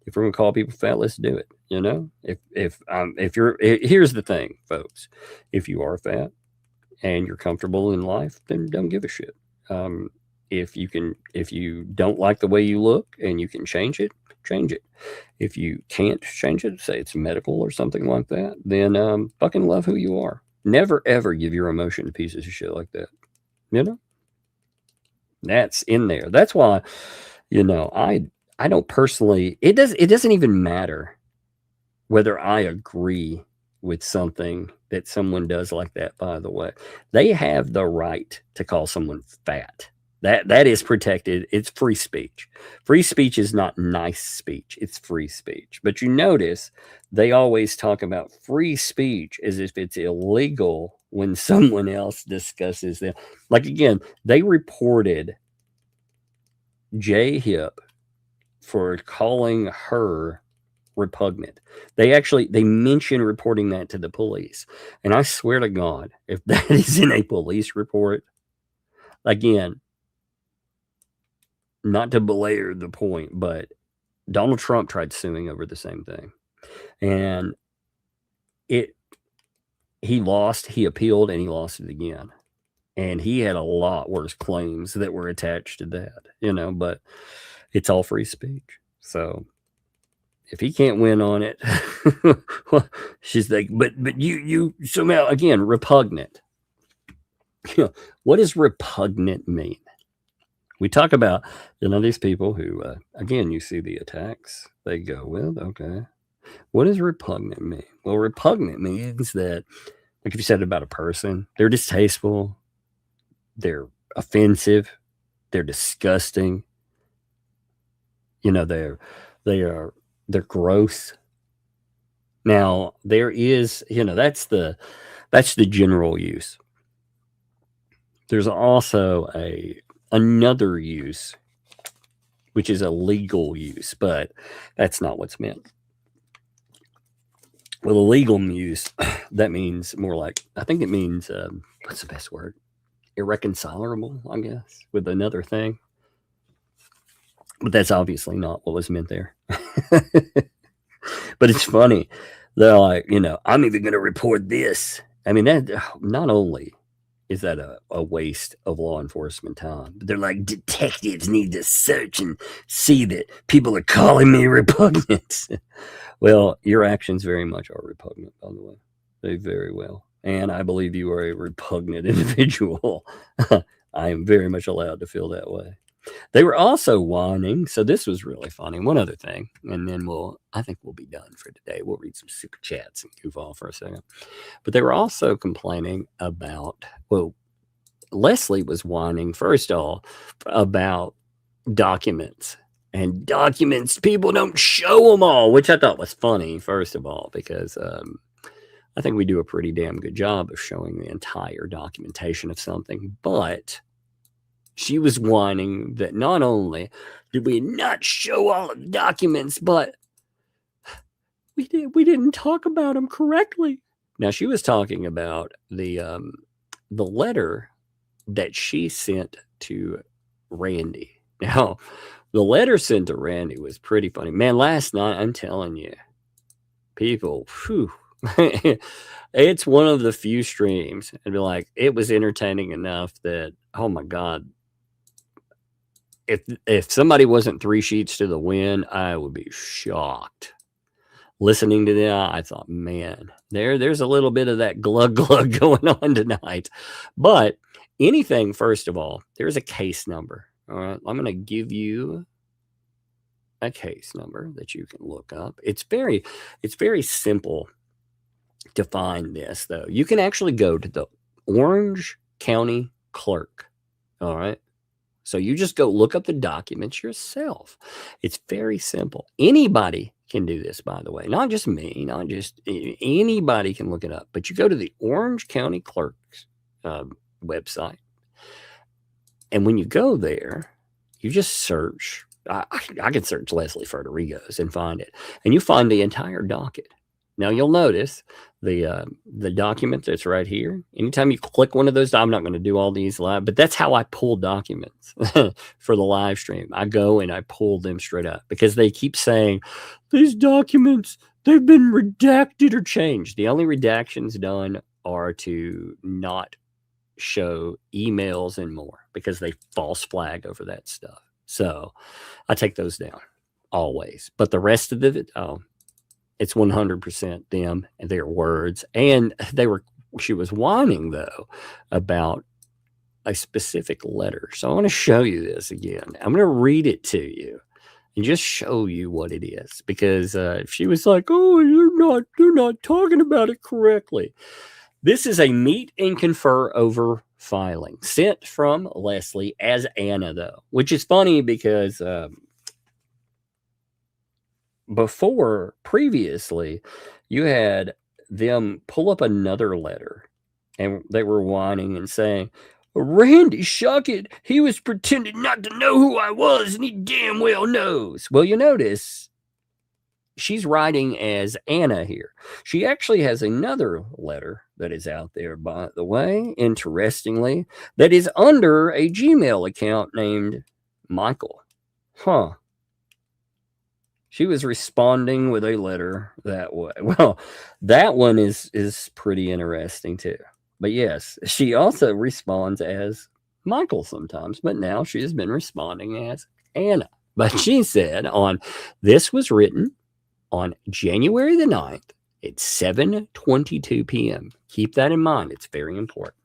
L: If we're going to call people fat, let's do it. You know, if you're, here's the thing, folks, if you are fat and you're comfortable in life, then don't give a shit. If you don't like the way you look and you can change it, change it. If you can't change it, say it's medical or something like that, then fucking love who you are. Never ever give your emotion to pieces of shit like that. You know? That's in there. That's why, you know, I don't personally, it doesn't even matter whether I agree with something that someone does like that, by the way. They have the right to call someone fat. That is protected. It's free speech. Free speech is not nice speech. It's free speech. But you notice they always talk about free speech as if it's illegal when someone else discusses them. Like, again, they reported J Hip for calling her repugnant. They mention reporting that to the police. And I swear to God, if that is in a police report, again, not to belabor the point, but Donald Trump tried suing over the same thing. And he lost, he appealed, and he lost it again. And he had a lot worse claims that were attached to that, you know, but it's all free speech. So if he can't win on it, she's like, but you somehow, again, repugnant. What does repugnant mean? We talk about, you know, these people who, again, you see the attacks, they go with, okay, what does repugnant mean? Well, repugnant means that, like if you said about a person, they're distasteful, they're offensive, they're disgusting, you know, they're gross. Now, there is, you know, that's the general use. There's also another use, which is a legal use, but that's not what's meant. Well, a legal use, that means more like, I think it means, what's the best word? Irreconcilable, I guess, with another thing. But that's obviously not what was meant there. But it's funny. They're like, you know, I'm even going to report this. I mean, that not only is that a waste of law enforcement time? But they're like, detectives need to search and see that people are calling me repugnant. Well, your actions very much are repugnant, by the way. They very well. And I believe you are a repugnant individual. I am very much allowed to feel that way. They were also whining. So this was really funny. One other thing, and then I think we'll be done for today. We'll read some super chats and goof off for a second. But they were also complaining about, well, Leslie was whining, first of all, about documents. And documents, people don't show them all, which I thought was funny, first of all, because I think we do a pretty damn good job of showing the entire documentation of something. But she was whining that not only did we not show all of the documents, but we didn't talk about them correctly. Now, she was talking about the letter that she sent to Randy. Now, the letter sent to Randy was pretty funny. Man, last night, I'm telling you, people, whew, it's one of the few streams. And be like, it was entertaining enough that, oh my God, if somebody wasn't 3 sheets to the wind, I would be shocked. Listening to that, I thought, man, there's a little bit of that glug glug going on tonight. But anything, first of all, there's a case number. All right, I'm going to give you a case number that you can look up. It's very simple to find this, though. You can actually go to the Orange County Clerk. All right. So you just go look up the documents yourself. It's very simple. Anybody can do this, by the way. Not just me, not just anybody can look it up. But you go to the Orange County Clerk's website. And when you go there, you just search. I can search Leslie Federigo's and find it. And you find the entire docket. Now, you'll notice the document that's right here. Anytime you click one of those, I'm not going to do all these live, but that's how I pull documents for the live stream. I go and I pull them straight up because they keep saying, these documents, they've been redacted or changed. The only redactions done are to not show emails and more because they false flag over that stuff. So I take those down always. But the rest of it, it's 100% them and their words. And she was whining, though, about a specific letter. So I want to show you this again. I'm going to read it to you and just show you what it is. Because she was like, oh, they're not talking about it correctly. This is a meet and confer over filing sent from Leslie as Anna, though, which is funny because previously, you had them pull up another letter and they were whining and saying, Randy Shuckett, he was pretending not to know who I was and he damn well knows. Well, you notice she's writing as Anna here. She actually has another letter that is out there, by the way, interestingly, that is under a Gmail account named Michael. Huh. She was responding with a letter that way. Well, that one is pretty interesting too. But yes, she also responds as Michael sometimes, but now she has been responding as Anna. But she said this was written on January the 9th at 7:22 p.m. Keep that in mind. It's very important.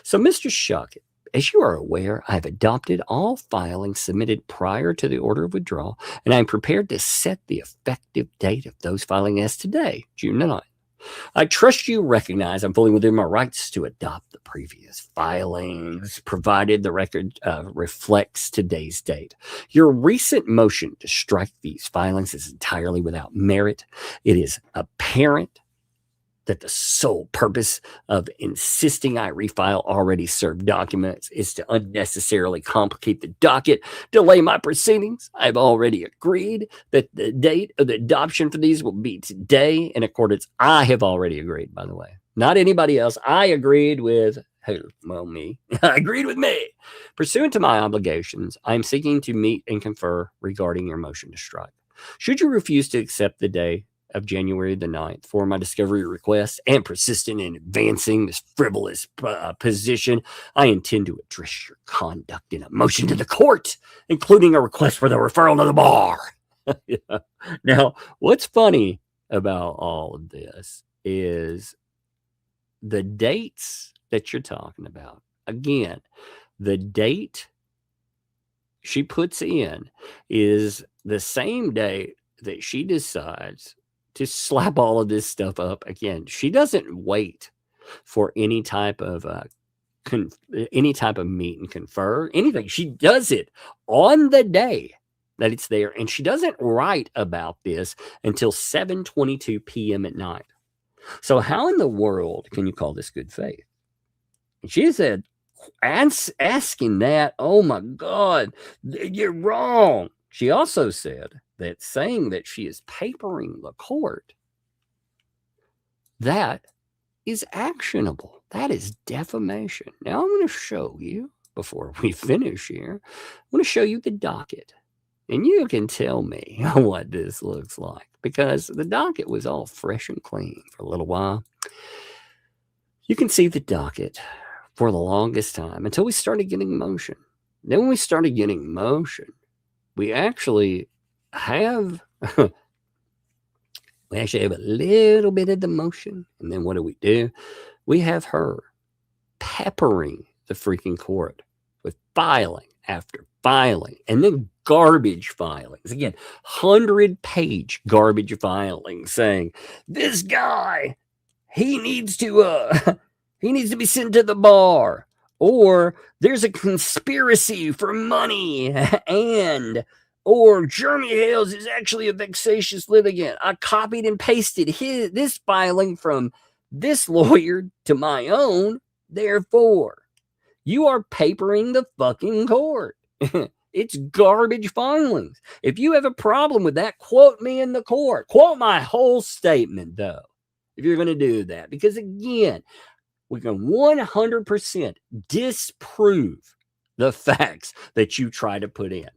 L: So, Mr. Shuckett, as you are aware, I have adopted all filings submitted prior to the order of withdrawal, and I am prepared to set the effective date of those filings as today, June 9th. I trust you recognize I'm fully within my rights to adopt the previous filings, provided the record reflects today's date. Your recent motion to strike these filings is entirely without merit. It is apparent that the sole purpose of insisting I refile already served documents is to unnecessarily complicate the docket, delay my proceedings. I've already agreed that the date of the adoption for these will be today in accordance. I have already agreed, by the way, not anybody else. I agreed with who? Well, me. I agreed with me. Pursuant to my obligations, I'm seeking to meet and confer regarding your motion to strike. Should you refuse to accept the day of January the 9th for my discovery request and persistent in advancing this frivolous position, I intend to address your conduct in a motion to the court, including a request for the referral to the bar. Yeah. Now, what's funny about all of this is the dates that you're talking about. Again, the date she puts in is the same date that she decides to slap all of this stuff up. Again, she doesn't wait for any type of meet and confer, anything. She does it on the day that it's there, and she doesn't write about this until 7:22 p.m. at night. So how in the world can you call this good faith? And she said, asking that, oh my God, you're wrong. She also said that saying that she is papering the court, that is actionable. That is defamation. Now I'm going to show you, before we finish here, I'm going to show you the docket. And you can tell me what this looks like, because the docket was all fresh and clean for a little while. You can see the docket for the longest time until we started getting motion. Then when we started getting motion, we actually have a little bit of the motion. And then what do? We have her peppering the freaking court with filing after filing, and then garbage filings. Again, 100-page garbage filings saying this guy, he needs to be sent to the bar, or there's a conspiracy for money, or Jeremy Hales is actually a vexatious litigant. I copied and pasted this filing from this lawyer to my own. Therefore, you are papering the fucking court. It's garbage filings. If you have a problem with that, quote me in the court. Quote my whole statement, though, if you're going to do that. Because, again, we can 100% disprove the facts that you try to put in.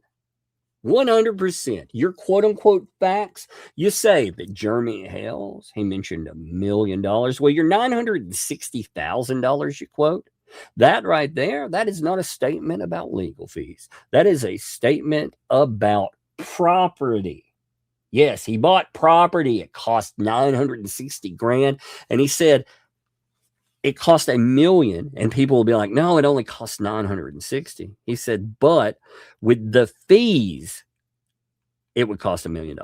L: 100%. Your quote-unquote facts, you say that Jeremy Hales, he mentioned $1 million. Well, your $960,000 you quote, that right there, that is not a statement about legal fees. That is a statement about property. Yes, he bought property. It cost $960,000. And he said it cost $1 million. And people will be like, no, it only cost $960,000. He said, but with the fees, it would cost $1 million.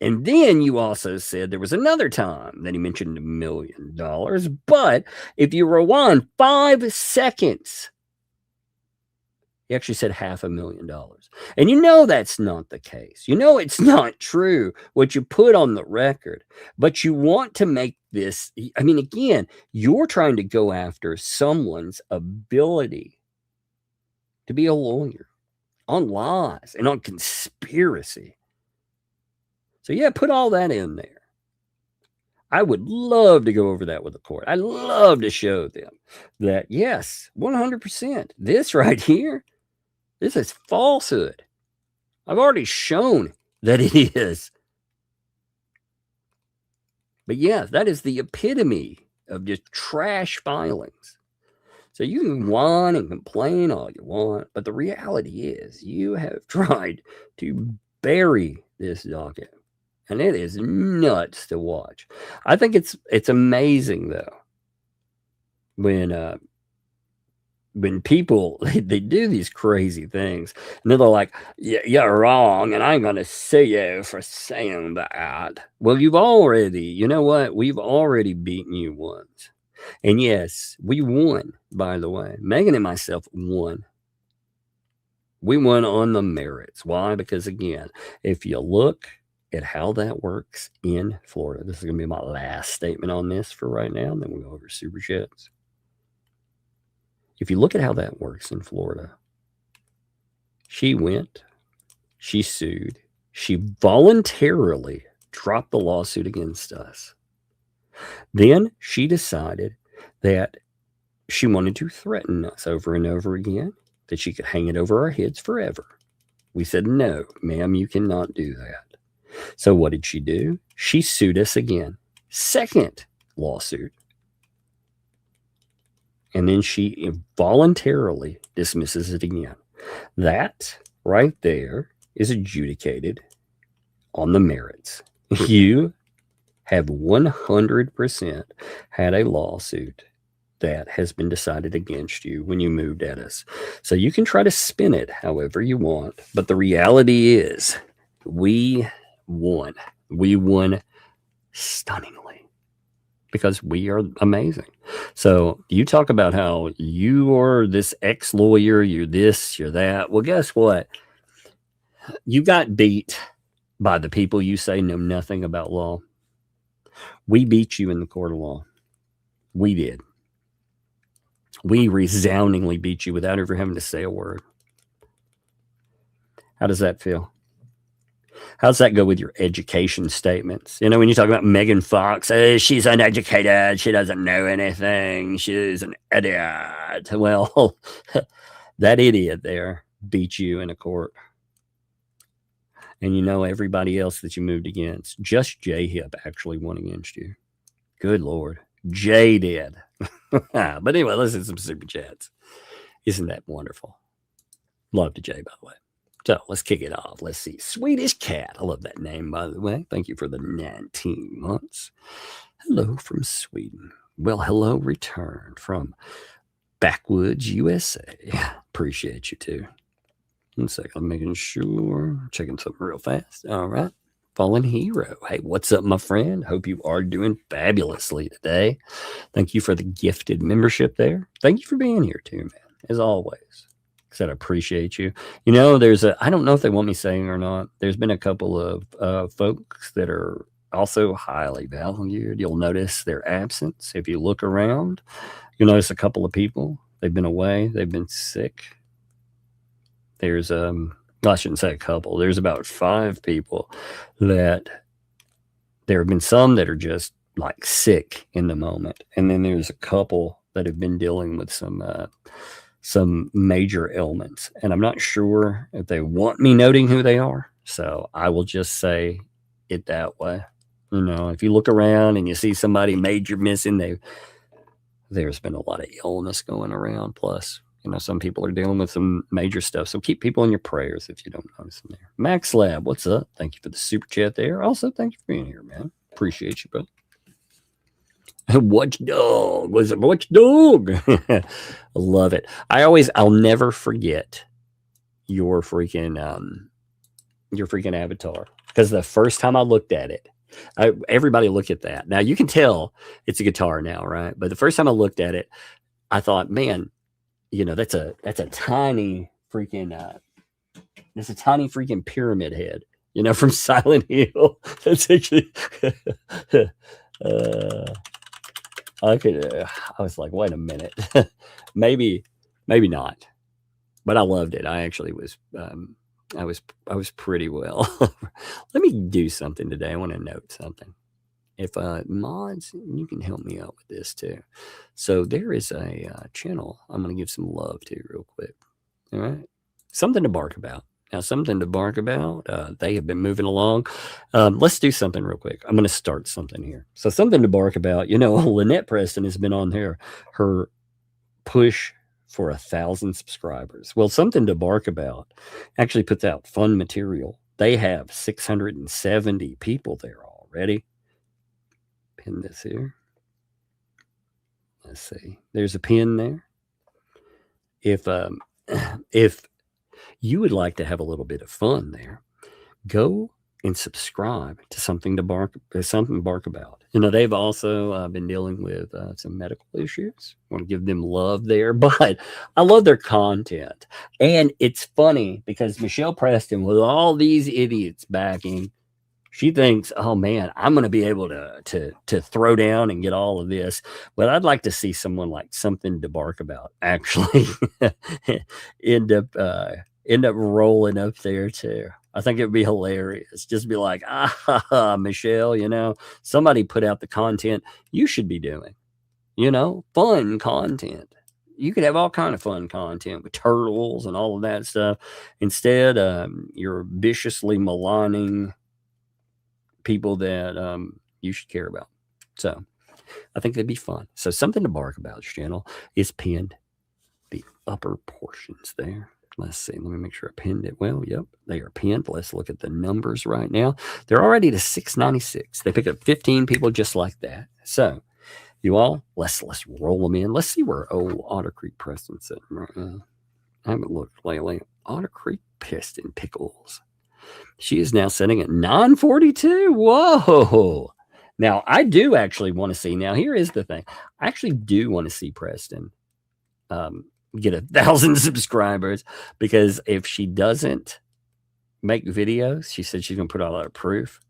L: And then you also said there was another time that he mentioned $1 million. But if you rewind 5 seconds, he actually said $500,000. And you know that's not the case. You know it's not true what you put on the record. But you want to make this, I mean, again, you're trying to go after someone's ability to be a lawyer on lies and on conspiracy. So, yeah, put all that in there. I would love to go over that with the court. I'd love to show them that, yes, 100%, this right here, this is falsehood. I've already shown that it is. But, yeah, that is the epitome of just trash filings. So you can whine and complain all you want, but the reality is you have tried to bury this docket. And it is nuts to watch. I think it's amazing, though, when people, they do these crazy things. And they're like, yeah, you're wrong, and I'm going to sue you for saying that. Well, you know what? We've already beaten you once. And yes, we won, by the way. Megan and myself won. We won on the merits. Why? Because, again, if you look at how that works in Florida. This is going to be my last statement on this for right now, and then we'll go over super chats. If you look at how that works in Florida, she went, she sued, she voluntarily dropped the lawsuit against us. Then she decided that she wanted to threaten us over and over again, that she could hang it over our heads forever. We said, no, ma'am, you cannot do that. So what did she do? She sued us again. Second lawsuit. And then she voluntarily dismisses it again. That right there is adjudicated on the merits. You have 100% had a lawsuit that has been decided against you when you moved at us. So you can try to spin it however you want, but the reality is we won. We won stunningly because we are amazing. So you talk about how you are this ex-lawyer, you're this, you're that. Well, guess what? You got beat by the people you say know nothing about law. We beat you in the court of law. We did. We resoundingly beat you without ever having to say a word. How does that feel? How does that go with your education statements? You know, when you talk about Megan Fox, she's uneducated, she doesn't know anything, she's an idiot. Well, that idiot there beat you in a court. And you know everybody else that you moved against. Just J-Hip actually won against you. Good Lord. Jay did. But anyway, let's hit some super chats. Isn't that wonderful? Love to Jay, by the way. So let's kick it off. Let's see. Swedish Cat. I love that name, by the way. Thank you for the 19 months. Hello from Sweden. Well, hello returned from Backwoods, USA. Appreciate you too. 1 second. I'm making sure. Checking something real fast. All right. Fallen Hero. Hey, what's up, my friend? Hope you are doing fabulously today. Thank you for the gifted membership there. Thank you for being here too, man. As always. I said I appreciate you. You know, I don't know if they want me saying or not. There's been a couple of folks that are also highly valued. You'll notice their absence. If you look around, you'll notice a couple of people. They've been away. They've been sick. There's I shouldn't say a couple. There's about 5 people that there have been some that are just like sick in the moment. And then there's a couple that have been dealing with some major ailments. And I'm not sure if they want me noting who they are. So I will just say it that way. You know, if you look around and you see somebody major missing, there's been a lot of illness going around. Plus, you know, some people are dealing with some major stuff. So keep people in your prayers if you don't notice them there. Max Lab, what's up? Thank you for the super chat there. Also, thank you for being here, man. Appreciate you, bro. Watchdog. Was it Watchdog? I love it. I'll never forget your freaking avatar. Because the first time I looked at it, everybody look at that. Now you can tell it's a guitar now, right? But the first time I looked at it, I thought, man, you know, that's a tiny freaking pyramid head, you know, from Silent Hill. That's actually I was like, wait a minute. maybe not. But I loved it. I actually was I was pretty well. Let me do something today. I want to note something. If mods, you can help me out with this too. So there is a channel I'm going to give some love to real quick. All right. Something to bark about. Now, something to bark about. They have been moving along. Let's do something real quick. I'm going to start something here. So something to bark about. You know, Lynette Preston has been on there. Her push for 1,000 subscribers. Well, something to bark about actually puts out fun material. They have 670 people there already. Pin this here. Let's see. There's a pin there. If you would like to have a little bit of fun there, go and subscribe to something to bark about. You know, they've also been dealing with some medical issues. I want to give them love there, but I love their content. And it's funny because Michelle Preston, with all these idiots backing, she thinks, oh man, I'm going to be able to throw down and get all of this. But I'd like to see someone like something to bark about actually end up rolling up there too. I think it would be hilarious. Just be like, Michelle, you know, somebody put out the content you should be doing, you know, fun content. You could have all kind of fun content with turtles and all of that stuff. Instead, you're viciously maligning people that you should care about. So I think that'd be fun. So something to bark about this channel is pinned the upper portions there. Let's see. Let me make sure I pinned it. Well, yep, they are pinned. Let's look at the numbers right now. They're already to 696. They picked up 15 people just like that. So you all, let's roll them in. Let's see where old Otter Creek Preston's sitting right now. I haven't looked lately. Otter Creek Preston Pickles. She is now sitting at 942. Whoa. Now, I do actually want to see. Now, here is the thing. I actually do want to see Preston get 1,000 subscribers, because if she doesn't make videos, she said she's going to put all that proof.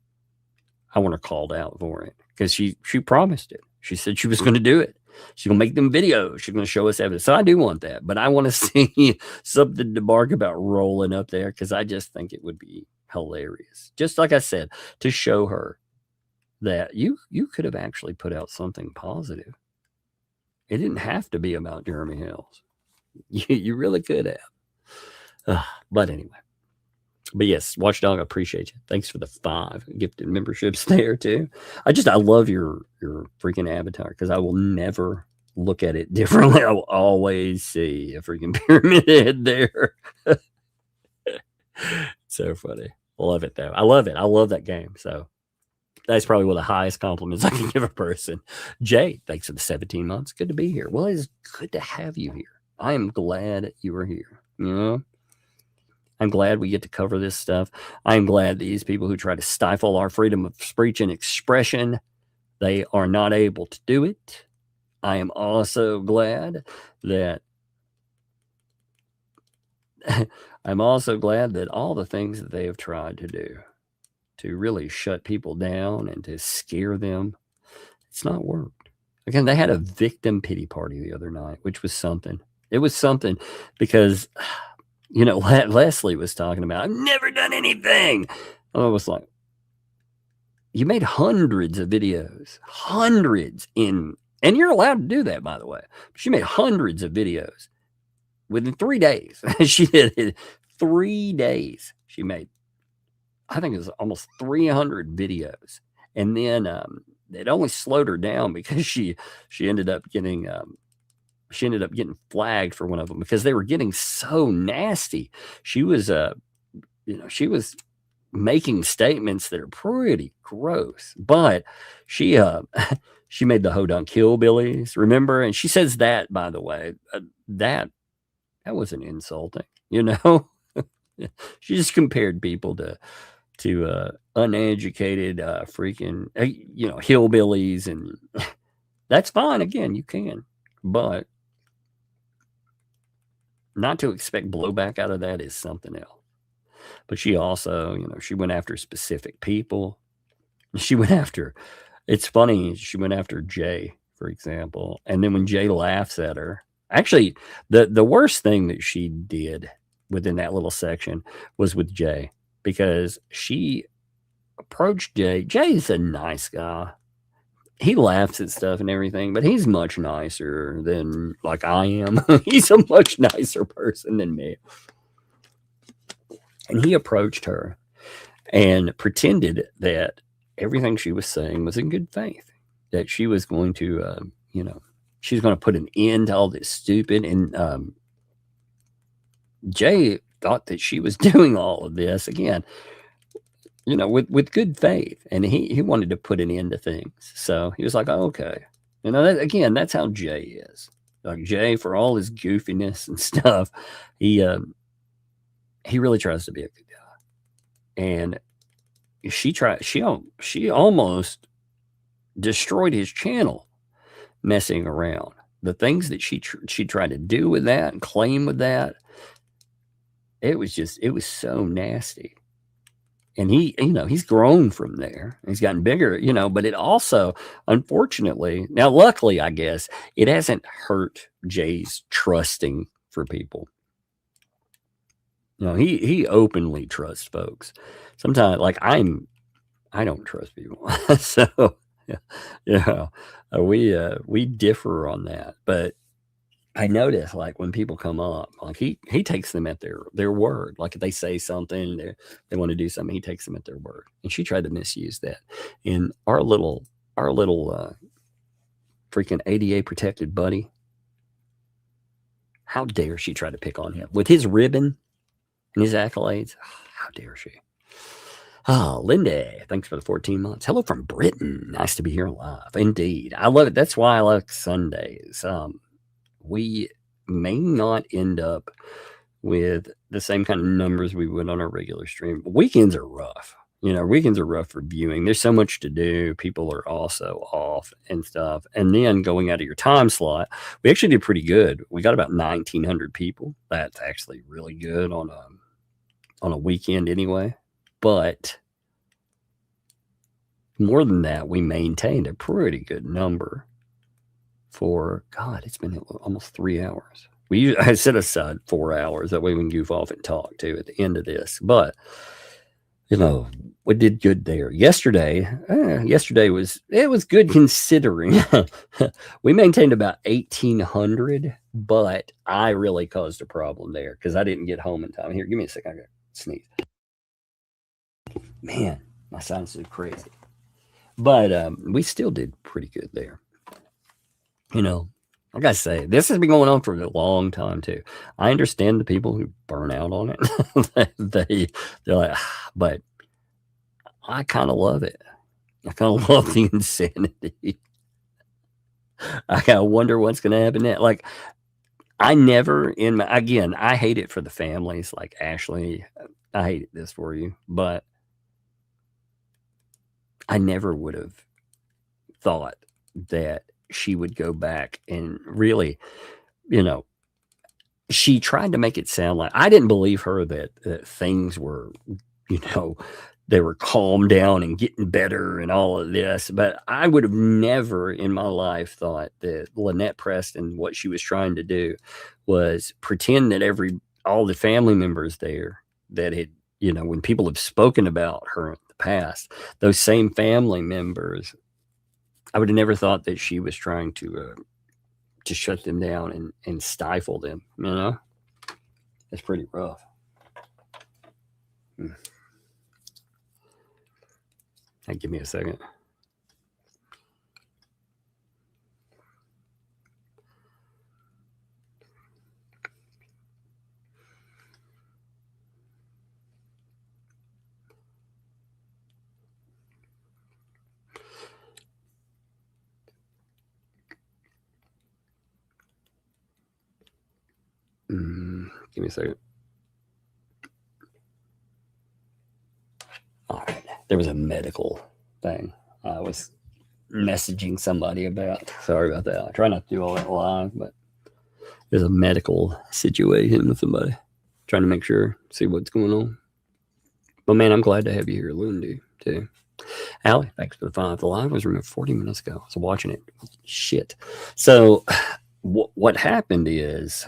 L: I want her called out for it, because she promised it. She said she was going to do it. She's going to make them videos. She's going to show us evidence. So I do want that, but I want to see something to bark about rolling up there, because I just think it would be hilarious. Just like I said, to show her that you could have actually put out something positive. It didn't have to be about Jeremy Hales. You really could have. But anyway. But yes, Watchdog, I appreciate you. Thanks for the 5 gifted memberships there too. I love your freaking avatar, because I will never look at it differently. I will always see a freaking pyramid head there. So funny. Love it though. I love it. I love that game. So that's probably one of the highest compliments I can give a person. Jay, thanks for the 17 months. Good to be here. Well, it's good to have you here. I am glad you are here. You know, I'm glad we get to cover this stuff. I'm glad these people who try to stifle our freedom of speech and expression, they are not able to do it. I am also glad that all the things that they have tried to do to really shut people down and to scare them, it's not worked. Again, they had a victim pity party the other night, which was something. It was something, because, you know, Leslie was talking about, I've never done anything. I was like, you made hundreds of videos, and you're allowed to do that, by the way. She made hundreds of videos within 3 days. She did it 3 days. She made, I think it was almost 300 videos. And then it only slowed her down because she ended up getting flagged for one of them, because they were getting so nasty. She was she was making statements that are pretty gross, but she made the Hodunk Hillbillies, remember? And she says that, by the way, that wasn't insulting, you know. She just compared people to uneducated freaking hillbillies, and that's fine. Again, you can, but not to expect blowback out of that is something else. But she also, she went after specific people. It's funny, she went after Jay, for example. And then when Jay laughs at her, actually, the worst thing that she did within that little section was with Jay, because she approached Jay. Jay's a nice guy. He laughs at stuff and everything, but he's much nicer than like I am. He's a much nicer person than me. And he approached her and pretended that everything she was saying was in good faith, that she was going to, she was going to put an end to all this stupid. And Jay thought that she was doing all of this again, with good faith, and he wanted to put an end to things. So he was like, oh, okay. That's how Jay is. Like Jay, for all his goofiness and stuff, he really tries to be a good guy. And she almost destroyed his channel messing around. The things that she tried to do with that and claim with that, it was so nasty. And he's grown from there. He's gotten bigger, but it also, unfortunately, now luckily, I guess, it hasn't hurt Jay's trusting for people. He openly trusts folks. Sometimes, like I don't trust people. So, we differ on that. But I notice like when people come up, like he takes them at their word. Like if they say something, they want to do something, he takes them at their word. And she tried to misuse that. And our little freaking ADA protected buddy, how dare she try to pick on him with his ribbon and his accolades? How dare she? Oh, Linda, thanks for the 14 months. Hello from Britain. Nice to be here live. Indeed. I love it. That's why I like Sundays. We may not end up with the same kind of numbers we would on our regular stream. Weekends are rough. Weekends are rough for viewing. There's so much to do. People are also off and stuff. And then going out of your time slot, we actually did pretty good. We got about 1,900 people. That's actually really good on a weekend anyway. But more than that, we maintained a pretty good number for, God, it's been almost 3 hours. I set aside 4 hours. That way we can goof off and talk too at the end of this. But, we did good there. Yesterday was good considering. We maintained about 1,800, but I really caused a problem there because I didn't get home in time. Here, give me a second. I got to sneeze. Man, my sinus is crazy. But we still did pretty good there. Like I say, this has been going on for a long time too. I understand the people who burn out on it. They're like, but I kind of love it. I kind of love the insanity. I kind of wonder what's going to happen next. Like, I never I hate it for the families like Ashley. I hate this for you, but I never would have thought that she would go back and really, she tried to make it sound like I didn't believe her that things were, they were calmed down and getting better and all of this. But I would have never in my life thought that Lynette Preston, what she was trying to do was pretend that all the family members there that had, when people have spoken about her in the past, those same family members, I would have never thought that she was trying to shut them down and stifle them. It's pretty rough. Hey, give me a second. Give me a second. All right. There was a medical thing I was messaging somebody about. Sorry about that. I try not to do all that live, but there's a medical situation with somebody. Trying to make sure, see what's going on. But man, I'm glad to have you here, Lundy, too. Allie, thanks for the 5. The live was removed 40 minutes ago. I was watching it. Shit. So what happened is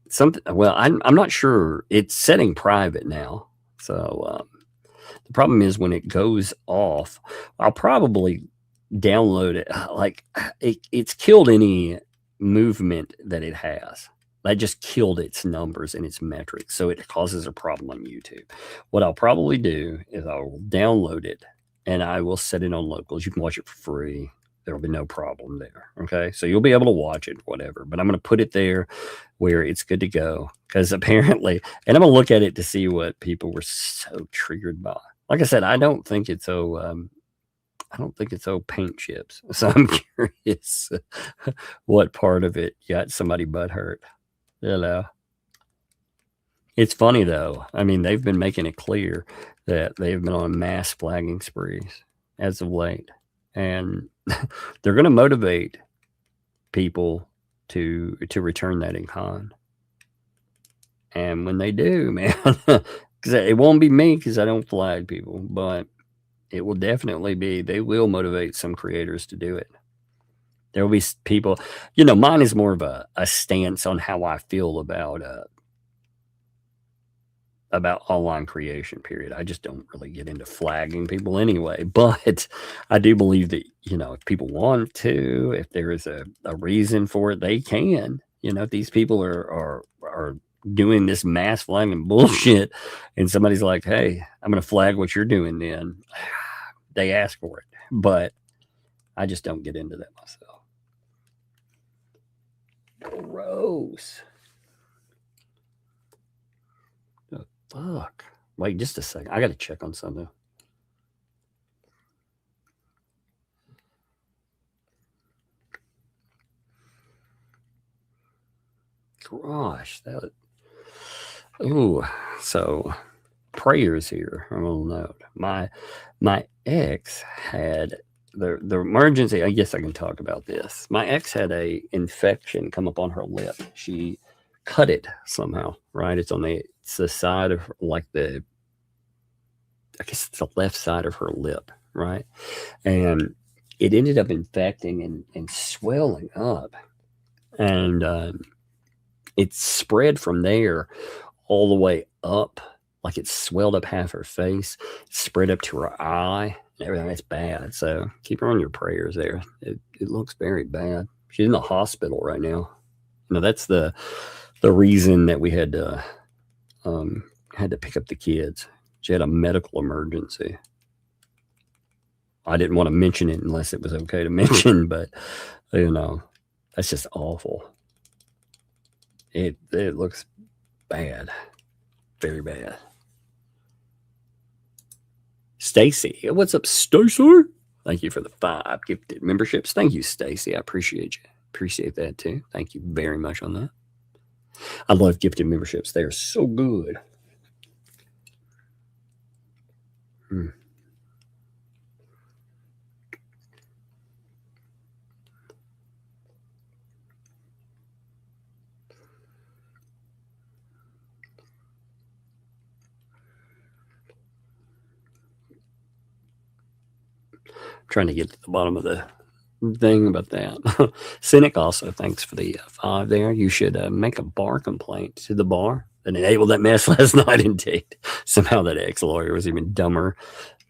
L: something. Well, I'm not sure. It's setting private now. So the problem is when it goes off, I'll probably download it. Like it's killed any movement that it has. That just killed its numbers and its metrics. So it causes a problem on YouTube. What I'll probably do is I'll download it and I will set it on locals. You can watch it for free. There'll be no problem there. Okay. So you'll be able to watch it, whatever. But I'm going to put it there where it's good to go. Because apparently, and I'm going to look at it to see what people were so triggered by. Like I said, I don't think it's so paint chips. So I'm curious what part of it got somebody butt hurt. It's funny though. I mean, they've been making it clear that they've been on mass flagging sprees as of late, and they're going to motivate people to return that in kind. And when they do, man, because it won't be me because I don't flag people, but it will definitely be. They will motivate some creators to do it. There will be people, mine is more of a stance on how I feel about online creation, period. I just don't really get into flagging people anyway, but I do believe that, if people want to, if there is a reason for it, they can, You know, these people are doing this mass flagging bullshit, and somebody's like, hey, I'm going to flag what you're doing then. They ask for it, but I just don't get into that myself. Gross. The fuck? Wait just a second. I got to check on something. Gosh, that. Ooh, so prayers here. I will note my ex had the emergency. I guess I can talk about this. My ex had a infection come up on her lip. She cut it somehow. Right, it's on it's the side of like I guess it's the left side of her lip. Right, and it ended up infecting and swelling up, and it spread from there all the way up, like it swelled up half her face, spread up to her eye, and everything. That's bad. So keep her on your prayers there. It looks very bad. She's in the hospital right now. You know, that's the reason that we had to pick up the kids. She had a medical emergency. I didn't want to mention it unless it was okay to mention, but you know, that's just awful. It looks bad. Very bad. Stacy. What's up, Stacy? Thank you for the 5 gifted memberships. Thank you, Stacy. I appreciate you. Appreciate that too. Thank you very much on that. I love gifted memberships. They are so good. Trying to get to the bottom of the thing about that. Cynic also, thanks for the 5 there. You should make a bar complaint to the bar that enabled that mess last night. Indeed, somehow that ex-lawyer was even dumber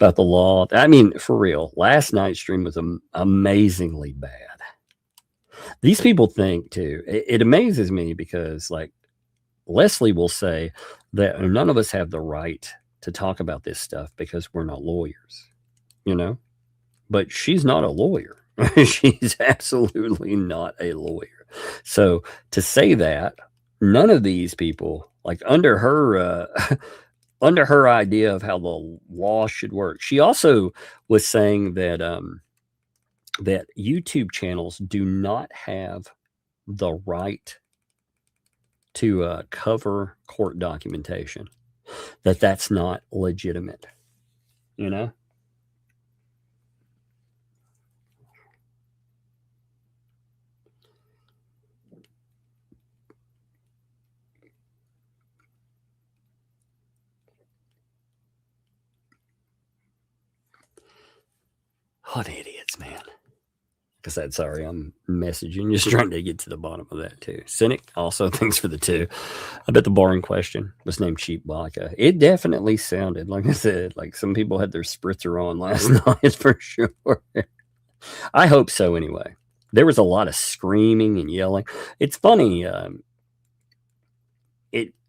L: about the law. I mean, for real, last night's stream was amazingly bad. These people think too. It amazes me because, like, Leslie will say that none of us have the right to talk about this stuff because we're not lawyers, you know. But she's not a lawyer. She's absolutely not a lawyer. So to say that, none of these people, like under her idea of how the law should work, she also was saying that that YouTube channels do not have the right to cover court documentation. That's not legitimate, you know. What idiots, man. Like I said, sorry, I'm messaging, just trying to get to the bottom of that too. Cynic, also, thanks for the 2. I bet the bar in question was named Cheap Vodka. It definitely sounded, like I said, like some people had their spritzer on last night for sure. I hope so anyway. There was a lot of screaming and yelling. It's funny.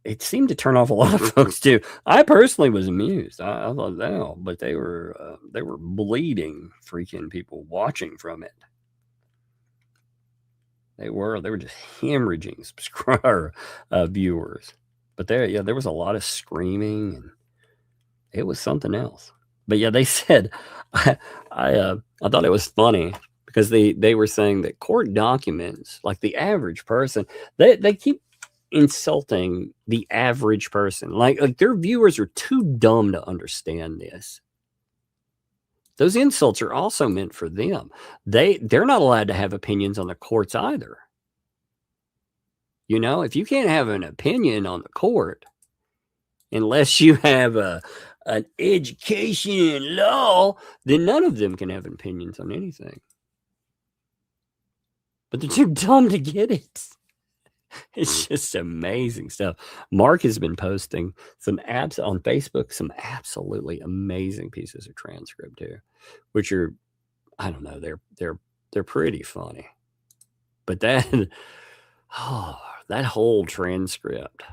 L: It seemed to turn off a lot of folks too. I personally was amused. I thought, no, but they were bleeding freaking people watching from it. They were just hemorrhaging subscriber viewers. But there was a lot of screaming, and it was something else. But yeah, they said I thought it was funny because they were saying that court documents, like the average person, they keep insulting the average person. Like their viewers are too dumb to understand this. Those insults are also meant for them. They're not allowed to have opinions on the courts either. You know, if you can't have an opinion on the court unless you have an education in law, then none of them can have opinions on anything. But they're too dumb to get it. It's just amazing stuff. Mark has been posting some apps on Facebook, some absolutely amazing pieces of transcript too, which are, I don't know, they're pretty funny. But that, Oh, that whole transcript.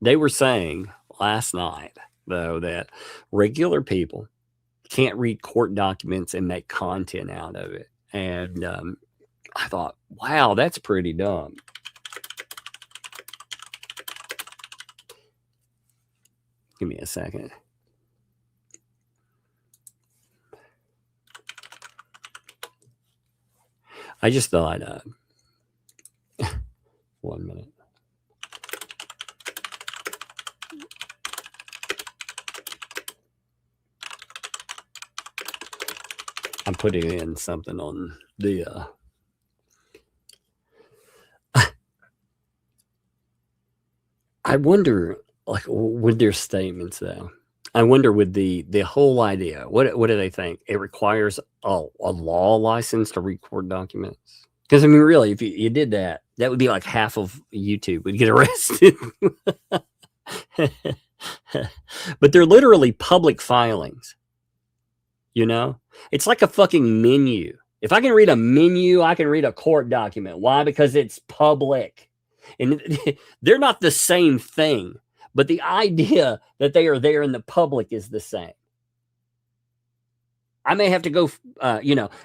L: They were saying last night, though, that regular people can't read court documents and make content out of it. And I thought, wow, that's pretty dumb. Give me a second. I just thought, 1 minute. I'm putting in something on the I wonder, like, with their statements, though. I wonder with the whole idea. What do they think? It requires a law license to record documents? Because I mean, really, if you did that, that would be like half of YouTube would get arrested. But they're literally public filings. You know, it's like a fucking menu. If I can read a menu, I can read a court document. Why? Because it's public. And they're not the same thing, but the idea that they are there in the public is the same. I may have to go,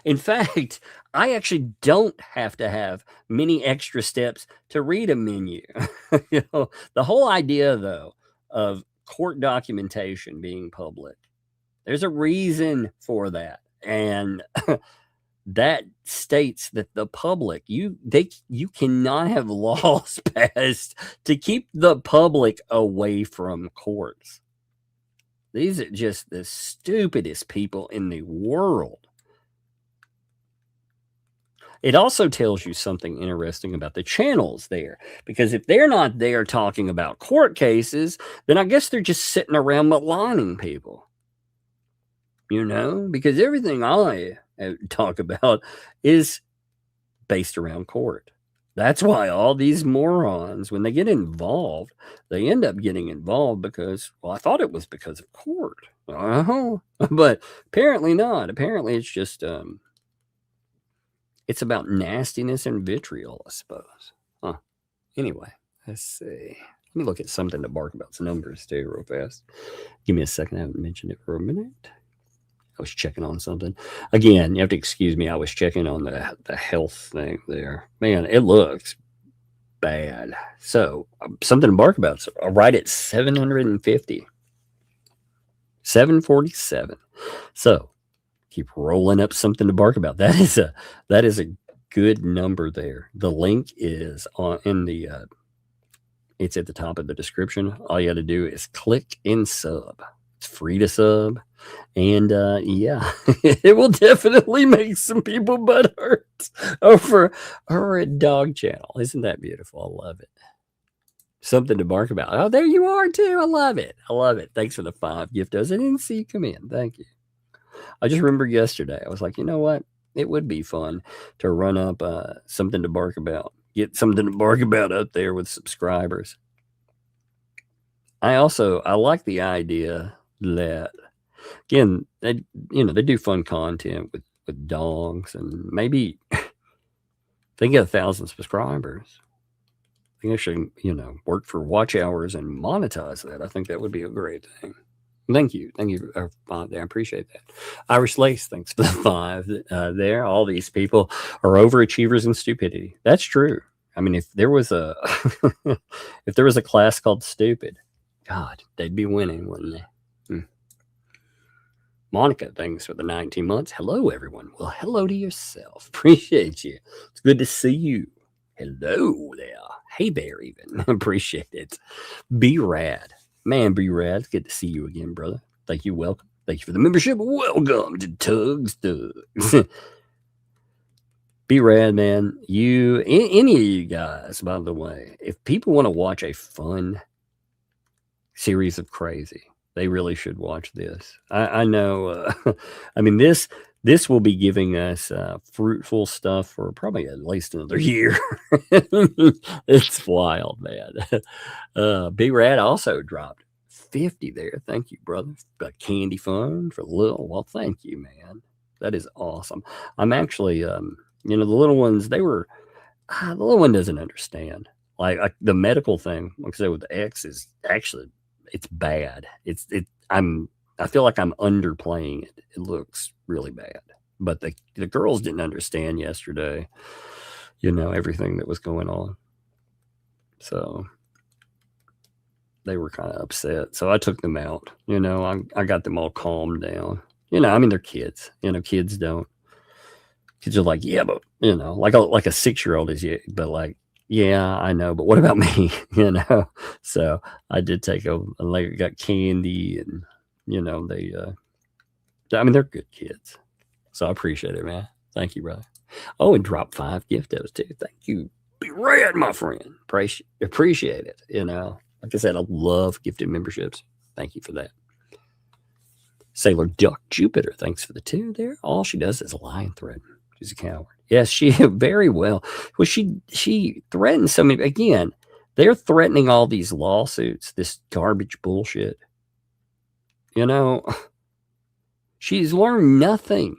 L: in fact, I actually don't have to have many extra steps to read a menu. The whole idea, though, of court documentation being public, there's a reason for that. And that states that the public, you cannot have laws passed to keep the public away from courts. These are just the stupidest people in the world. It also tells you something interesting about the channels there, because if they're not there talking about court cases, then I guess they're just sitting around maligning people. Because everything I talk about is based around court. That's why all these morons, when they get involved, they end up getting involved because, well, I thought it was because of court. But apparently not. Apparently it's just, it's about nastiness and vitriol, I suppose. Anyway, let's see. Let me look at something to bark about. Some numbers too, real fast. Give me a second. I haven't mentioned it for a minute. I was checking on something. Again, you have to excuse me. I was checking on the health thing there. Man, it looks bad. So, something to bark about. So, right at 750. 747. So, keep rolling up something to bark about. That is a good number there. The link is it's at the top of the description. All you got to do is click and sub. It's free to sub. And yeah, it will definitely make some people butthurt over a dog channel. Isn't that beautiful? I love it. Something to bark about. Oh, there you are too. I love it. I love it. Thanks for the 5 giftos. I didn't see you come in. Thank you. I just remember yesterday. I was like, you know what? It would be fun to run up something to bark about. Get something to bark about up there with subscribers. I like the idea that, again, they do fun content with dogs, and maybe if they get 1,000 subscribers, they actually, work for watch hours and monetize that. I think that would be a great thing. Thank you. I appreciate that. Irish Lace, thanks for the 5 there. All these people are overachievers in stupidity. That's true. I mean, if there was a class called stupid, God, they'd be winning, wouldn't they? Monica, thanks for the 19 months. Hello, everyone. Well, hello to yourself. Appreciate you. It's good to see you. Hello there. Hey there, even. Appreciate it. Be rad. Man, be rad. It's good to see you again, brother. Thank you. Welcome. Thank you for the membership. Welcome to Tugs. Be rad, man. Any of you guys, by the way, if people want to watch a fun series of crazy, they really should watch this. I know. I mean, this will be giving us fruitful stuff for probably at least another year. It's wild, man. B Rad also dropped 50 there. Thank you, brother. Got candy fund for Lil. Well, thank you, man. That is awesome. I'm actually, the little ones, they were the little one doesn't understand. Like the medical thing, like I said, with the X is actually, it's bad. I feel like I'm underplaying it. It looks really bad. But the girls didn't understand yesterday, everything that was going on. So they were kind of upset. So I took them out. I got them all calmed down. They're kids. Kids are like, yeah, but like a 6-year-old is, yeah, but like, yeah, I know, but what about me? So I did take them, and they got candy, and they're good kids. So I appreciate it, man. Thank you, brother. Oh, and drop 5 gift those too. Thank you. Be red, my friend. Appreciate it. Like I said, I love gifted memberships. Thank you for that. Sailor Duck Jupiter, thanks for the 2 there. All she does is lie and threaten. She's a coward. Yes, she very well. Well, she threatens so many. Again, they're threatening all these lawsuits, this garbage bullshit. She's learned nothing.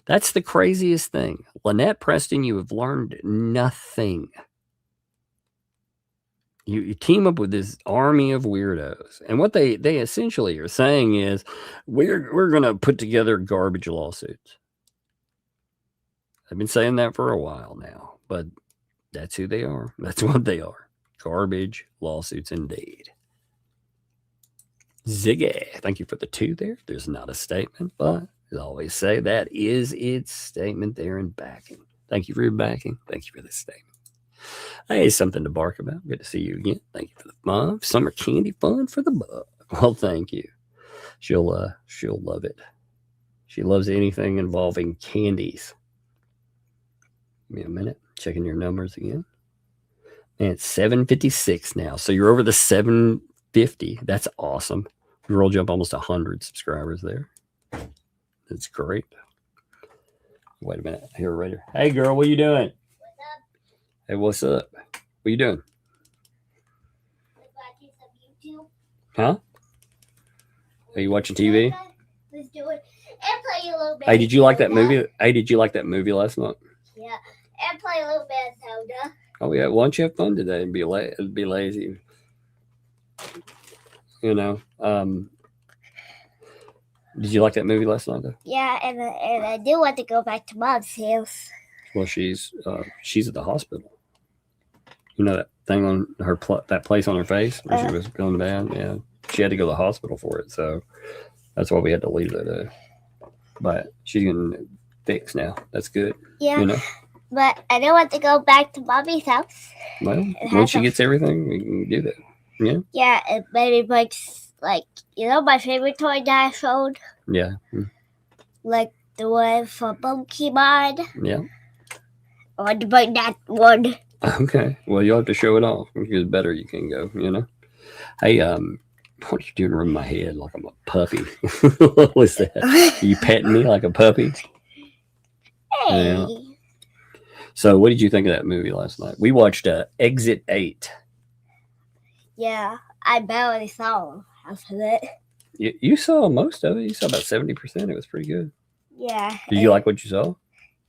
L: That's the craziest thing. Lynette Preston, you have learned nothing. You team up with this army of weirdos. And what they essentially are saying is, we're going to put together garbage lawsuits. I've been saying that for a while now, but that's who they are. That's what they are. Garbage lawsuits indeed. Ziggy, thank you for the 2 there. There's not a statement, but as I always say, that is its statement there in backing. Thank you for your backing. Thank you for this statement. Hey, something to bark about. Good to see you again. Thank you for the fun. Summer candy fun for the bug. Well, thank you. She'll love it. She loves anything involving candies. Give me a minute. Checking your numbers again. Man, it's 756 now. So you're over the 750. That's awesome. We rolled you up almost 100 subscribers there. That's great. Wait a minute. Here, right here. Hey, girl, what are you doing? What's up? Hey, what's up? What are you doing?
M: Watching some YouTube.
L: Huh? Are you watching TV?
M: Let's do it. And play a little bit.
L: Hey, did you like that movie? Hey, did you like that movie last night?
M: Yeah. And play a little bit of Zelda.
L: Oh, yeah. Why don't you have fun today and be lazy? Did you like that movie last night, though?
M: Yeah, and I do want to go back to Mom's house.
L: Well, she's at the hospital. That thing on her that place on her face where she was going to bed? Yeah. She had to go to the hospital for it, so that's why we had to leave that. But she's getting fixed now. That's good.
M: Yeah. But I don't want to go back to Mommy's house.
L: Well, once she gets everything, we can do that. Yeah.
M: Yeah, and maybe like my favorite toy that I showed.
L: Yeah.
M: Like the one for Pokemon.
L: Yeah.
M: I want to buy that one.
L: Okay. Well, you'll have to show it off. Because better you can go. Hey, what are you doing around my head like I'm a puppy? What was that? Are you petting me like a puppy?
M: Hey.
L: Yeah. So, what did you think of that movie last night? We watched Exit 8.
M: Yeah, I barely saw after that.
L: You saw most of it. You saw about 70%. It was pretty good.
M: Yeah.
L: Did you like what you saw?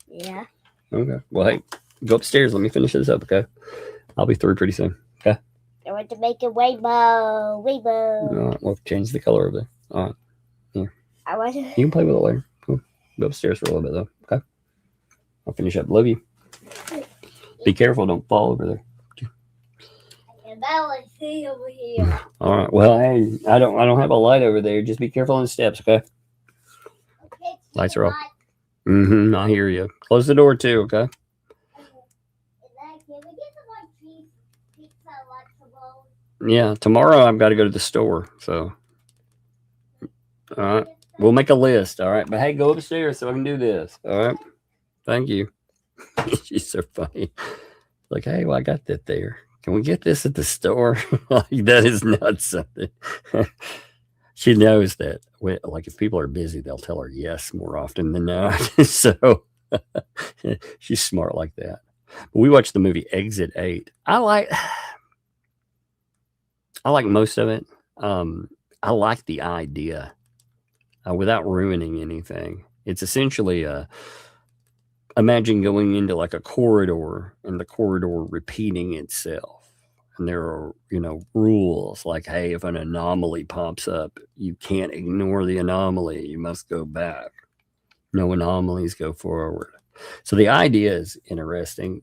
M: Yeah.
L: Okay. Well, hey, go upstairs. Let me finish this up, okay? I'll be through pretty soon, okay?
M: I want to make a rainbow.
L: All right, well, change the color over there. All right. Here.
M: I want to...
L: You can play with it later. Cool. Go upstairs for a little bit, though, okay? I'll finish up. Love you. Be careful. Don't fall over there.
M: I can barely see over here.
L: All right. Well, hey, I don't have a light over there. Just be careful on the steps, okay?
M: Okay,
L: Lights are off. Mm-hmm. I hear you. Close the door too, okay? Yeah. Tomorrow I've got to go to the store, so. All right. We'll make a list. All right. But hey, go upstairs so I can do this. All right. Thank you. She's so funny. Like, hey, well, I got that there. Can we get this at the store? That is not something. She knows that, like, if people are busy, they'll tell her yes more often than not. So she's smart like that. But we watched the movie Exit 8. I like most of it. I like the idea without ruining anything. It's essentially imagine going into like a corridor and the corridor repeating itself. And there are, rules like, hey, if an anomaly pops up, you can't ignore the anomaly. You must go back. No anomalies, go forward. So the idea is interesting.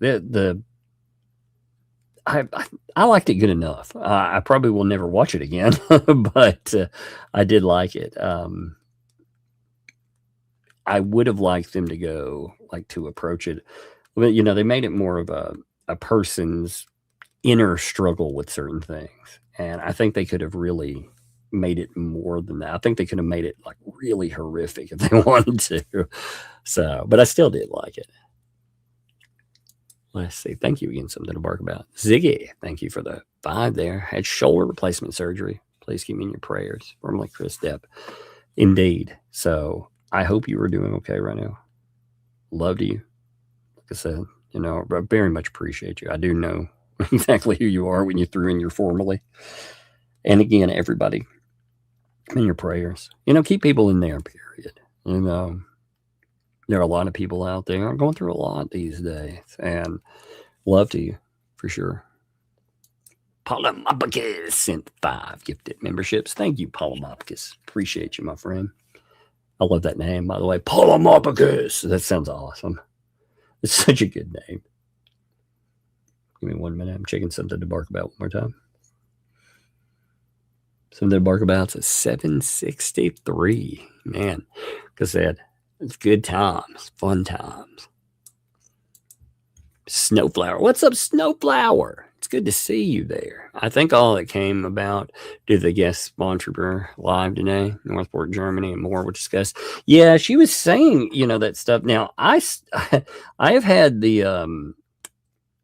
L: I liked it good enough. I probably will never watch it again, but I did like it. I would have liked them to go to approach it. But, they made it more of a person's inner struggle with certain things. And I think they could have really made it more than that. I think they could have made it really horrific if they wanted to. So, but I still did like it. Let's see. Thank you again. Something to bark about. Ziggy, thank you for the 5 there. Had shoulder replacement surgery. Please keep me in your prayers. Formerly Chris Depp. Indeed. So I hope you are doing okay right now. Love to you. Like I said, I very much appreciate you. I do know exactly who you are when you threw in your formerly. And again, everybody in your prayers. Keep people in there, period. There are a lot of people out there going through a lot these days, and love to you for sure. Polymopicus sent 5 gifted memberships. Thank you, Polymopicus. Appreciate you, my friend. I love that name, by the way. Polymopicus. That sounds awesome. It's such a good name. Give me 1 minute. I'm checking something to bark about one more time. Something to bark about is 763. Man, because that. It's good times, fun times. Snowflower. What's up, Snowflower? It's good to see you there. I think all that came about did the guest sponsor live today, Northport, Germany, and more we'll discuss. Yeah, she was saying, that stuff. Now, I have had the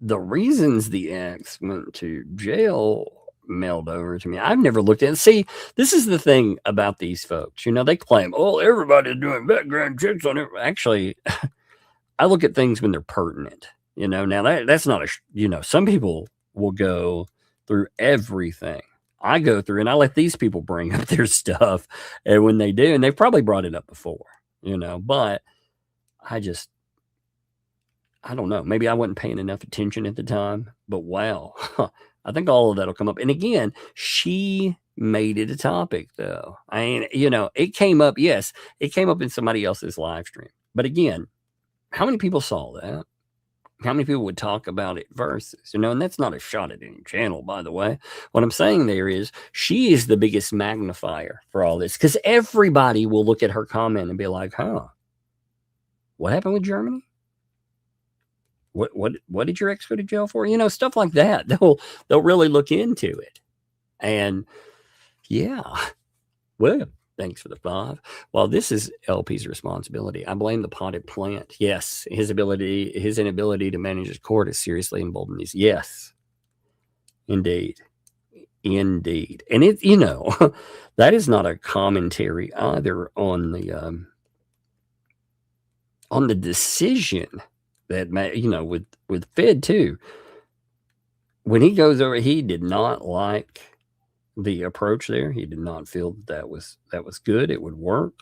L: reasons the ex went to jail mailed over to me. I've never looked at it. See, this is the thing about these folks. They claim, oh, everybody's doing background checks on it. Actually, I look at things when they're pertinent. Now that's not some people will go through everything. I go through and I let these people bring up their stuff. And when they do, and they've probably brought it up before, but I don't know. Maybe I wasn't paying enough attention at the time, but wow. I think all of that will come up. And again, she made it a topic, though. It came up. Yes, it came up in somebody else's live stream. But again, how many people saw that? How many people would talk about it versus, and that's not a shot at any channel, by the way. What I'm saying there is she is the biggest magnifier for all this because everybody will look at her comment and be like, what happened with Germany? What did your ex go to jail for? Stuff like that. They'll really look into it. And yeah, well, thanks for the 5. Well, this is LP's responsibility. I blame the potted plant. Yes, his inability to manage his court is seriously emboldened these. Yes, indeed. And it, that is not a commentary either on the decision that, with Fed too, when he goes over, he did not like the approach there. He did not feel that was good. It would work.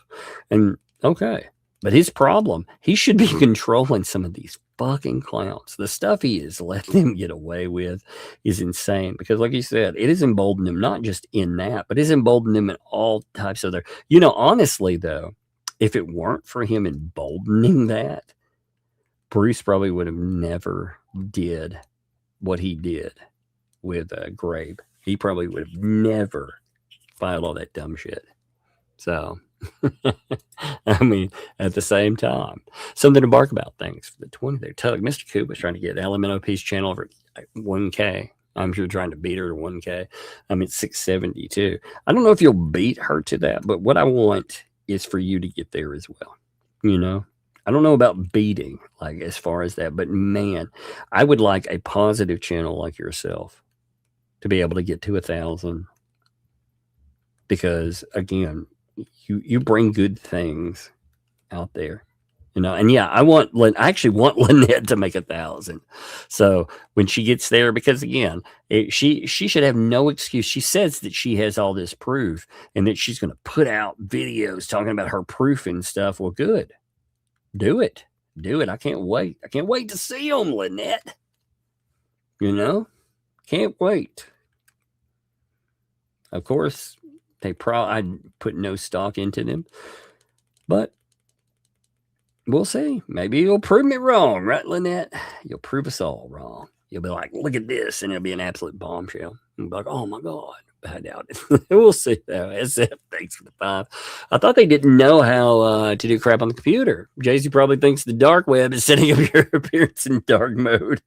L: And okay. But his problem, he should be controlling some of these fucking clowns. The stuff he has let them get away with is insane because like you said, it has emboldened him, not just in that, but it's emboldened him in all types of their, honestly though, if it weren't for him emboldening that, Bruce probably would have never did what he did with Grabe. He probably would have never filed all that dumb shit. So, I mean, at the same time, something to bark about. Thanks for the 20 there. Tug, Mr. Coop was trying to get LMNOP's channel over 1K. I'm sure trying to beat her to 1K. I'm at 672. I don't know if you'll beat her to that, but what I want is for you to get there as well. I don't know about beating, as far as that, but man, I would like a positive channel like yourself to be able to get to 1,000 because again, you bring good things out there, and yeah, I actually want Lynette to make 1,000. So when she gets there, because again, she should have no excuse. She says that she has all this proof and that she's going to put out videos talking about her proof and stuff. Well, good. Do it. Do it. I can't wait. I can't wait to see them, Lynette. You know, can't wait. Of course, I'd put no stock into them, but we'll see. Maybe you'll prove me wrong, right, Lynette? You'll prove us all wrong. You'll be like, look at this, and it'll be an absolute bombshell. You'll be like, oh my God. I doubt it. We'll see though. SF, thanks for the 5. I thought they didn't know how to do crap on the computer. JC probably thinks the dark web is setting up your appearance in dark mode.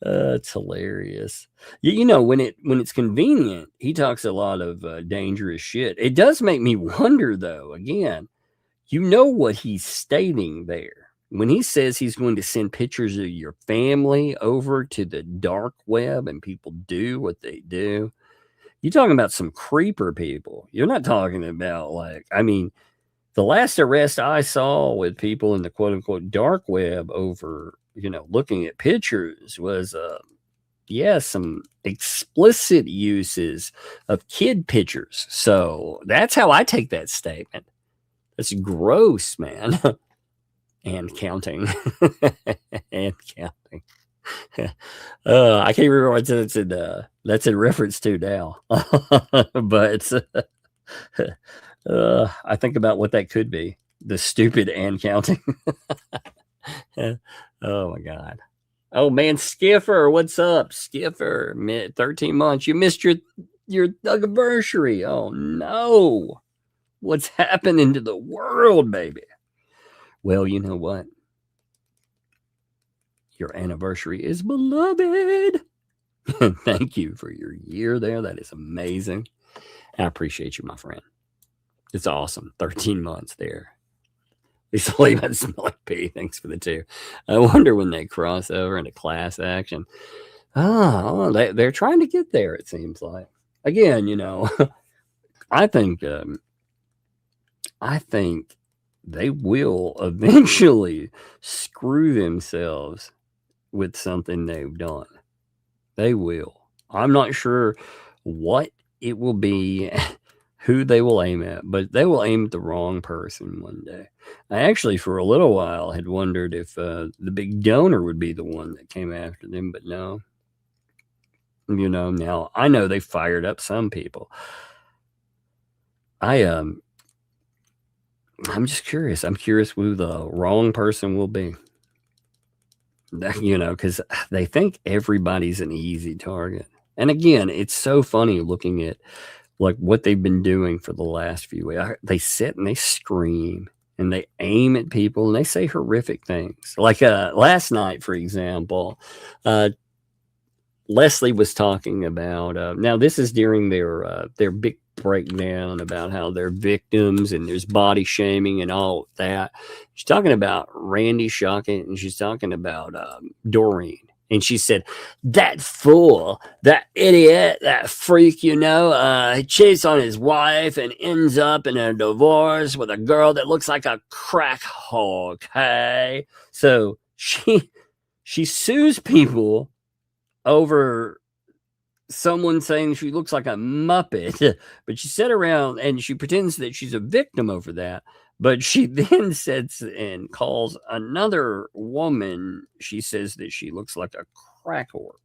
L: It's hilarious. You know, when it's convenient, he talks a lot of dangerous shit. It does make me wonder, though. Again, you know what he's stating there when he says he's going to send pictures of your family over to the dark web and people do what they do. You're talking about some creeper people. You're not talking about the last arrest I saw with people in the quote unquote dark web over, looking at pictures was, some explicit uses of kid pictures. So that's how I take that statement. That's gross, man. And counting. And counting. I can't remember what that's in reference to now. But I think about what that could be. The stupid and counting. Oh my God. Oh man, Skiffer, what's up? Skiffer, 13 months. You missed your anniversary. Oh no. What's happening to the world, baby? Well, you know what? Your anniversary is beloved. Thank you for your year there. That is amazing. I appreciate you, my friend. It's awesome. 13 months there. Lisa Lehman Smelly P. Thanks for the 2. I wonder when they cross over into class action. Oh, they're trying to get there, it seems like. Again, I think they will eventually screw themselves with something they've done. They will. I'm not sure what it will be, who they will aim at, but they will aim at the wrong person one day. I actually, for a little while, had wondered if the big donor would be the one that came after them, but no. Now I know they fired up some people. I'm just curious. I'm curious who the wrong person will be. Because they think everybody's an easy target. And again, it's so funny looking at what they've been doing for the last few weeks. They sit and they scream and they aim at people and they say horrific things. Like last night, for example, Leslie was talking about, now this is during their big breakdown about how they're victims and there's body shaming and all that. She's talking about Randy Shockett and she's talking about Doreen. And she said, that fool, that idiot, that freak, he cheats on his wife and ends up in a divorce with a girl that looks like a crack hog. Hey, so she sues people over someone saying she looks like a Muppet, but she sat around and she pretends that she's a victim over that. But she then sits and calls another woman. She says that she looks like a crack whore.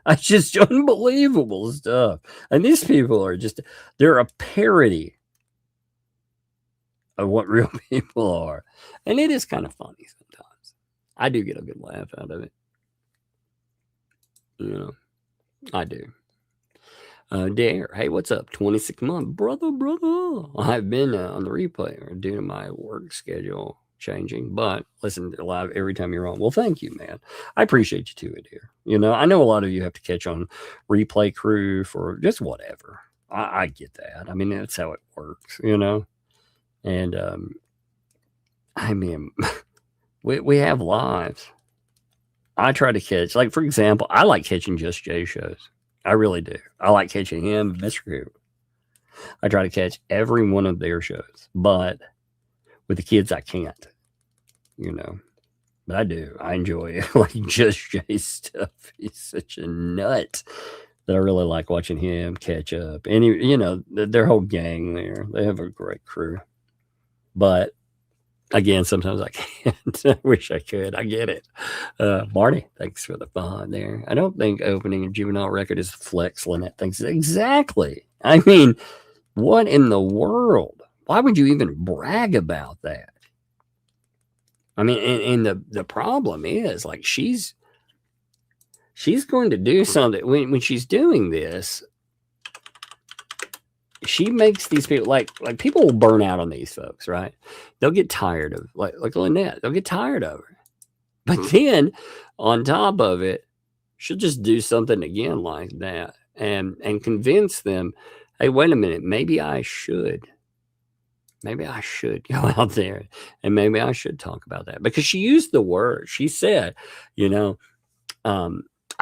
L: It's just unbelievable stuff. And these people are they're a parody of what real people are. And it is kind of funny sometimes. I do get a good laugh out of it. I do. Dare, hey, what's up? 26 months, brother. I've been on the replay due to my work schedule changing, but listen live every time you're on. Well, thank you, man. I appreciate you too, dear. I know a lot of you have to catch on replay crew for just whatever. I get that. I mean, that's how it works, And I mean, we have lives. I try to catch, for example, I like catching Just Jay shows. I really do. I like catching him, Mr. Crew. I try to catch every one of their shows, but with the kids, I can't, but I do. I enjoy Just Jay stuff. He's such a nut that I really like watching him catch up. And, their whole gang there, they have a great crew, but Again, sometimes I can't. I wish I could. I get it. Marty, thanks for the fun there. I don't think opening a juvenile record is flex, Lynette thinks. Exactly. I mean, what in the world? Why would you even brag about that? I mean, and the problem is, like, she's going to do something. When she's doing this, she makes these people, like people will burn out on these folks, right? They'll get tired of, like Lynette, they'll get tired of her. But then on top of it, she'll just do something again like that and convince them, hey, wait a minute, maybe I should go out there and maybe I should talk about that. Because she used the word, she said, I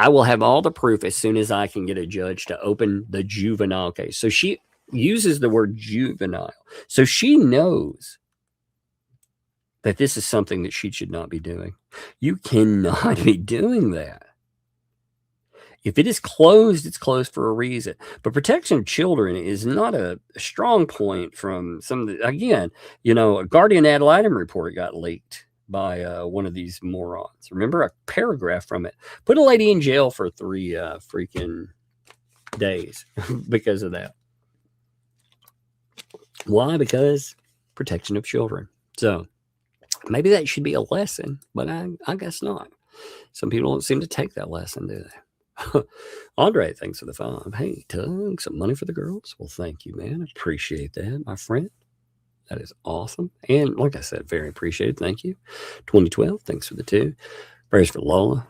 L: will have all the proof as soon as I can get a judge to open the juvenile case. So she uses the word juvenile. So she knows that this is something that she should not be doing. You cannot be doing that. If it is closed, it's closed for a reason. But protection of children is not a strong point from some of the, again, a Guardian ad litem report got leaked by one of these morons. Remember a paragraph from it. Put a lady in jail for 3 freaking days because of that. Why? Because protection of children. So maybe that should be a lesson, but I guess not. Some people don't seem to take that lesson, do they? Andre, thanks for the fun. Hey, Tug, some money for the girls. Well, thank you, man. I appreciate that, my friend. That is awesome. And like I said, very appreciated. Thank you. 2012, thanks for the 2. Prayers for Lola.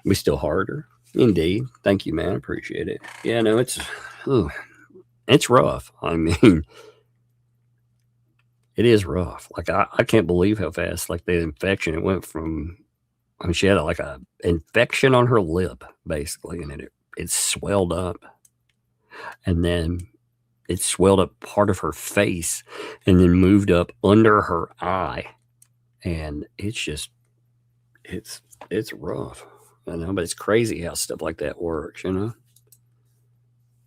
L: We still harder. Indeed. Thank you, man. I appreciate it. Yeah, no, it's rough. I mean, it is rough. Like, I can't believe how fast, like, the infection, it went from, I mean, she had like a infection on her lip, basically, and it swelled up. And then it swelled up part of her face and then moved up under her eye. And it's just, it's rough. I know, but it's crazy how stuff like that works,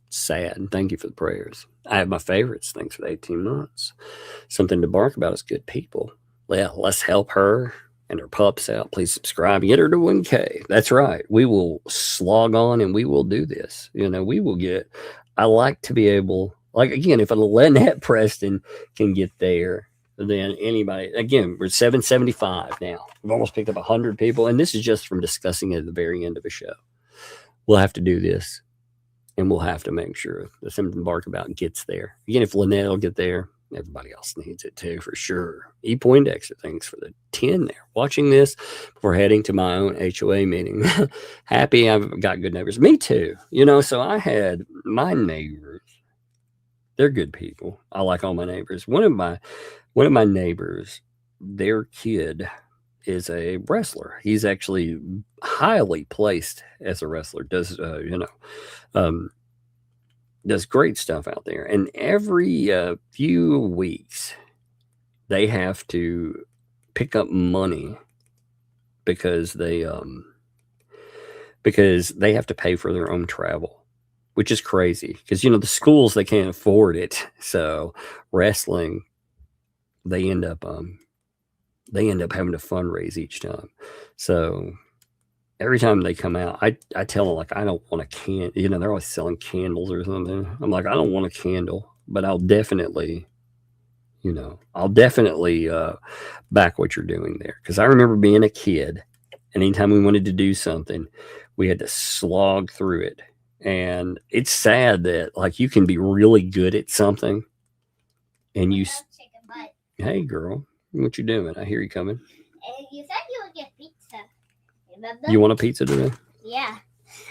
L: Sad. And thank you for the prayers. I have my favorites. Thanks for the 18 months. Something to bark about is good people. Well, let's help her and her pups out. Please subscribe. Get her to 1K. That's right. We will slog on and we will do this. We will get, I like to be able, like, again, if a Lynette Preston can get there, then anybody, again, we're 775 now. We've almost picked up 100 people. And this is just from discussing it at the very end of a show. We'll have to do this and we'll have to make sure the Something to Bark About gets there. Again, if Lynette will get there, everybody else needs it too, for sure. E. Poindexter, thanks for the 10 there. Watching this before heading to my own HOA meeting. Happy I've got good neighbors. Me too. So I had my neighbors. They're good people. I like all my neighbors. One of my neighbors, their kid is a wrestler. He's actually highly placed as a wrestler. Does great stuff out there. And every few weeks, they have to pick up money because they have to pay for their own travel, which is crazy. Because, the schools, they can't afford it. So wrestling, they end up having to fundraise each time. So every time they come out, I tell them, like, I don't want a can. They're always selling candles or something. I'm like, I don't want a candle, but I'll definitely back what you're doing there. Because I remember being a kid, and anytime we wanted to do something, we had to slog through it. And it's sad that, like, you can be really good at something, and hey, girl, what you doing? I hear you coming.
M: You said you would get pizza. Remember?
L: You want a pizza today?
M: Yeah.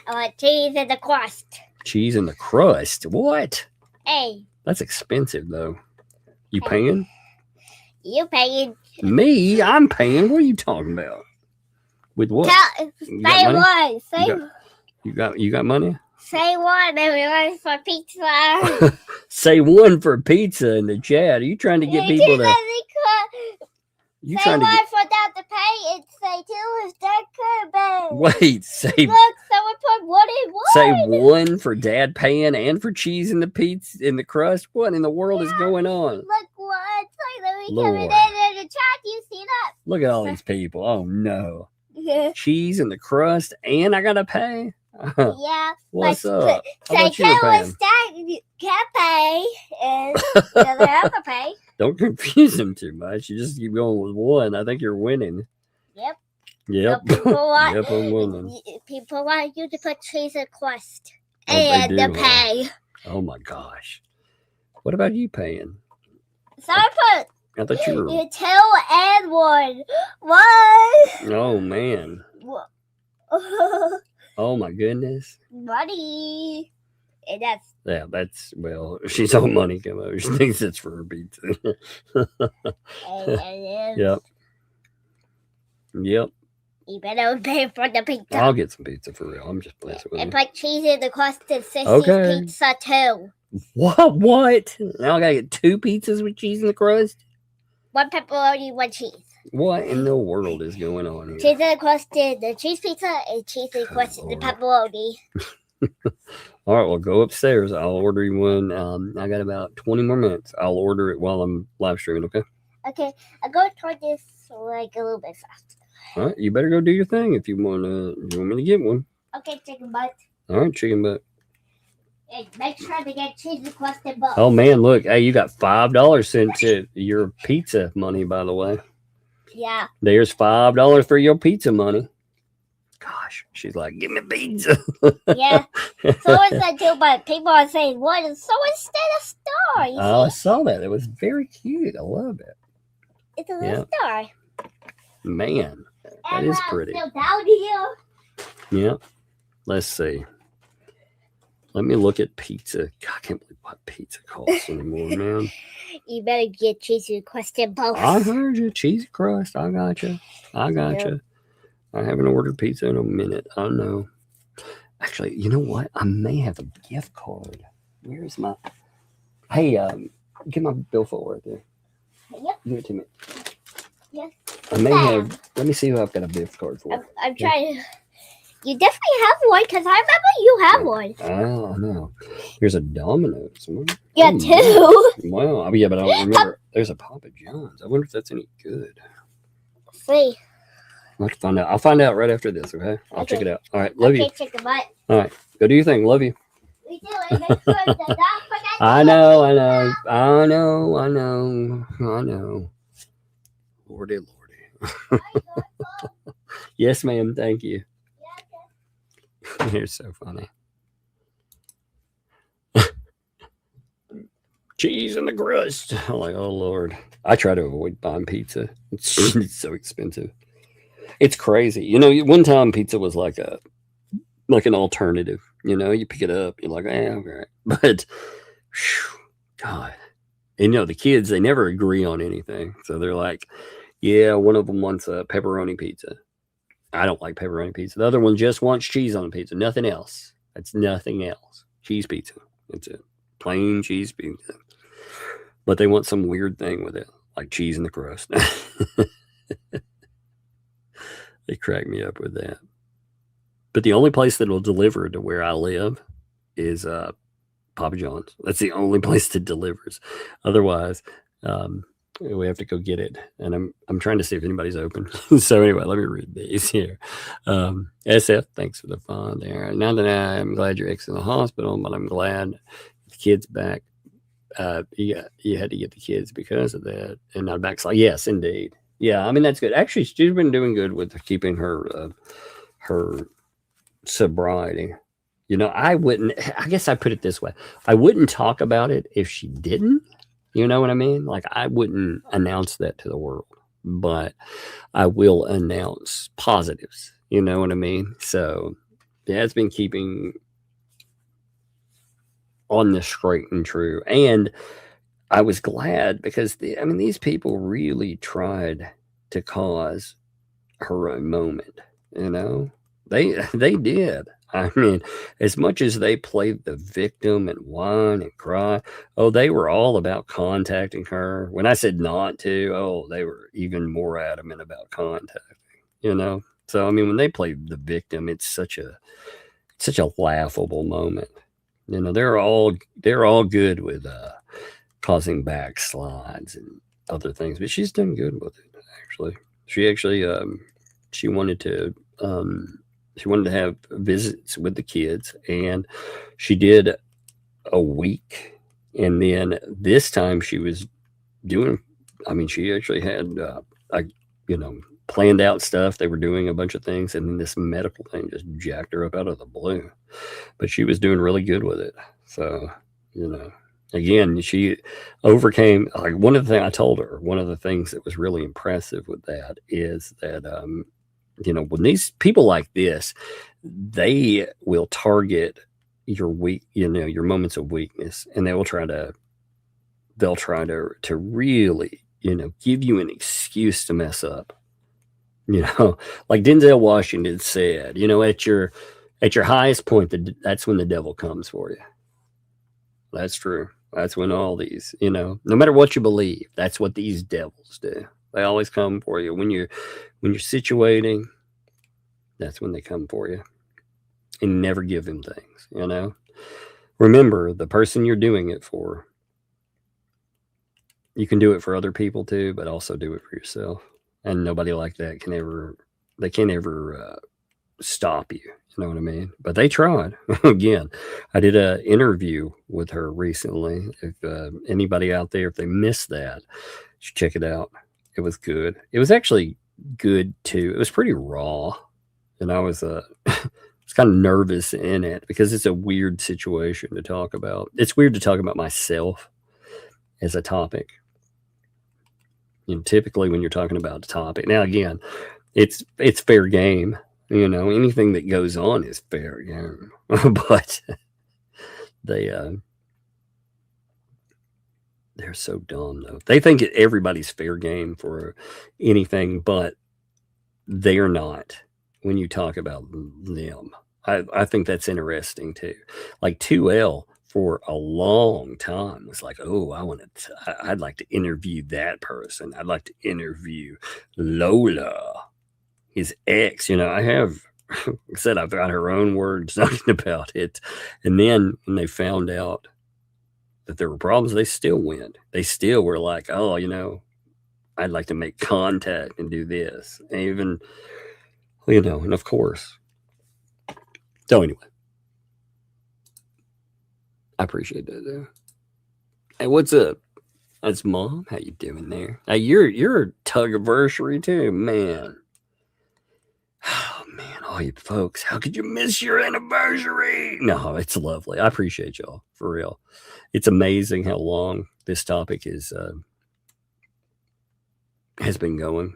M: I want cheese in the crust.
L: Cheese in the crust? What?
M: Hey.
L: That's expensive, though. You paying?
M: You paying.
L: Me? I'm paying? What are you talking about? With what?
M: Say one.
L: You got money?
M: Say one, everyone, for pizza.
L: Say one for pizza in the chat. Are you trying to get people to...
M: Say one for Dad to pay and say two is Dad Kirby.
L: Wait, say...
M: Look, someone put one in one.
L: Say one for Dad paying and for cheese in the pizza, in the crust? What in the world is going on?
M: Look, one. So let me come in the chat. You
L: Look at all these people. Oh no.
M: Yeah.
L: Cheese in the crust, and I gotta pay.
M: Yeah.
L: What's up?
M: So
L: How much you paying?
M: you can't pay, and the other have to pay.
L: Don't confuse them too much. You just keep going with one. I think you're winning.
M: Yep.
L: Yep.
M: So people want,
L: yep, I'm winning.
M: people want you to put cheese in crust
L: Oh, they
M: and
L: do,
M: to
L: huh?
M: pay.
L: Oh my gosh. What about you paying?
M: So I
L: I thought you
M: put
L: were.
M: 2 and 1. What?
L: Oh man. Oh my goodness.
M: Money. And that's
L: Well, she's on money come over. She thinks it's for her pizza.
M: and
L: Yep.
M: you better pay for the pizza.
L: I'll get some pizza for real. I'm just messing with
M: And
L: you.
M: put cheese in the crust and sissy's
L: Okay.
M: pizza too.
L: What? Now I gotta get 2 pizzas with cheese in the crust?
M: 1 pepperoni, 1 cheese.
L: What in the world is going on here?
M: Cheese in the crust in the cheese pizza and cheese in the crust in the pepperoni.
L: All right, well, go upstairs. I'll order you one. I got about 20 more minutes. I'll order it while I'm live streaming, okay?
M: Okay, I'll go toward this like a little bit faster.
L: All right, you better go do your thing if you want me to get one.
M: Okay, chicken butt.
L: All right, chicken butt.
M: And make sure to get cheese and crust and butter.
L: Oh, man, look. Hey, you got $5 sent to your pizza money, by the way.
M: Yeah.
L: There's $5 for your pizza money. Gosh, she's like, give me pizza.
M: Yeah. So is that too, but people are saying, what is so instead of star? You
L: Oh, I
M: see?
L: saw that. It was very cute. I love it.
M: It's a little star.
L: Man, that
M: And
L: is
M: I'm
L: pretty.
M: still down here.
L: Yeah. Let's see. Let me look at pizza. God, I can't believe what pizza costs anymore, man.
M: You better get cheese and crust and both.
L: I heard you. Cheesy crust. I got you. I haven't ordered pizza in a minute. I know. Actually, you know what? I may have a gift card. Where's my... Hey, get my billfold right there.
M: Yep.
L: Give it to me.
M: Yes.
L: I may have... Let me see who I've got a gift card for.
M: I'm trying to... You definitely have one, because I remember you have one.
L: Oh, no. Here's a Domino's one.
M: Yeah,
L: Oh,
M: two.
L: wow. Yeah, but I don't remember. There's a Papa John's. I wonder if that's any good.
M: See.
L: I'll have to find out. I'll find out right after this, okay? I'll check it out. All right. Love you.
M: Okay, chicken butt.
L: All right. Go do your thing. Love you.
M: We do it. Make sure to not forget
L: I know. Lordy. Yes, ma'am. Thank you. You're so funny. Cheese in the crust. I'm like, oh, Lord. I try to avoid buying pizza. It's so expensive. It's crazy. You know, one time pizza was like an alternative. You know, you pick it up, you're like, okay. But, whew, God. And, you know, the kids, they never agree on anything. So they're like, yeah, one of them wants a pepperoni pizza. I don't like pepperoni pizza. The other one just wants cheese on the pizza. Nothing else. That's nothing else. Cheese pizza. That's it. Plain cheese pizza. But they want some weird thing with it, like cheese in the crust. They crack me up with that. But the only place that will deliver to where I live is Papa John's. That's the only place that delivers. Otherwise, we have to go get it. And I'm trying to see if anybody's open. So anyway, let me read these here. SF, thanks for the fun there. Now that I'm glad you're exiting the hospital, but I'm glad the kid's back. You had to get the kids because of that. And now backslide. Yes, indeed. Yeah, I mean, that's good. Actually, she's been doing good with keeping her sobriety. You know, I guess I put it this way. I wouldn't talk about it if she didn't. You know what I mean? Like, I wouldn't announce that to the world, but I will announce positives. You know what I mean? So, yeah, it's been keeping on the straight and true. And I was glad because, these people really tried to cause her own moment. You know? They did. I mean, as much as they played the victim and whine and cry, they were all about contacting her. When I said not to, they were even more adamant about contacting, you know? So, I mean, when they play the victim, it's such a laughable moment. You know, they're all good with causing backslides and other things, but she's done good with it, actually. She actually she wanted to have visits with the kids, and she did a week, and then this time she was doing, I mean, she actually had planned out stuff. They were doing a bunch of things, and then this medical thing just jacked her up out of the blue, but she was doing really good with it. So, again, she overcame, like, one of the things I told her, one of the things that was really impressive with that is that, when these people like this, they will target your your moments of weakness, and they'll try to really, give you an excuse to mess up. Like Denzel Washington said, at your highest point, that's when the devil comes for you. That's true. That's when all these, no matter what you believe, that's what these devils do. They always come for you when you're situating. That's when they come for you, and never give them things. Remember, the person you're doing it for, you can do it for other people too, but also do it for yourself. And nobody like that can't ever stop you. You know what I mean? But they tried. Again, I did an interview with her recently. If anybody out there, if they missed that, you should check it out. It was good. It was actually good too. It was pretty raw, and I was kind of nervous in it because it's a weird situation to talk about. It's weird to talk about myself as a topic. Typically when you're talking about a topic. Now, again, it's fair game. Anything that goes on is fair game. But they're so dumb, though. They think everybody's fair game for anything, but they're not when you talk about them. I think that's interesting, too. Like 2L for a long time was like, oh, I'd like to interview that person. I'd like to interview Lola, his ex. I have, like I said, I've got her own words talking about it. And then when they found out that there were problems, they still went. They still were like, oh, I'd like to make contact and do this. And even, and of course. So anyway. I appreciate that, though. Hey, what's up? That's Mom. How you doing there? Hey, you're tug-anniversary too, man. Oh man, all you folks, how could you miss your anniversary? No, it's lovely. I appreciate y'all for real. It's amazing how long this topic has been going,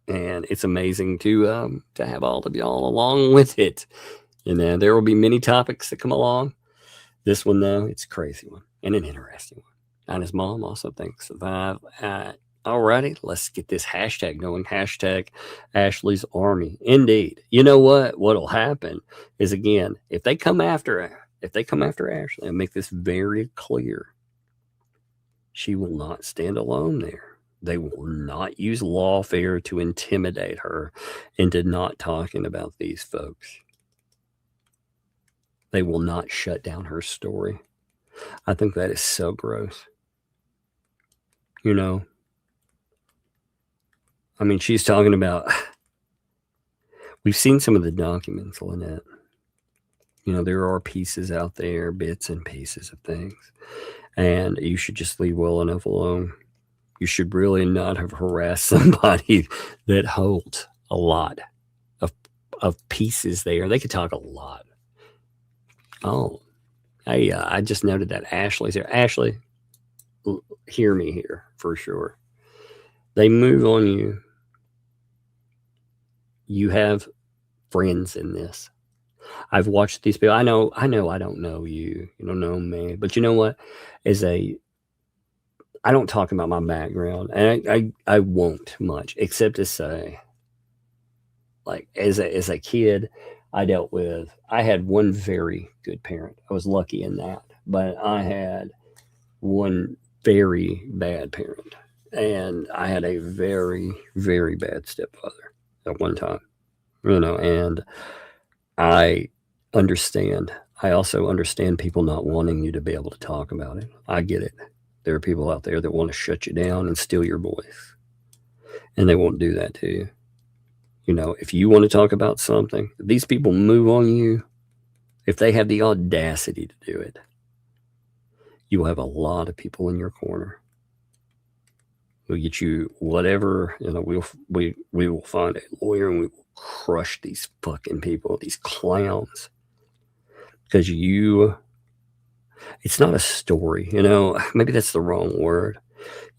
L: and it's amazing to have all of y'all along with it. There will be many topics that come along. This one, though, it's a crazy one and an interesting one. And his mom also thinks survive. Alrighty, let's get this hashtag going. Hashtag Ashley's Army. Indeed. You know what? What'll happen is, again, if they come after Ashley, and make this very clear, she will not stand alone there. They will not use lawfare to intimidate her into not talking about these folks. They will not shut down her story. I think that is so gross. I mean, she's talking about, we've seen some of the documents, Lynette. There are pieces out there, bits and pieces of things, and you should just leave well enough alone. You should really not have harassed somebody that holds a lot of pieces there. They could talk a lot. Oh, I just noted that Ashley's here. Ashley, hear me here for sure. They move on you. You have friends in this. I've watched these people. I know I don't know you. You don't know me. But you know what? I don't talk about my background. And I won't much, except to say, like, as a kid, I had one very good parent. I was lucky in that. But I had one very bad parent. And I had a very, very bad stepfather at one time. And I understand. I also understand people not wanting you to be able to talk about it. I get it. There are people out there that want to shut you down and steal your voice. and they won't do that to you. You know, if you want to talk about something, if these people move on you, if they have the audacity to do it, you will have a lot of people in your corner. We'll get you whatever, you know, we will find a lawyer and we will crush these fucking people, these clowns. Because it's not a story, you know, maybe that's the wrong word.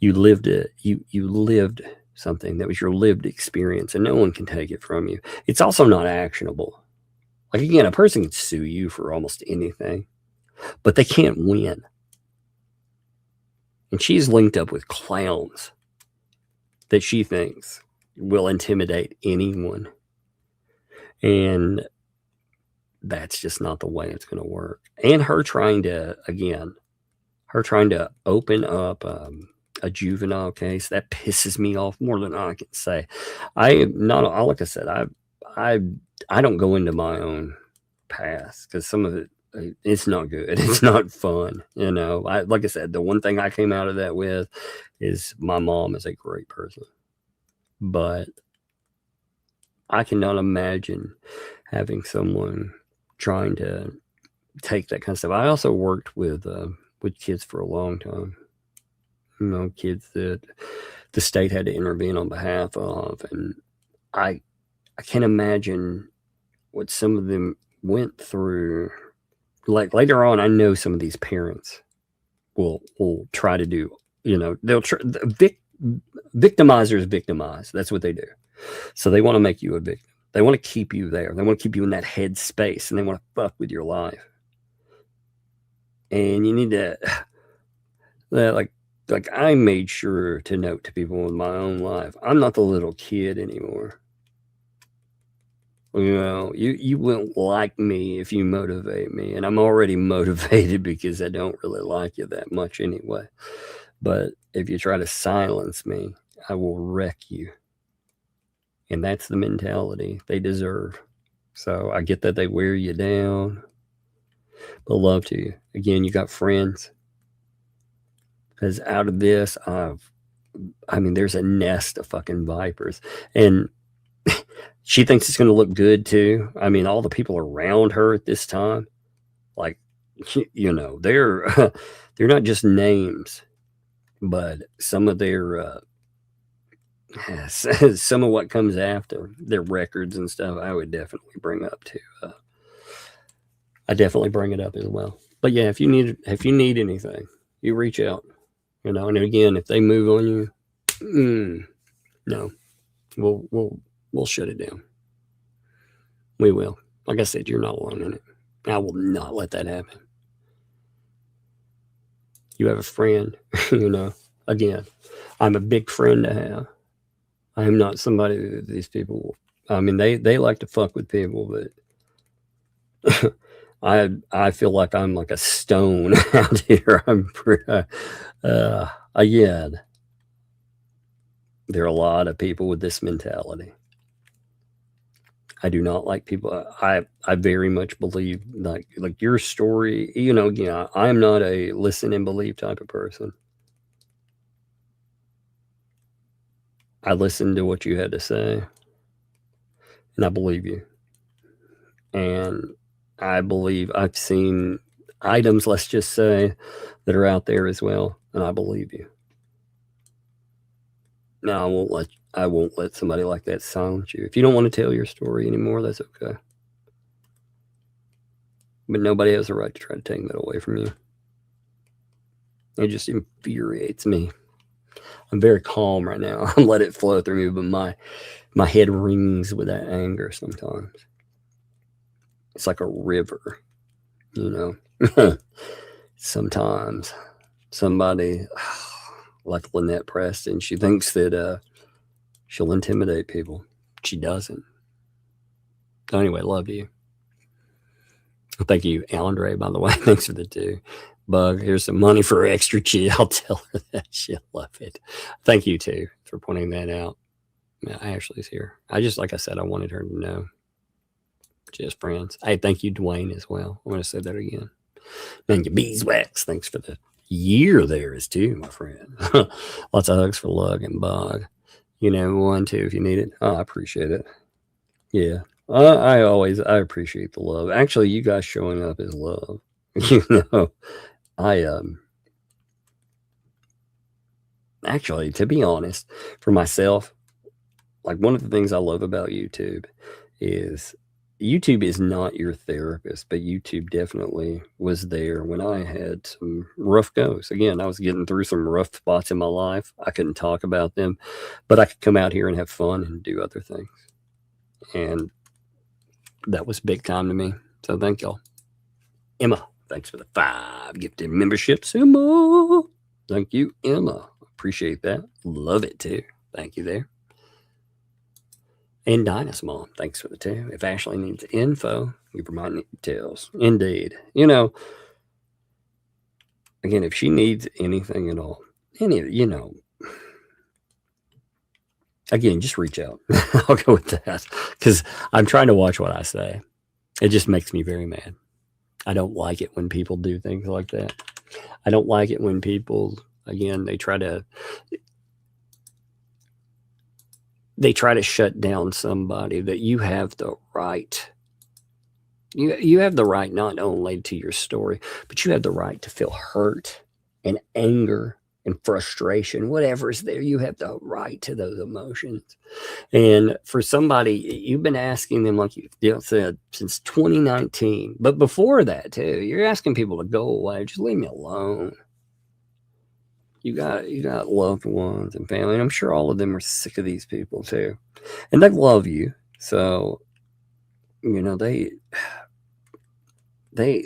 L: You lived it, you lived something that was your lived experience, and no one can take it from you. It's also not actionable. Like, again, a person can sue you for almost anything, but they can't win. And she's linked up with clowns that she thinks will intimidate anyone. And that's just not the way it's going to work. And her trying to open up a juvenile case, that pisses me off more than I can say. Like I said, I don't go into my own past because some of it, it's not good. It's not fun. You know, like I said, the one thing I came out of that with is my mom is a great person, but I cannot imagine having someone trying to take that kind of stuff. I also worked with kids for a long time. You know, kids that the state had to intervene on behalf of, and I can't imagine what some of them went through. Like later on, I know some of these parents will try to do, you know, they'll try, victimizers victimize. That's what they do. So they want to make you a victim. They want to keep you there. They want to keep you in that head space, and they want to fuck with your life. And you need to, like I made sure to note to people in my own life, I'm not the little kid anymore. You know, you won't like me if you motivate me, and I'm already motivated because I don't really like you that much anyway. But if you try to silence me, I will wreck you. And that's the mentality they deserve. So I get that they wear you down, but love to you. Again, you got friends. Because out of this, there's a nest of fucking vipers. And she thinks it's going to look good too. I mean, all the people around her at this time, like, you know, they're not just names, but some of their some of what comes after their records and stuff, I would definitely bring up too. I definitely bring it up as well. But yeah, if you need anything, you reach out. You know, and again, if they move on you, no, we'll shut it down. We will. Like I said, you're not alone in it. I will not let that happen. You have a friend, you know. Again, I'm a big friend to have. I am not somebody that these people, I mean, they like to fuck with people, but I feel like I'm like a stone out here. I'm again, there are a lot of people with this mentality. I do not like people. I very much believe like your story, you know, again, I am not a listen and believe type of person. I listened to what you had to say, and I believe you. And I believe I've seen items, let's just say, that are out there as well, and I believe you. Now, I won't let somebody like that silence you. If you don't want to tell your story anymore, that's okay. But nobody has a right to try to take that away from you. It just infuriates me. I'm very calm right now. I let it flow through me, but my head rings with that anger sometimes. It's like a river, you know. Sometimes somebody like Lynette Preston, she thinks that she'll intimidate people. She doesn't. Anyway, love you. Thank you, Andre, by the way. Thanks for the 2. Bug, here's some money for extra cheese. I'll tell her that. She'll love it. Thank you, too, for pointing that out. Yeah, Ashley's here. Like I said, I wanted her to know. Just friends. Hey, thank you, Dwayne, as well. I want to say that again. Thank you, Beeswax. Thanks for the year there is too, my friend. Lots of hugs for Lug and Bug. You know, 1, 2 if you need it. Oh, I appreciate it. Yeah. I appreciate the love. Actually, you guys showing up is love. You know, actually, to be honest, for myself, like one of the things I love about YouTube is not your therapist, but YouTube definitely was there when I had some rough goes. Again, I was getting through some rough spots in my life. I couldn't talk about them, but I could come out here and have fun and do other things. And that was big time to me. So thank y'all. Emma, thanks for the 5 gifted memberships. Emma, thank you, Emma. Appreciate that. Love it too. Thank you there. And Dinah's mom, thanks for the 2. If Ashley needs info, you provide details. Indeed. You know, again, if she needs anything at all, again, just reach out. I'll go with that because I'm trying to watch what I say. It just makes me very mad. I don't like it when people do things like that. I don't like it when people, again, they try to shut down somebody that you have the right. You have the right not only to your story, but you have the right to feel hurt and anger and frustration, whatever is there. You have the right to those emotions. And for somebody, you've been asking them, like you said, since 2019. But before that, too, you're asking people to go away. Just leave me alone. You got loved ones and family, and I'm sure all of them are sick of these people too, and they love you. So, you know, they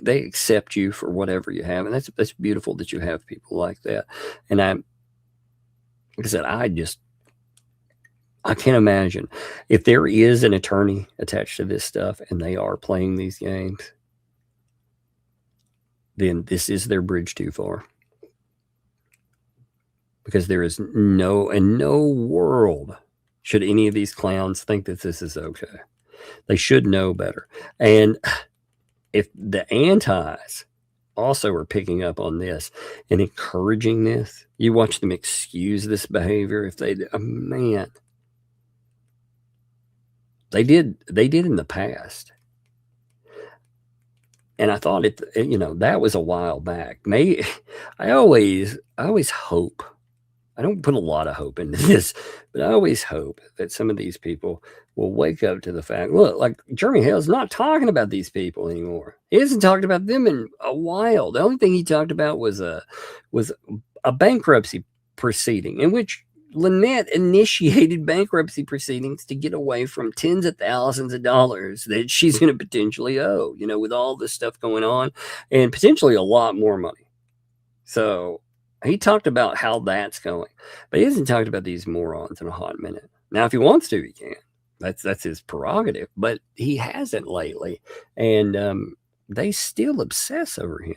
L: accept you for whatever you have, and that's beautiful that you have people like that. And like I said, I can't imagine if there is an attorney attached to this stuff and they are playing these games, then this is their bridge too far. Because there is no world should any of these clowns think that this is okay. They should know better. And if the antis also are picking up on this and encouraging this, you watch them excuse this behavior. If they, man, they did in the past. And I thought that was a while back. I always hope. I don't put a lot of hope into this, but I always hope that some of these people will wake up to the fact, look, like Jeremy Hale's not talking about these people anymore. He hasn't talked about them in a while. The only thing he talked about was a bankruptcy proceeding in which Lynette initiated bankruptcy proceedings to get away from tens of thousands of dollars that she's going to potentially owe, with all this stuff going on, and potentially a lot more money. So he talked about how that's going, but he hasn't talked about these morons in a hot minute. Now, if he wants to, he can. That's his prerogative, but he hasn't lately, and they still obsess over him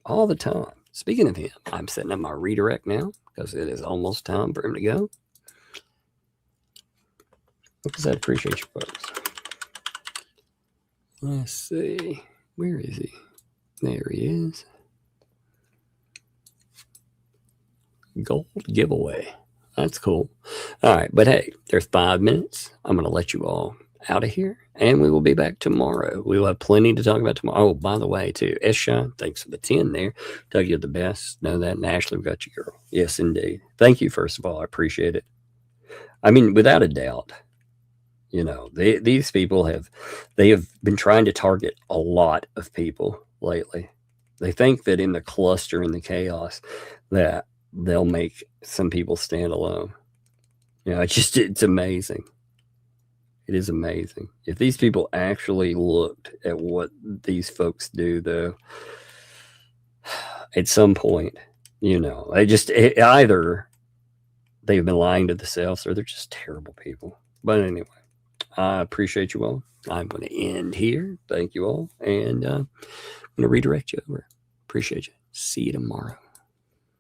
L: all the time. Speaking of him, I'm setting up my redirect now because it is almost time for him to go. Because I appreciate you folks. Let's see. Where is he? There he is. Gold giveaway. That's cool. All right. But hey, there's 5 minutes. I'm going to let you all out of here, and we will be back tomorrow. We will have plenty to talk about tomorrow. Oh, by the way, too, S-Shine, thanks for the 10 there. Doug, you're the best. Know that. And Ashley, we got you, girl. Yes, indeed. Thank you, first of all. I appreciate it. I mean, without a doubt, these people have been trying to target a lot of people lately. They think that in the cluster and the chaos that they'll make some people stand alone. It's amazing. It is amazing. If these people actually looked at what these folks do, though, at some point, either they've been lying to themselves or they're just terrible people. But anyway, I appreciate you all. I'm going to end here. Thank you all. And I'm going to redirect you over. Appreciate you. See you tomorrow.